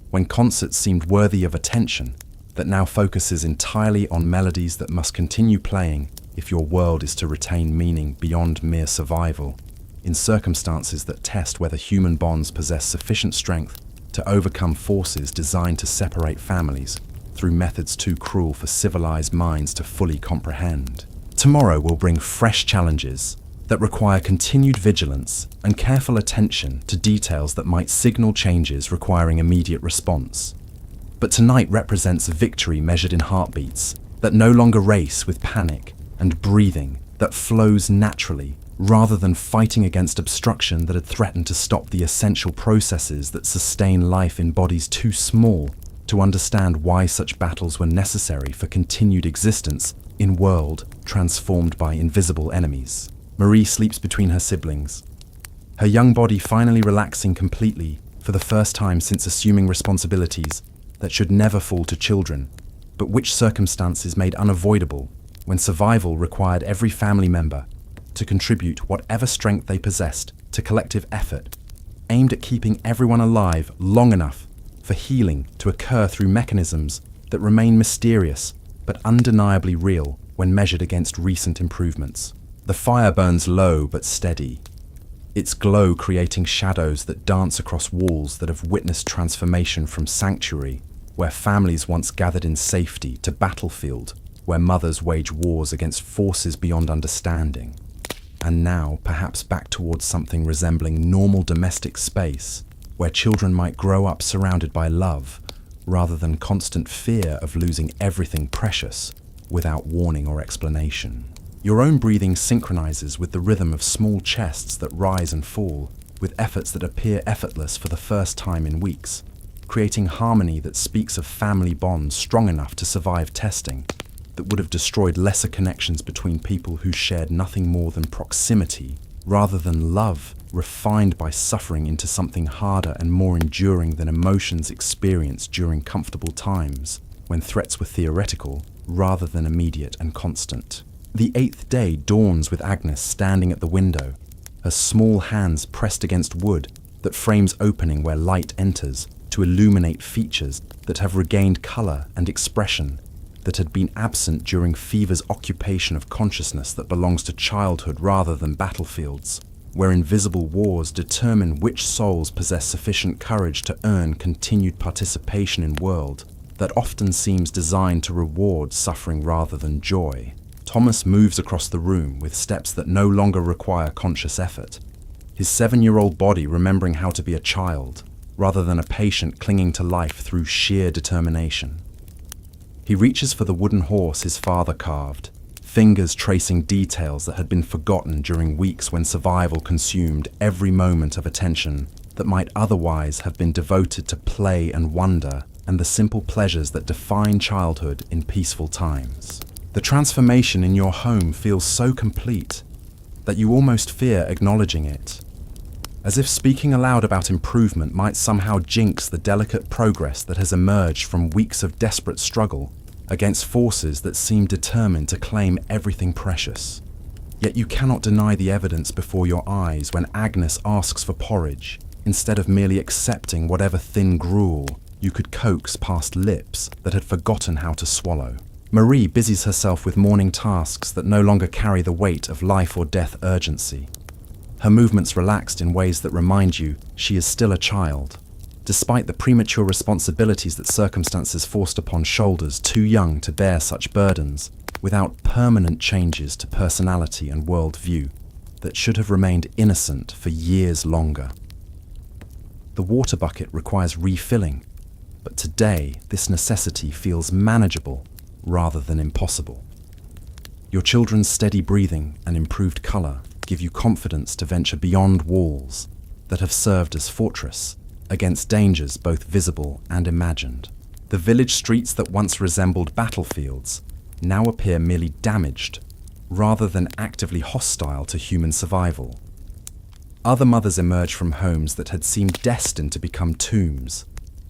when concerts seemed worthy of attention, that now focuses entirely on melodies that must continue playing if your world is to retain meaning beyond mere survival, in circumstances that test whether human bonds possess sufficient strength to overcome forces designed to separate families through methods too cruel for civilized minds to fully comprehend. Tomorrow will bring fresh challenges that require continued vigilance and careful attention to details that might signal changes requiring immediate response. But tonight represents victory measured in heartbeats that no longer race with panic, and breathing that flows naturally rather than fighting against obstruction that had threatened to stop the essential processes that sustain life in bodies too small to understand why such battles were necessary for continued existence in world transformed by invisible enemies. Marie sleeps between her siblings, her young body finally relaxing completely for the first time since assuming responsibilities that should never fall to children, but which circumstances made unavoidable when survival required every family member to contribute whatever strength they possessed to collective effort, aimed at keeping everyone alive long enough for healing to occur through mechanisms that remain mysterious but undeniably real when measured against recent improvements. The fire burns low but steady, its glow creating shadows that dance across walls that have witnessed transformation from sanctuary, where families once gathered in safety, to battlefield, where mothers wage wars against forces beyond understanding. And now, perhaps back towards something resembling normal domestic space, where children might grow up surrounded by love, rather than constant fear of losing everything precious without warning or explanation. Your own breathing synchronizes with the rhythm of small chests that rise and fall, with efforts that appear effortless for the first time in weeks, creating harmony that speaks of family bonds strong enough to survive testing, that would have destroyed lesser connections between people who shared nothing more than proximity, rather than love refined by suffering into something harder and more enduring than emotions experienced during comfortable times, when threats were theoretical rather than immediate and constant. The 8th day dawns with Agnes standing at the window, her small hands pressed against wood that frames opening where light enters to illuminate features that have regained color and expression that had been absent during fever's occupation of consciousness that belongs to childhood rather than battlefields, where invisible wars determine which souls possess sufficient courage to earn continued participation in world that often seems designed to reward suffering rather than joy. Thomas moves across the room with steps that no longer require conscious effort, his 7-year-old body remembering how to be a child, rather than a patient clinging to life through sheer determination. He reaches for the wooden horse his father carved, fingers tracing details that had been forgotten during weeks when survival consumed every moment of attention that might otherwise have been devoted to play and wonder and the simple pleasures that define childhood in peaceful times. The transformation in your home feels so complete that you almost fear acknowledging it, as if speaking aloud about improvement might somehow jinx the delicate progress that has emerged from weeks of desperate struggle against forces that seem determined to claim everything precious. Yet you cannot deny the evidence before your eyes when Agnes asks for porridge, instead of merely accepting whatever thin gruel you could coax past lips that had forgotten how to swallow. Marie busies herself with morning tasks that no longer carry the weight of life or death urgency. Her movements relaxed in ways that remind you she is still a child, despite the premature responsibilities that circumstances forced upon shoulders too young to bear such burdens, without permanent changes to personality and worldview that should have remained innocent for years longer. The water bucket requires refilling, but today this necessity feels manageable rather than impossible. Your children's steady breathing and improved color give you confidence to venture beyond walls that have served as fortress against dangers both visible and imagined. The village streets that once resembled battlefields now appear merely damaged, rather than actively hostile to human survival. Other mothers emerge from homes that had seemed destined to become tombs,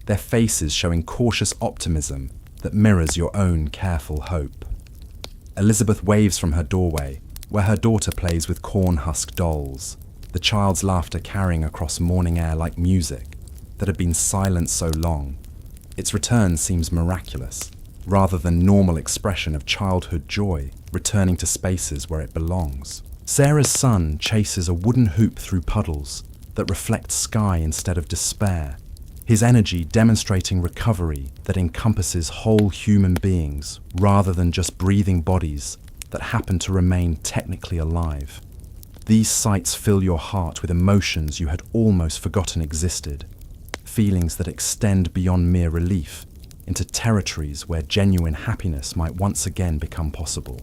their faces showing cautious optimism that mirrors your own careful hope. Elizabeth waves from her doorway, where her daughter plays with corn-husk dolls, the child's laughter carrying across morning air like music that had been silent so long. Its return seems miraculous, rather than normal expression of childhood joy returning to spaces where it belongs. Sarah's son chases a wooden hoop through puddles that reflect sky instead of despair, his energy demonstrating recovery that encompasses whole human beings rather than just breathing bodies that happen to remain technically alive. These sights fill your heart with emotions you had almost forgotten existed, feelings that extend beyond mere relief into territories where genuine happiness might once again become possible.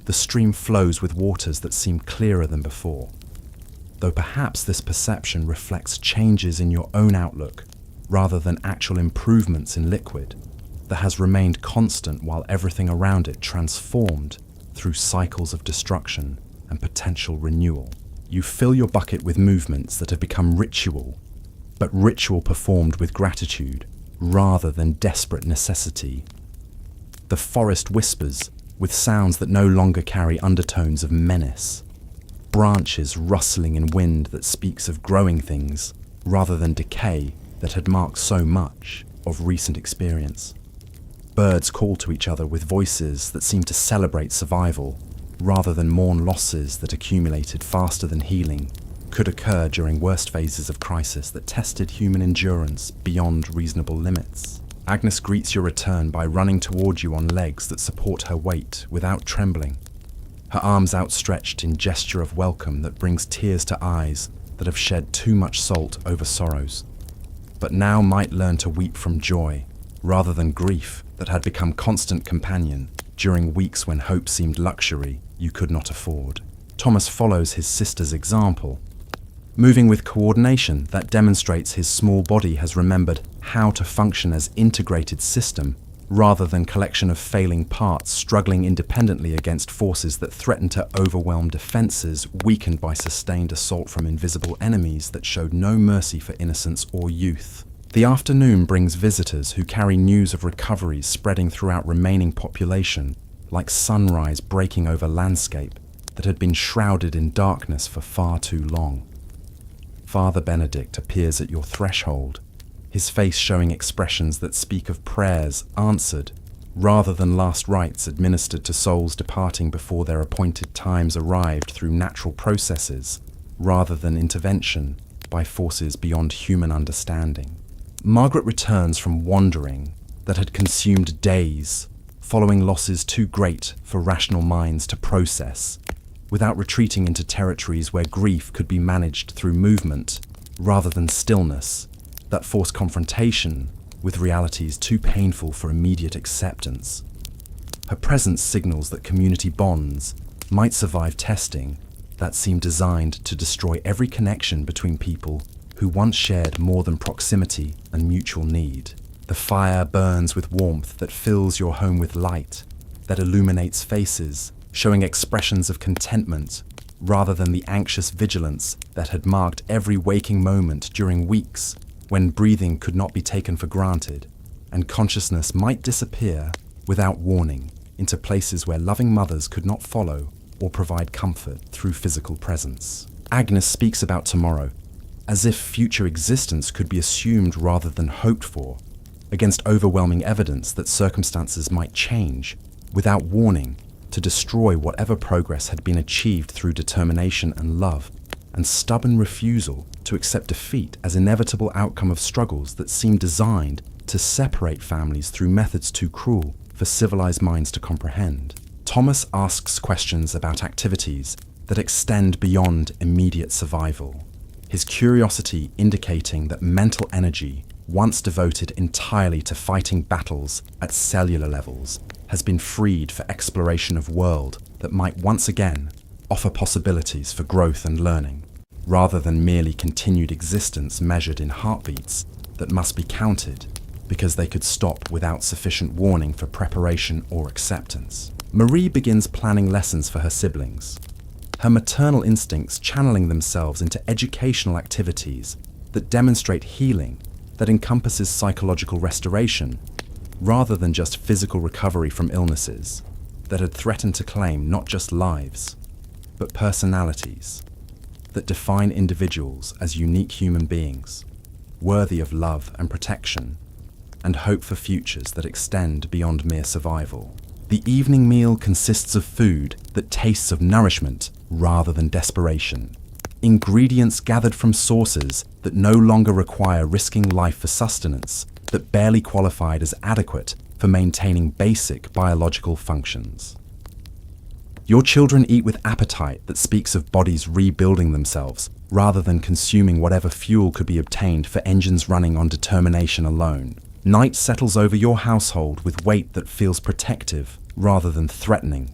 The stream flows with waters that seem clearer than before, though perhaps this perception reflects changes in your own outlook rather than actual improvements in liquid that has remained constant while everything around it transformed through cycles of destruction and potential renewal. You fill your bucket with movements that have become ritual, but ritual performed with gratitude rather than desperate necessity. The forest whispers with sounds that no longer carry undertones of menace, branches rustling in wind that speaks of growing things rather than decay that had marked so much of recent experience. Birds call to each other with voices that seem to celebrate survival rather than mourn losses that accumulated faster than healing could occur during worst phases of crisis that tested human endurance beyond reasonable limits. Agnes greets your return by running toward you on legs that support her weight without trembling, her arms outstretched in gesture of welcome that brings tears to eyes that have shed too much salt over sorrows, but now might learn to weep from joy rather than grief that had become constant companion during weeks when hope seemed luxury you could not afford. Thomas follows his sister's example, moving with coordination that demonstrates his small body has remembered how to function as integrated system rather than collection of failing parts struggling independently against forces that threaten to overwhelm defenses weakened by sustained assault from invisible enemies that showed no mercy for innocence or youth. The afternoon brings visitors who carry news of recoveries spreading throughout remaining population, like sunrise breaking over landscape that had been shrouded in darkness for far too long. Father Benedict appears at your threshold, his face showing expressions that speak of prayers answered, rather than last rites administered to souls departing before their appointed times arrived through natural processes, rather than intervention by forces beyond human understanding. Margaret returns from wandering that had consumed days, following losses too great for rational minds to process, without retreating into territories where grief could be managed through movement rather than stillness, that force confrontation with realities too painful for immediate acceptance. Her presence signals that community bonds might survive testing that seem designed to destroy every connection between people who once shared more than proximity and mutual need. The fire burns with warmth that fills your home with light, that illuminates faces, showing expressions of contentment rather than the anxious vigilance that had marked every waking moment during weeks when breathing could not be taken for granted, and consciousness might disappear without warning into places where loving mothers could not follow or provide comfort through physical presence. Agnes speaks about tomorrow, as if future existence could be assumed rather than hoped for, against overwhelming evidence that circumstances might change without warning to destroy whatever progress had been achieved through determination and love, and stubborn refusal to accept defeat as inevitable outcome of struggles that seem designed to separate families through methods too cruel for civilized minds to comprehend. Thomas asks questions about activities that extend beyond immediate survival, his curiosity indicating that mental energy, once devoted entirely to fighting battles at cellular levels, has been freed for exploration of world that might once again offer possibilities for growth and learning, rather than merely continued existence measured in heartbeats that must be counted because they could stop without sufficient warning for preparation or acceptance. Marie begins planning lessons for her siblings, her maternal instincts channeling themselves into educational activities that demonstrate healing that encompasses psychological restoration, rather than just physical recovery from illnesses that had threatened to claim not just lives, but personalities that define individuals as unique human beings, worthy of love and protection, and hope for futures that extend beyond mere survival. The evening meal consists of food that tastes of nourishment rather than desperation. Ingredients gathered from sources that no longer require risking life for sustenance, that barely qualified as adequate for maintaining basic biological functions. Your children eat with appetite that speaks of bodies rebuilding themselves rather than consuming whatever fuel could be obtained for engines running on determination alone. Night settles over your household with weight that feels protective rather than threatening,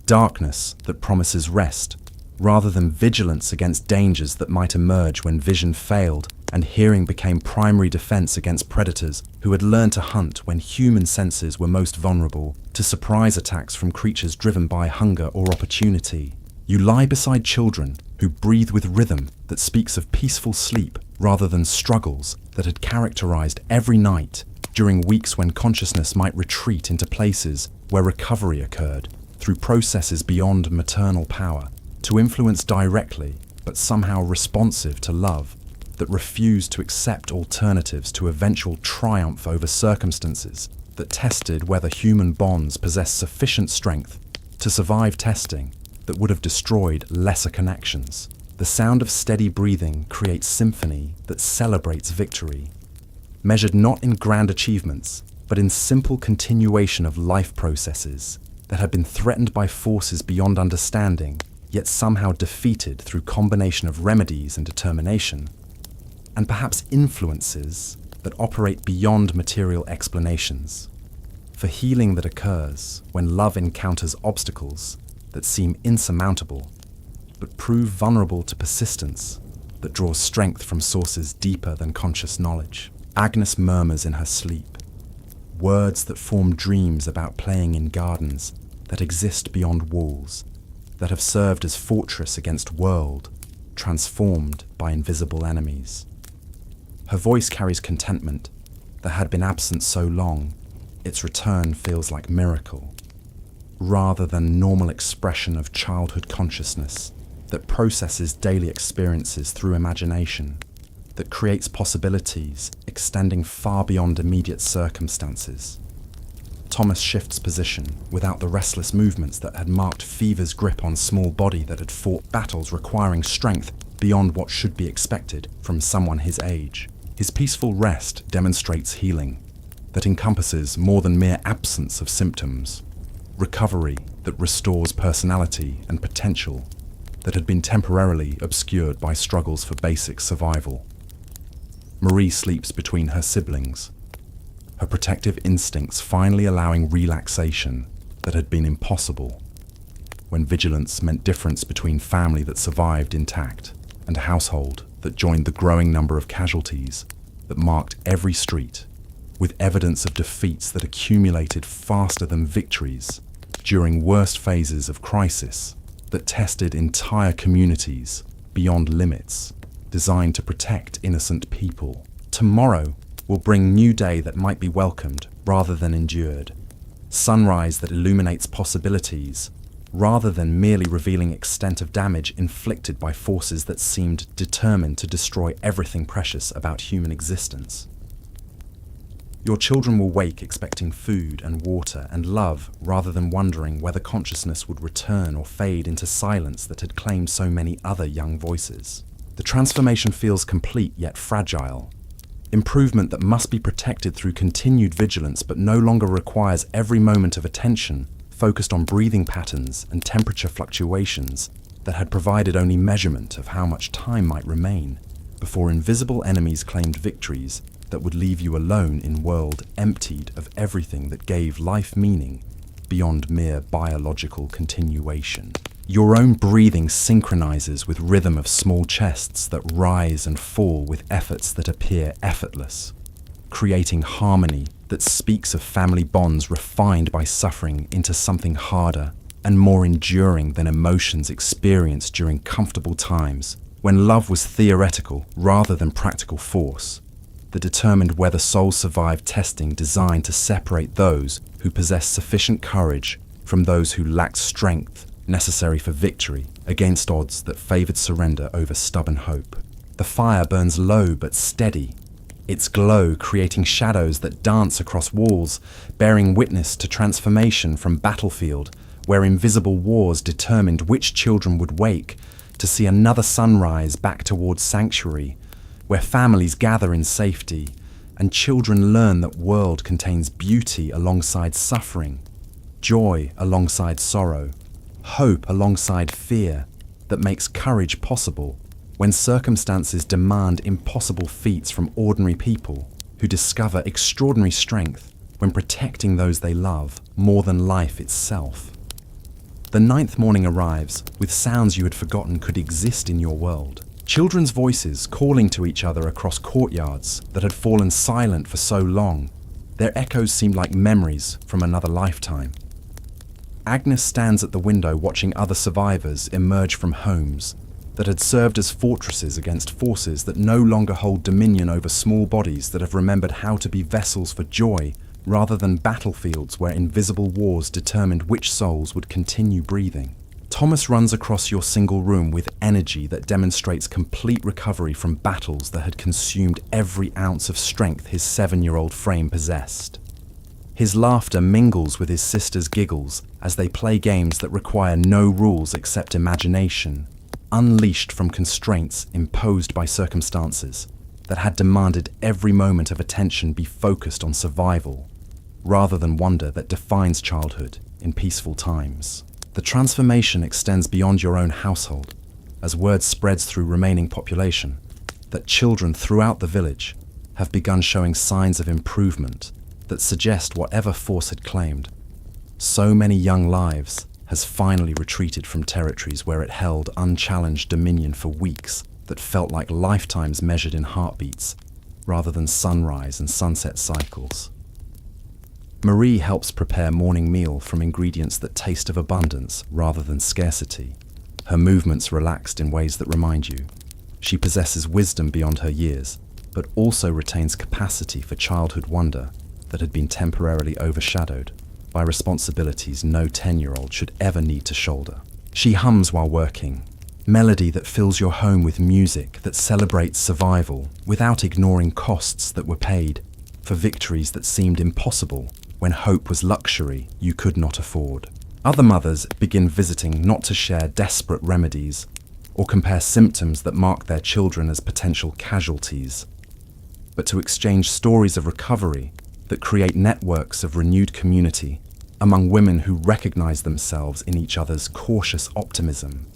darkness that promises rest rather than vigilance against dangers that might emerge when vision failed and hearing became primary defense against predators who had learned to hunt when human senses were most vulnerable to surprise attacks from creatures driven by hunger or opportunity. You lie beside children who breathe with rhythm that speaks of peaceful sleep rather than struggles that had characterized every night during weeks when consciousness might retreat into places where recovery occurred through processes beyond maternal power, to influence directly but somehow responsive to love, that refused to accept alternatives to eventual triumph over circumstances that tested whether human bonds possess sufficient strength to survive testing that would have destroyed lesser connections. The sound of steady breathing creates symphony that celebrates victory, measured not in grand achievements, but in simple continuation of life processes that had been threatened by forces beyond understanding, yet somehow defeated through combination of remedies and determination, and perhaps influences that operate beyond material explanations. For healing that occurs when love encounters obstacles that seem insurmountable, but prove vulnerable to persistence that draws strength from sources deeper than conscious knowledge. Agnes murmurs in her sleep, words that form dreams about playing in gardens that exist beyond walls, that have served as fortress against world, transformed by invisible enemies. Her voice carries contentment that had been absent so long, its return feels like miracle, rather than normal expression of childhood consciousness that processes daily experiences through imagination, that creates possibilities extending far beyond immediate circumstances. Thomas shifts position without the restless movements that had marked fever's grip on small body that had fought battles requiring strength beyond what should be expected from someone his age. His peaceful rest demonstrates healing that encompasses more than mere absence of symptoms, recovery that restores personality and potential that had been temporarily obscured by struggles for basic survival. Marie sleeps between her siblings, her protective instincts finally allowing relaxation that had been impossible when vigilance meant difference between family that survived intact and a household that joined the growing number of casualties that marked every street, with evidence of defeats that accumulated faster than victories during worst phases of crisis that tested entire communities beyond limits designed to protect innocent people. Tomorrow will bring new day that might be welcomed rather than endured. Sunrise that illuminates possibilities rather than merely revealing extent of damage inflicted by forces that seemed determined to destroy everything precious about human existence. Your children will wake expecting food and water and love rather than wondering whether consciousness would return or fade into silence that had claimed so many other young voices. The transformation feels complete yet fragile. Improvement that must be protected through continued vigilance but no longer requires every moment of attention focused on breathing patterns and temperature fluctuations that had provided only measurement of how much time might remain before invisible enemies claimed victories that would leave you alone in world emptied of everything that gave life meaning beyond mere biological continuation. Your own breathing synchronizes with rhythm of small chests that rise and fall with efforts that appear effortless, creating harmony that speaks of family bonds refined by suffering into something harder and more enduring than emotions experienced during comfortable times, when love was theoretical rather than practical force, that determined whether souls survived testing designed to separate those who possessed sufficient courage from those who lacked strength necessary for victory against odds that favored surrender over stubborn hope. The fire burns low but steady, its glow creating shadows that dance across walls, bearing witness to transformation from battlefield where invisible wars determined which children would wake to see another sunrise back towards sanctuary, where families gather in safety and children learn that world contains beauty alongside suffering, joy alongside sorrow, hope alongside fear that makes courage possible when circumstances demand impossible feats from ordinary people who discover extraordinary strength when protecting those they love more than life itself. The ninth morning arrives with sounds you had forgotten could exist in your world. Children's voices calling to each other across courtyards that had fallen silent for so long. Their echoes seemed like memories from another lifetime. Agnes stands at the window watching other survivors emerge from homes that had served as fortresses against forces that no longer hold dominion over small bodies that have remembered how to be vessels for joy rather than battlefields where invisible wars determined which souls would continue breathing. Thomas runs across your single room with energy that demonstrates complete recovery from battles that had consumed every ounce of strength his 7-year-old frame possessed. His laughter mingles with his sister's giggles as they play games that require no rules except imagination, unleashed from constraints imposed by circumstances that had demanded every moment of attention be focused on survival, rather than wonder that defines childhood in peaceful times. The transformation extends beyond your own household, as word spreads through remaining population, that children throughout the village have begun showing signs of improvement that suggest whatever force had claimed so many young lives has finally retreated from territories where it held unchallenged dominion for weeks that felt like lifetimes measured in heartbeats rather than sunrise and sunset cycles. Marie helps prepare morning meal from ingredients that taste of abundance rather than scarcity, her movements relaxed in ways that remind you. She possesses wisdom beyond her years, but also retains capacity for childhood wonder that had been temporarily overshadowed by responsibilities no 10-year-old should ever need to shoulder. She hums while working, melody that fills your home with music that celebrates survival without ignoring costs that were paid for victories that seemed impossible when hope was luxury you could not afford. Other mothers begin visiting not to share desperate remedies or compare symptoms that mark their children as potential casualties, but to exchange stories of recovery that create networks of renewed community among women who recognize themselves in each other's cautious optimism.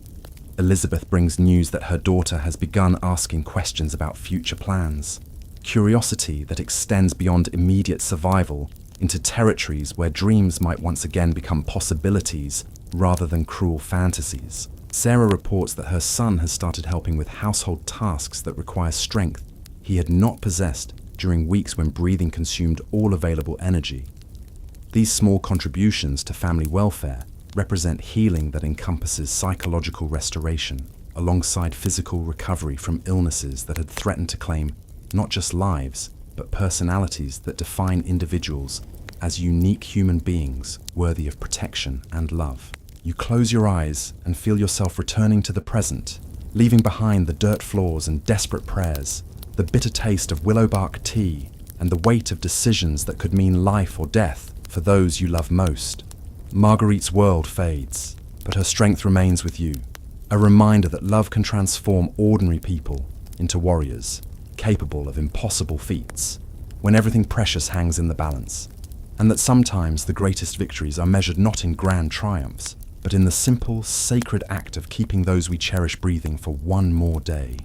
Elizabeth brings news that her daughter has begun asking questions about future plans, curiosity that extends beyond immediate survival into territories where dreams might once again become possibilities rather than cruel fantasies. Sarah reports that her son has started helping with household tasks that require strength he had not possessed during weeks when breathing consumed all available energy. These small contributions to family welfare represent healing that encompasses psychological restoration alongside physical recovery from illnesses that had threatened to claim not just lives, but personalities that define individuals as unique human beings worthy of protection and love. You close your eyes and feel yourself returning to the present, leaving behind the dirt floors and desperate prayers, the bitter taste of willow bark tea, and the weight of decisions that could mean life or death for those you love most. Margarite's world fades, but her strength remains with you, a reminder that love can transform ordinary people into warriors, capable of impossible feats, when everything precious hangs in the balance, and that sometimes the greatest victories are measured not in grand triumphs, but in the simple, sacred act of keeping those we cherish breathing for one more day.